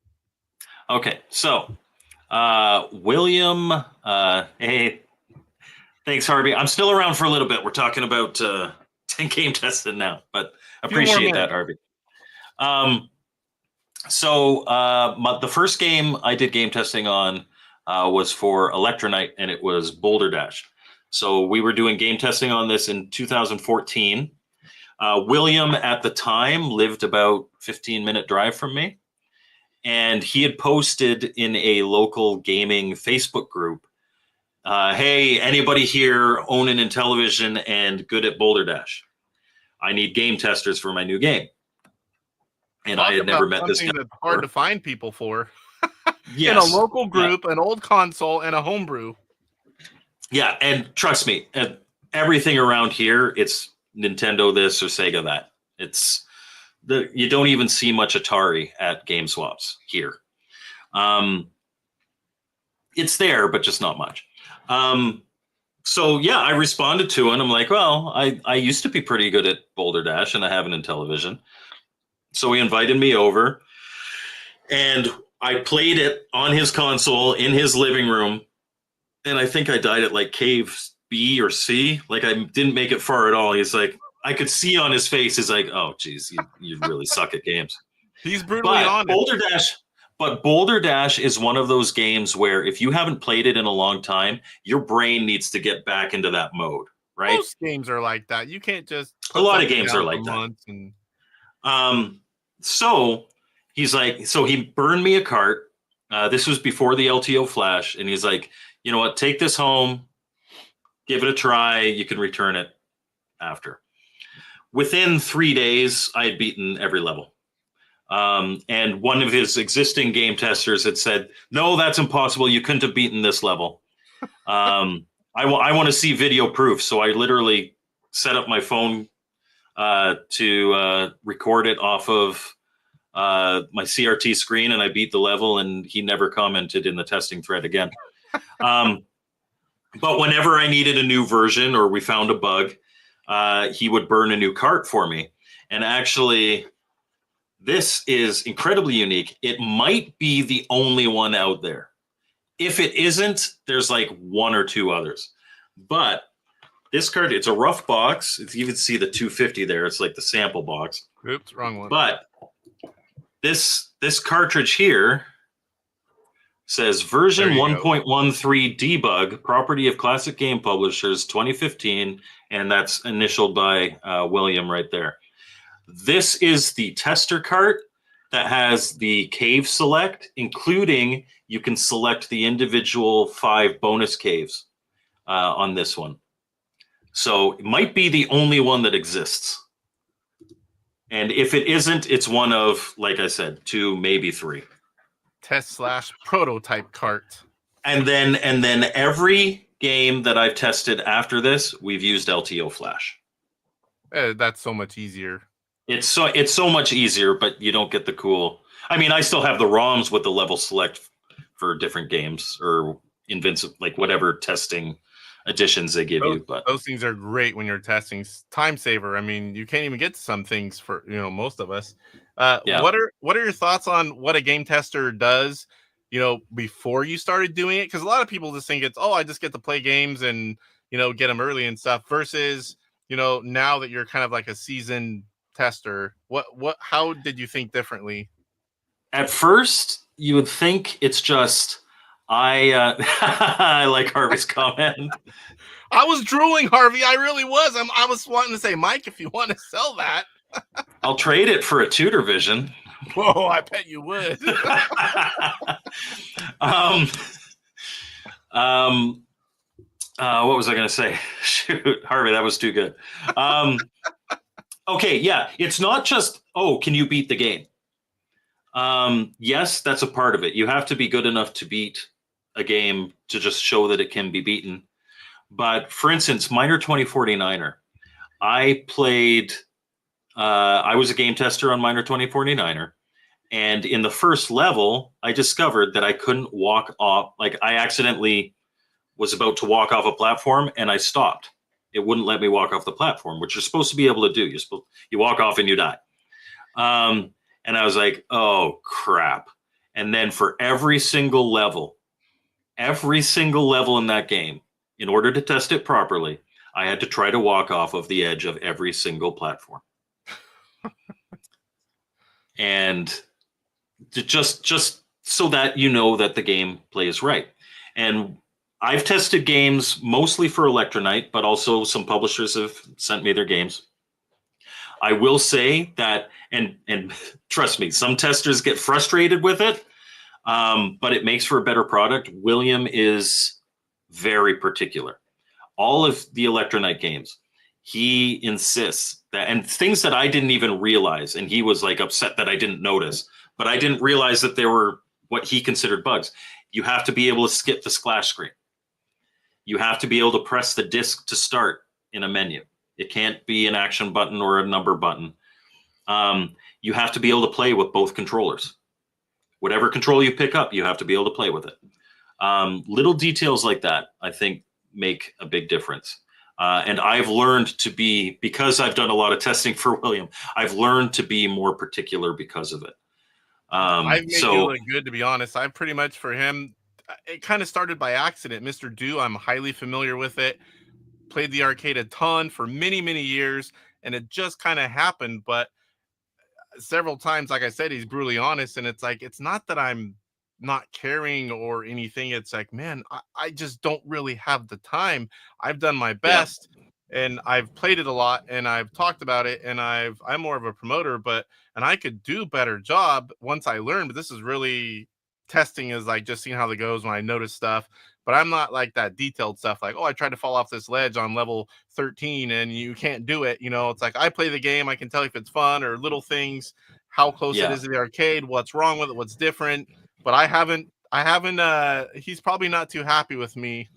Okay, so William, hey, thanks, Harvey. I'm still around for a little bit. We're talking about game testing now, but appreciate that, Harvey. The first game I did game testing on was for Electronite, and it was Boulder Dash. So we were doing game testing on this in 2014. William at the time lived about 15-minute drive from me, and he had posted in a local gaming Facebook group, hey, anybody here own an Intellivision and good at Boulder Dash? I need game testers for my new game. And I had never met this guy. That's hard to find people for. Yes. In a local group, an old console, and a homebrew. Yeah, and trust me, everything around here, it's Nintendo this or Sega that. you don't even see much Atari at game swaps here. It's there, but just not much. So yeah, I responded to it. And I'm like, well, I used to be pretty good at Boulder Dash, and I have an Intellivision. So he invited me over, and I played it on his console in his living room. And I think I died at like cave B or C. Like I didn't make it far at all. He's like, I could see on his face, he's like, oh, geez, you really suck at games. He's brutally honest. Boulder Dash is one of those games where if you haven't played it in a long time, your brain needs to get back into that mode, right? Most games are like that. You can't just. A lot of games are like that. So he's like, so he burned me a cart. This was before the LTO flash, and he's like, you know what? Take this home, give it a try. You can return it after. Within 3 days, I had beaten every level. And one of his existing game testers had said, no, that's impossible. You couldn't have beaten this level. I want to see video proof. So I literally set up my phone to record it off of my CRT screen, and I beat the level, and he never commented in the testing thread again. But whenever I needed a new version or we found a bug, he would burn a new cart for me. And actually, this is incredibly unique. It might be the only one out there. If it isn't, there's like one or two others. But this card, it's a rough box. You can see the 250 there. It's like the sample box. Oops, wrong one. But this cartridge here says version 1.13 debug, property of Classic Game Publishers 2015, and that's initialed by William right there. This is the tester cart that has the cave select, including you can select the individual 5 bonus caves on this one. So it might be the only one that exists. And if it isn't, it's one of, like I said, 2, maybe 3. Test/prototype cart. And then every game that I've tested after this, we've used LTO Flash. That's so much easier. It's so much easier, but you don't get the cool. I mean, I still have the ROMs with the level select for different games or Invincible, like whatever testing additions they give you. But those things are great when you're testing. Time saver. I mean, you can't even get to some things for most of us. Yeah. What are your thoughts on what a game tester does? Before you started doing it, because a lot of people just think it's I just get to play games and get them early and stuff. Versus now that you're kind of like a seasoned tester, how did you think differently? At first, you would think it's just I like Harvey's comment. I was drooling, Harvey. I really was. I was wanting to say, Mike, if you want to sell that, I'll trade it for a Tudor Vision. Whoa, I bet you would. What was I going to say? Shoot, Harvey, that was too good. Okay, yeah, it's not just, can you beat the game? Yes, that's a part of it. You have to be good enough to beat a game to just show that it can be beaten. But for instance, Miner 2049er, I played, I was a game tester on Miner 2049er. And in the first level, I discovered that I couldn't walk off. Like I accidentally was about to walk off a platform and I stopped. It wouldn't let me walk off the platform, which you're supposed to be able to do. You walk off and you die. And I was like, oh, crap. And then for every single level in that game, in order to test it properly, I had to try to walk off of the edge of every single platform. And just so that you know that the game plays right. And I've tested games mostly for Electronite, but also some publishers have sent me their games. I will say that, and trust me, some testers get frustrated with it, but it makes for a better product. William is very particular. All of the Electronite games, he insists that, and things that I didn't even realize, and he was like upset that I didn't notice, but I didn't realize that there were what he considered bugs. You have to be able to skip the splash screen. You have to be able to press the disc to start in a menu. It can't be an action button or a number button. You have to be able to play with both controllers. Whatever controller you pick up, you have to be able to play with it. Little details like that, I think, make a big difference. And I've learned to be, because I've done a lot of testing for William, I've learned to be more particular because of it. I've made you look good, to be honest. I pretty much, for him, it kind of started by accident. Mr. Do, I'm highly familiar with it. Played the arcade a ton for many, many years, and it just kind of happened. But several times, like I said, he's brutally honest, and it's like, it's not that I'm not caring or anything. It's like, man, I just don't really have the time. I've done my best, and I've played it a lot, and I've talked about it, and I'm more of a promoter, and I could do better job once I learned. But this is really testing, is like just seeing how it goes when I notice stuff. But I'm not like that detailed stuff, like, oh, I tried to fall off this ledge on level 13 and you can't do it. It's like, I play the game, I can tell if it's fun, or little things, how close it is to the arcade, what's wrong with it, what's different. But I haven't he's probably not too happy with me.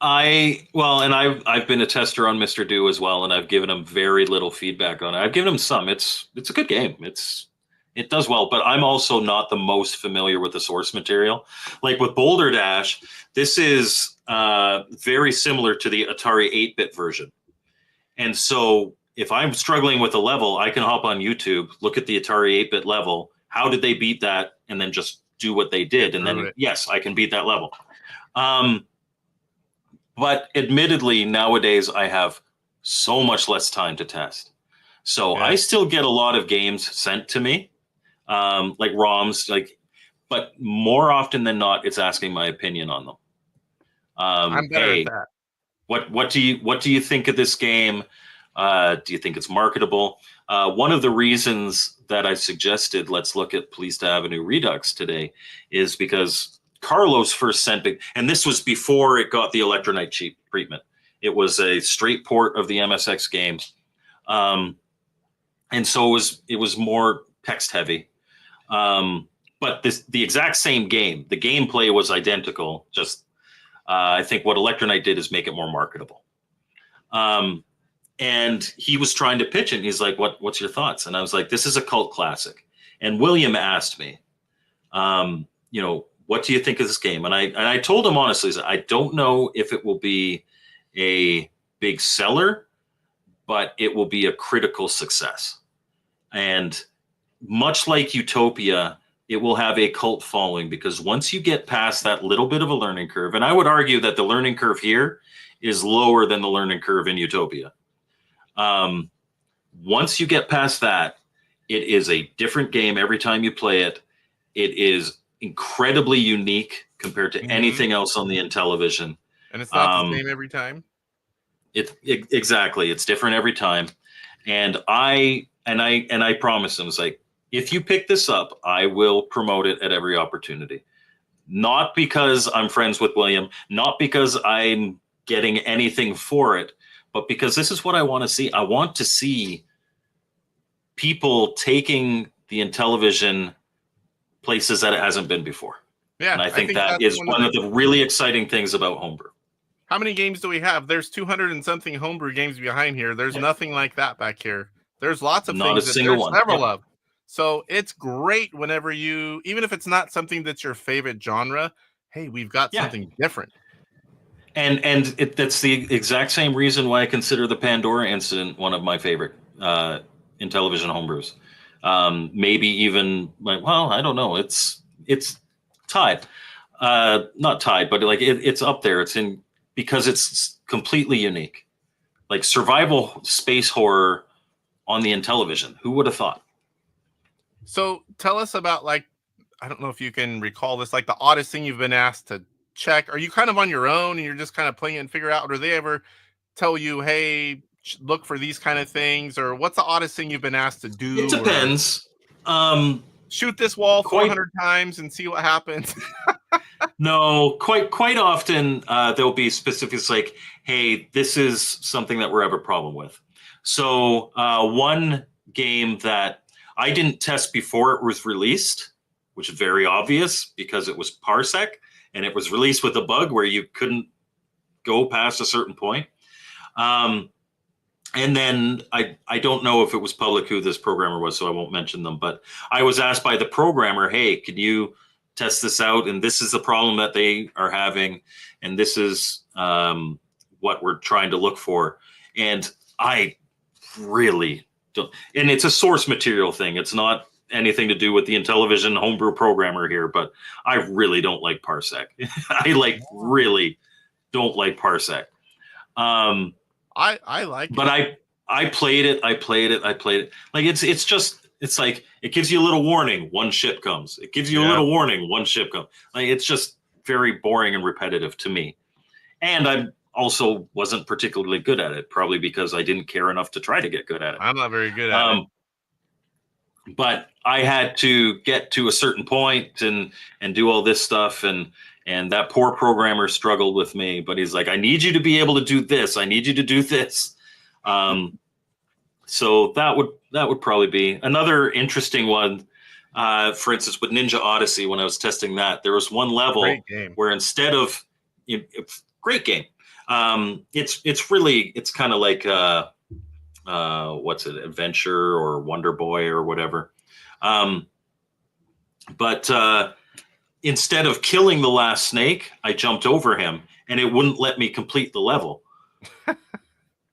I've been a tester on Mr. Do as well, and I've given him very little feedback on it. I've given him some. It's a good game. It does well, but I'm also not the most familiar with the source material. Like with Boulder Dash, this is very similar to the Atari 8-bit version. And so if I'm struggling with a level, I can hop on YouTube, look at the Atari 8-bit level. How did they beat that? And then just do what they did. And then, yes, I can beat that level. But admittedly, nowadays, I have so much less time to test. So I still get a lot of games sent to me. Like ROMs, but more often than not, it's asking my opinion on them. I'm better at that. What do you think of this game? Do you think it's marketable? One of the reasons that I suggested let's look at Police Avenue Redux today is because Carlos first sent it, and this was before it got the Electronite treatment. It was a straight port of the MSX game, and so it was more text heavy. But the exact same game, the gameplay was identical. Just I think what Electronite did is make it more marketable. And he was trying to pitch it. And he's like, "What's your thoughts?" And I was like, "This is a cult classic." And William asked me, "What do you think of this game?" And I told him honestly, I don't know if it will be a big seller, but it will be a critical success. And much like Utopia, it will have a cult following, because once you get past that little bit of a learning curve, and I would argue that the learning curve here is lower than the learning curve in Utopia. Once you get past that, it is a different game every time you play it. It is incredibly unique compared to anything else on the Intellivision. And it's not the same every time? Exactly. It's different every time. And I promised him, it's like, if you pick this up, I will promote it at every opportunity. Not because I'm friends with William, not because I'm getting anything for it, but because this is what I want to see. I want to see people taking the Intellivision places that it hasn't been before. Yeah, and I think that is one of the really exciting things about homebrew. How many games do we have? There's 200 and something homebrew games behind here. There's nothing like that back here. There's lots of Not things a single there's one. several of. So it's great whenever even if it's not something that's your favorite genre, hey, we've got something different. And that's the exact same reason why I consider the Pandora incident one of my favorite Intellivision homebrews. Maybe even I don't know. It's tied, not tied, but it's up there. It's in because it's completely unique, like survival space horror on the Intellivision. Who would have thought? So tell us about, I don't know if you can recall this, the oddest thing you've been asked to check. Are you kind of on your own and you're just kind of playing it and figure out, or do they ever tell you, hey, look for these kind of things? Or what's the oddest thing you've been asked to do? It depends. Shoot this wall 400 times and see what happens. No, quite often there'll be specifics like, hey, this is something that we have a problem with. So one game that I didn't test before it was released, which is very obvious because it was Parsec and it was released with a bug where you couldn't go past a certain point. And then I don't know if it was public who this programmer was, so I won't mention them. But I was asked by the programmer, hey, can you test this out? And this is the problem that they are having. And this is what we're trying to look for. And I really don't. And it's a source material thing. It's not anything to do with the Intellivision homebrew programmer here. But I really don't like Parsec. I really don't like Parsec. I like but it. I played it. Like it's like it gives you a little warning, one ship comes. It gives you a little warning, one ship comes. Like it's just very boring and repetitive to me. And I also wasn't particularly good at it, probably because I didn't care enough to try to get good at it. I'm not very good at it. But I had to get to a certain point and do all this stuff, and that poor programmer struggled with me. But he's like, I need you to be able to do this. I need you to do this. So that would probably be another interesting one. For instance, with Ninja Odyssey, when I was testing that, there was one level where instead of great game, it's kind of like what's it, Adventure or Wonder Boy or whatever. But instead of killing the last snake, I jumped over him, and it wouldn't let me complete the level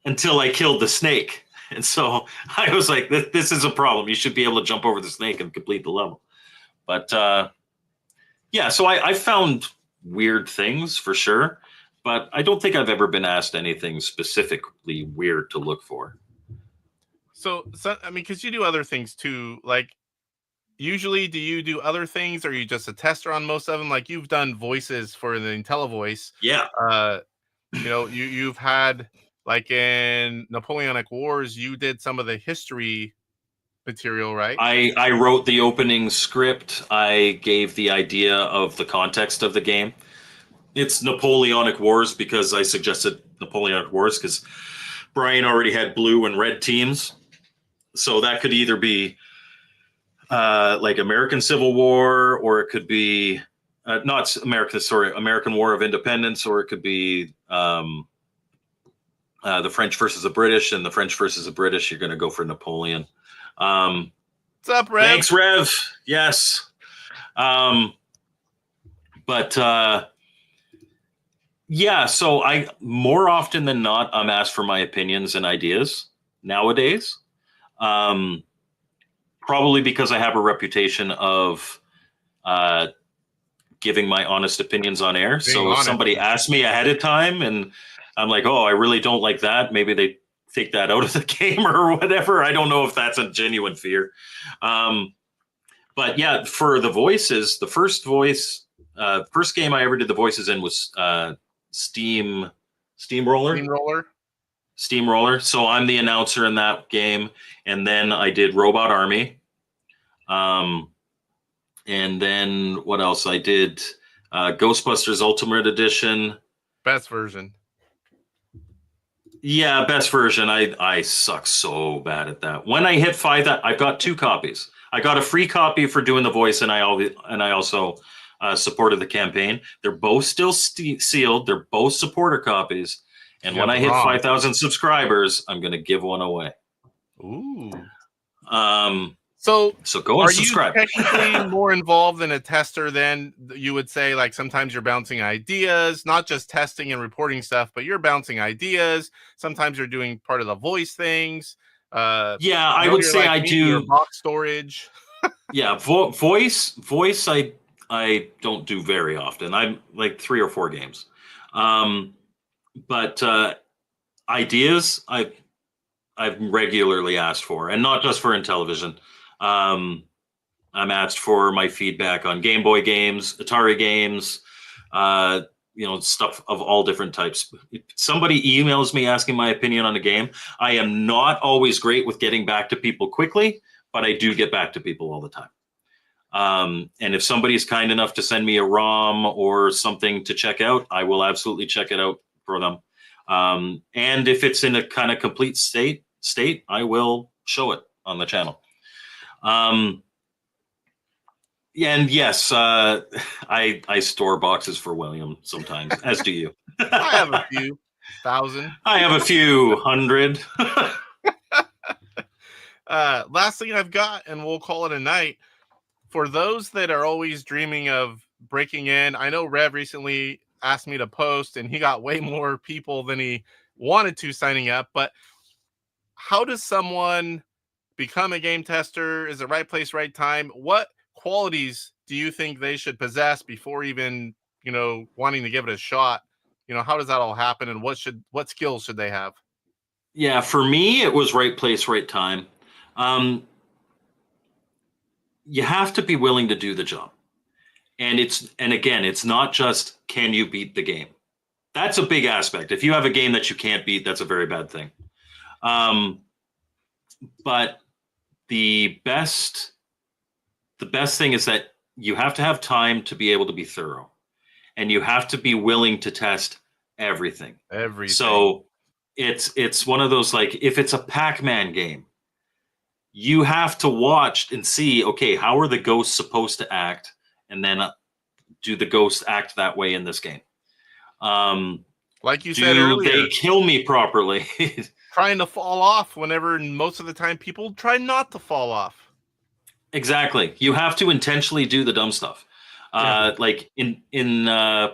until I killed the snake. And so I was like, this is a problem. You should be able to jump over the snake and complete the level. But yeah, so I found weird things for sure, but I don't think I've ever been asked anything specifically weird to look for. So I mean, because you do other things too. Like, usually, do you do other things, or are you just a tester on most of them? Like, you've done voices for the IntelliVoice. Yeah. You know, you've had, like, in Napoleonic Wars, you did some of the history material, right? I wrote the opening script. I gave the idea of the context of the game. It's Napoleonic Wars because I suggested Napoleonic Wars because Brian already had blue and red teams. So that could either be like American Civil War, or it could be American War of Independence, or it could be the French versus the British, and the French versus the British, you're going to go for Napoleon. What's up, Rev? Thanks, Rev. Yes. But yeah, so I more often than not, I'm asked for my opinions and ideas nowadays. Probably because I have a reputation of giving my honest opinions on air. So if somebody asks me ahead of time and I'm like, oh, I really don't like that, maybe they take that out of the game or whatever. I don't know if that's a genuine fear. But yeah, for the voices, the first game I ever did the voices in was Steamroller. So I'm the announcer in that game. And then I did Robot Army. And then what else? I did Ghostbusters Ultimate Edition. Best version. Yeah, best version. I suck so bad at that. When I hit 5, I've got 2 copies. I got a free copy for doing the voice, and I also supported the campaign. They're both still sealed. They're both supporter copies. And when I hit 5,000 subscribers, I'm going to give one away. Ooh. So go and subscribe. Are you technically more involved than a tester than you would say? Like, sometimes you're bouncing ideas, not just testing and reporting stuff, but you're bouncing ideas. Sometimes you're doing part of the voice things. Yeah, I would say I do box storage. Yeah, voice. I don't do very often. I'm like 3 or 4 games. But ideas I've regularly asked for, and not just for Intellivision. I'm asked for my feedback on Game Boy games, Atari games, stuff of all different types. If somebody emails me asking my opinion on a game, I am not always great with getting back to people quickly, but I do get back to people all the time. And if somebody's kind enough to send me a ROM or something to check out, I will absolutely check it out for them. And if it's in a kind of complete state, I will show it on the channel. And yes, I store boxes for William sometimes, as do you. I have a few. 1,000? I have a few hundred. Last thing I've got, and we'll call it a night. For those that are always dreaming of breaking in, I know Rev recently asked me to post, and he got way more people than he wanted to signing up. But how does someone become a game tester? Is it right place, right time? What qualities do you think they should possess before even, wanting to give it a shot? How does that all happen, and what skills should they have? Yeah, for me, it was right place, right time. You have to be willing to do the job. And again, it's not just can you beat the game. That's a big aspect. If you have a game that you can't beat, that's a very bad thing. But the best thing is that you have to have time to be able to be thorough, and you have to be willing to test everything. So it's one of those, like, if it's a Pac-Man game, you have to watch and see, okay, how are the ghosts supposed to act, and then do the ghosts act that way in this game? Like you said earlier, do they kill me properly? Trying to fall off whenever most of the time people try not to fall off. Exactly. You have to intentionally do the dumb stuff. Like in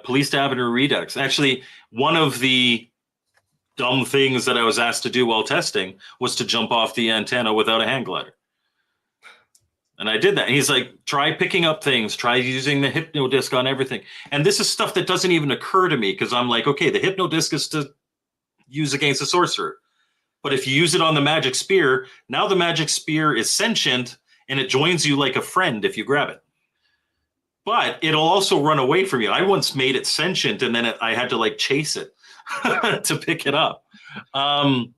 Police Avenue Redux, actually, one of the dumb things that I was asked to do while testing was to jump off the antenna without a hang glider. And I did that. And he's like, try picking up things, try using the hypno disc on everything. And this is stuff that doesn't even occur to me, because I'm like, okay, the hypno disc is to use against a sorcerer. But if you use it on the magic spear, now the magic spear is sentient, and it joins you like a friend if you grab it. But it'll also run away from you. I once made it sentient, and then I had to like chase it to pick it up. And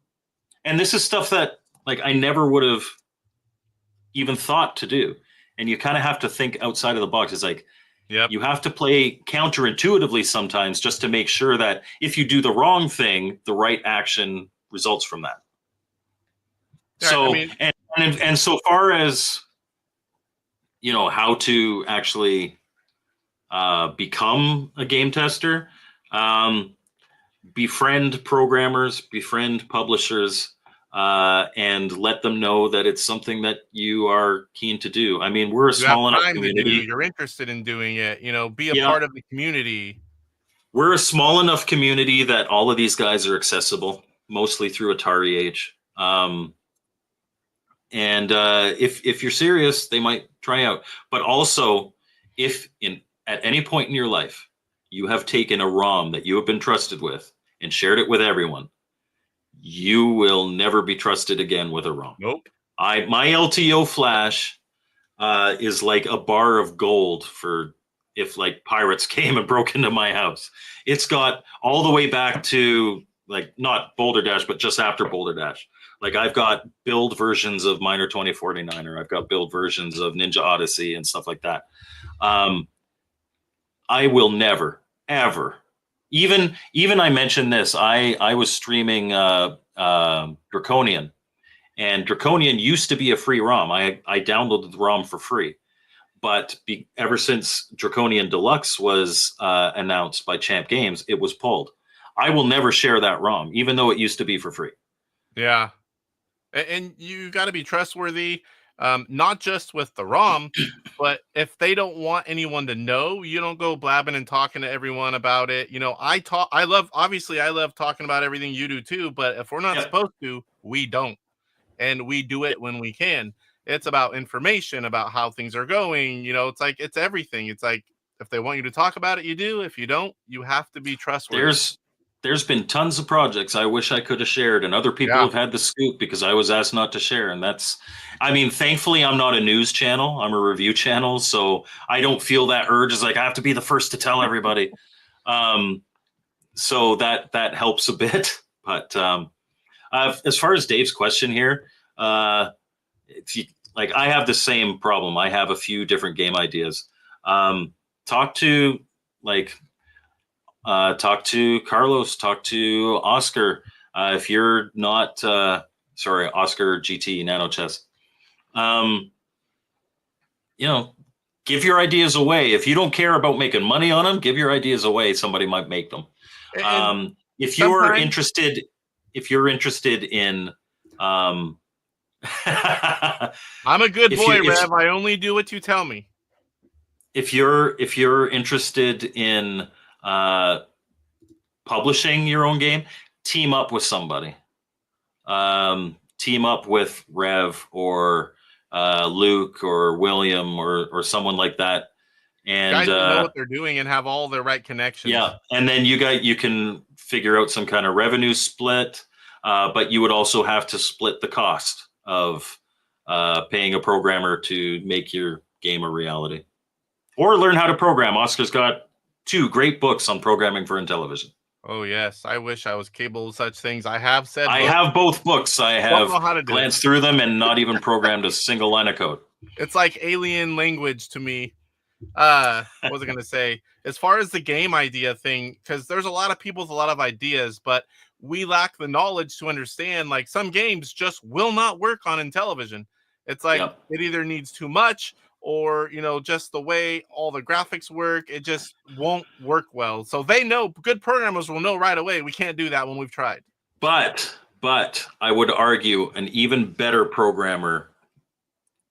this is stuff that like I never would have even thought to do. And you kind of have to think outside of the box. It's like, you have to play counterintuitively sometimes, just to make sure that if you do the wrong thing, the right action results from that. Yeah, So, I mean, and so far as, how to actually become a game tester, befriend programmers, befriend publishers, and let them know that it's something that you are keen to do. I mean, we're a small enough community. You're interested in doing it, be a part of the community. We're a small enough community that all of these guys are accessible, mostly through AtariAge. And if you're serious, they might try out. But also, if at any point in your life you have taken a ROM that you have been trusted with and shared it with everyone, you will never be trusted again with a ROM. Nope. My LTO flash is like a bar of gold for if like pirates came and broke into my house. It's got all the way back to like not Boulder Dash, but just after Boulder Dash. Like I've got build versions of Miner 2049, or I've got build versions of Ninja Odyssey and stuff like that. I will never, ever, even I mentioned this, I was streaming Draconian, and Draconian used to be a free ROM. I downloaded the ROM for free. But ever since Draconian Deluxe was announced by Champ Games, it was pulled. I will never share that ROM, even though it used to be for free. Yeah. And you got to be trustworthy, not just with the ROM, but if they don't want anyone to know, you don't go blabbing and talking to everyone about it. I love talking about everything you do too, but if we're not supposed to, we don't. And we do it when we can. It's about information about how things are going. It's like, it's everything. It's like, if they want you to talk about it, you do. If you don't, you have to be trustworthy. There's been tons of projects I wish I could have shared, and other people have had the scoop because I was asked not to share. And thankfully I'm not a news channel. I'm a review channel. So I don't feel that urge as like, I have to be the first to tell everybody. So that helps a bit. But as far as Dave's question here, if you, like, I have the same problem. I have a few different game ideas. Talk to Carlos, talk to Oscar. If you're not, Oscar GT Nano Chess. Give your ideas away. If you don't care about making money on them, give your ideas away. Somebody might make them. if you're sometimes- interested in, I'm a good boy, Rev. I only do what you tell me. If you're interested in publishing your own game, team up with somebody. Team up with Rev or Luke or William or someone like that. And guys who know what they're doing and have all the right connections. Yeah, and then you can figure out some kind of revenue split, but you would also have to split the cost of paying a programmer to make your game a reality. Or learn how to program. Oscar's got 2 great books on programming for Intellivision. Oh yes, I wish I was capable of such things. I have said I have both books. I have glanced through them and not even programmed a single line of code. It's like alien language to me. What was I going to say? As far as the game idea thing, because there's a lot of people with a lot of ideas, but we lack the knowledge to understand, like, some games just will not work on Intellivision. It's like it either needs too much or, you know, just the way all the graphics work, it just won't work well. So they know, good programmers will know right away, we can't do that when we've tried. But I would argue an even better programmer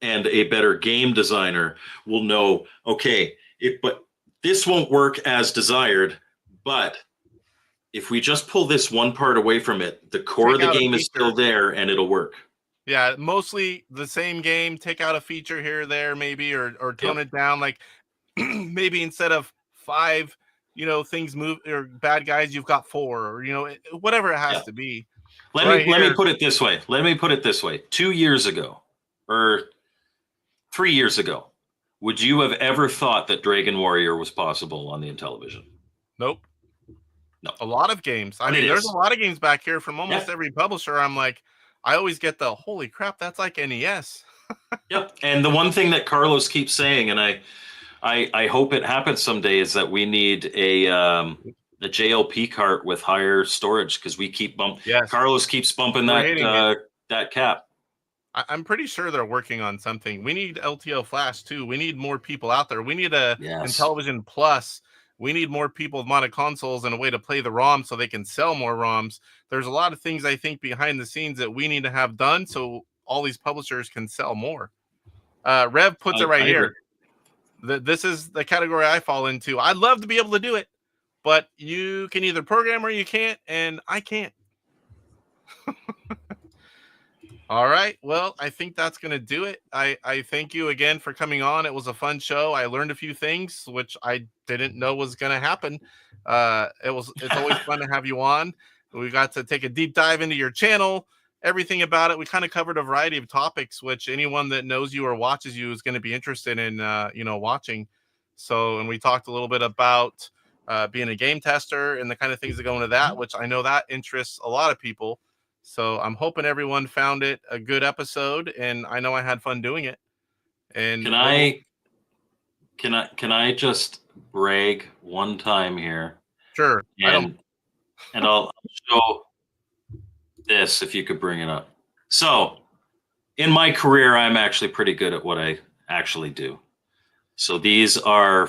and a better game designer will know, okay, but this won't work as desired, but if we just pull this one part away from it, the core of the game is still there and it'll work. Yeah, mostly the same game, take out a feature here or there maybe, or tone it down, like maybe instead of 5, you know, things move or bad guys, you've got 4, or, you know, whatever it has to be. Let me put it this way. 2 years ago or 3 years ago, would you have ever thought that Dragon Warrior was possible on the Intellivision? Nope. No. A lot of games. I mean, there's a lot of games back here from almost every publisher. I'm like, I always get the, holy crap, that's like NES. Yep. And the one thing that Carlos keeps saying, and I hope it happens someday, is that we need a JLP cart with higher storage, because we keep Carlos keeps bumping that cap. I'm pretty sure they're working on something. We need LTO Flash too. We need more people out there. We need a Intellivision Plus. We need more people with modded consoles and a way to play the ROM so they can sell more ROMs. There's a lot of things, I think, behind the scenes that we need to have done so all these publishers can sell more. Rev puts it right here. This is the category I fall into. I'd love to be able to do it, but you can either program or you can't, and I can't. All right. Well, I think that's going to do it. I thank you again for coming on. It was a fun show. I learned a few things, which I didn't know was going to happen. It's always fun to have you on. We got to take a deep dive into your channel, everything about it. We kind of covered a variety of topics, which anyone that knows you or watches you is going to be interested in, watching. So, and we talked a little bit about being a game tester and the kind of things that go into that, which I know that interests a lot of people. So I'm hoping everyone found it a good episode, and I know I had fun doing it. And can I just brag one time here? Sure. And I'll show this if you could bring it up. So in my career, I'm actually pretty good at what I actually do. So these are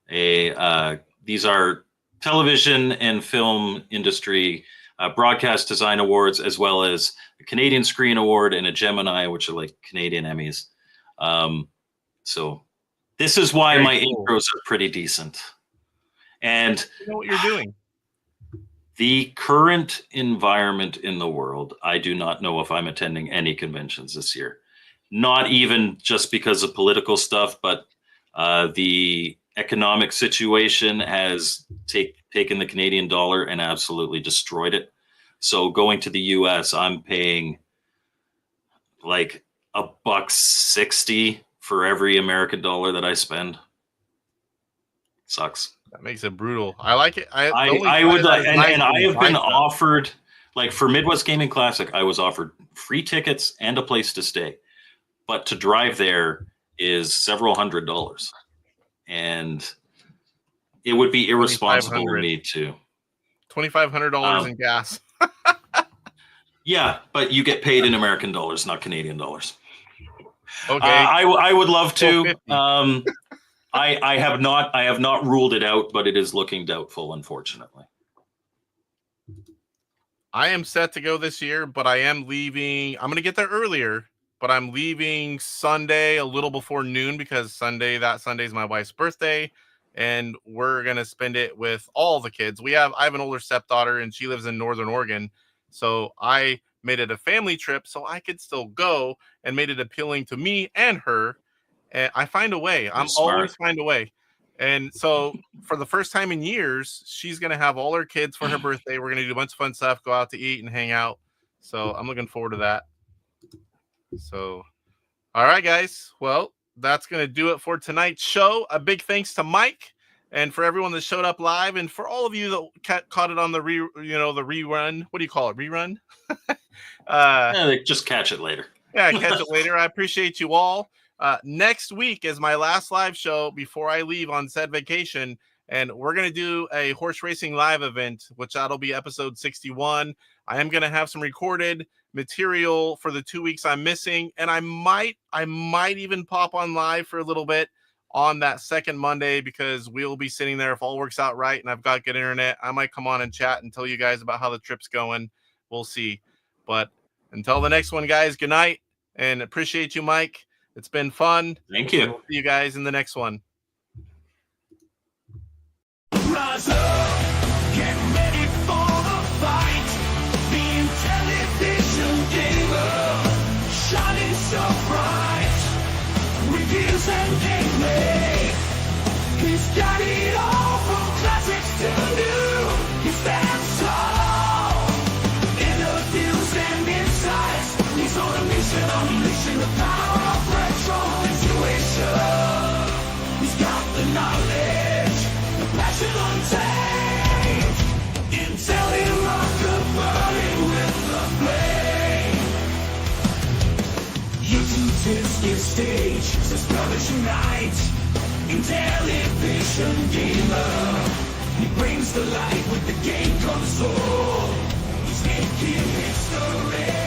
these are television and film industry broadcast design awards, as well as a Canadian Screen Award and a Gemini, which are like Canadian Emmys. So this is why my intros are pretty decent. And you know what you're doing. The current environment in the world, I do not know if I'm attending any conventions this year. Not even just because of political stuff, but the economic situation has taken the Canadian dollar and absolutely destroyed it. So going to the US, I'm paying like $1.60 for every American dollar that I spend. Sucks. That makes it brutal. I like it. I would like, and I have been offered, like for Midwest Gaming Classic, I was offered free tickets and a place to stay, but to drive there is several $100s, and it would be irresponsible of me to. $2,500 in gas. Yeah, but you get paid in American dollars, not Canadian dollars. Okay. I would love to. I have not ruled it out, but it is looking doubtful, unfortunately. I am set to go this year, but I am leaving. I'm going to get there earlier, but I'm leaving Sunday a little before noon because that Sunday is my wife's birthday, and we're going to spend it with all the kids. I have an older stepdaughter, and she lives in Northern Oregon, so I made it a family trip so I could still go, and made it appealing to me and her. And I find a way. I'm always find a way. And so for the first time in years, she's going to have all her kids for her birthday. We're going to do a bunch of fun stuff, go out to eat and hang out. So I'm looking forward to that. So, all right, guys. Well, that's going to do it for tonight's show. A big thanks to Mike, and for everyone that showed up live, and for all of you that caught it on the rerun. What do you call it? Rerun? They just catch it later. Yeah, catch it later. I appreciate you all. Next week is my last live show before I leave on said vacation, and we're going to do a horse racing live event, which that'll be episode 61. I am going to have some recorded material for the 2 weeks I'm missing, and I might even pop on live for a little bit on that second Monday, because we'll be sitting there if all works out right and I've got good internet. I might come on and chat and tell you guys about how the trip's going. We'll see. But until the next one, guys, good night, and appreciate you, Mike. It's been fun. Thank you. We'll see you guys in the next one. Rise up, get ready for the fight. The Intellivision gamer, shining so bright. Reviews and gameplay, he's got it all from classics to new. He stands tall, interviews and insights. He's on a mission, unleashing the power of retro intuition. He's got the knowledge, the passion untamed. IntelliPaddle burning with the flame. YouTube tips give stage, says brothers unite. Intellivision gamer, he brings the light with the game console. He's making history.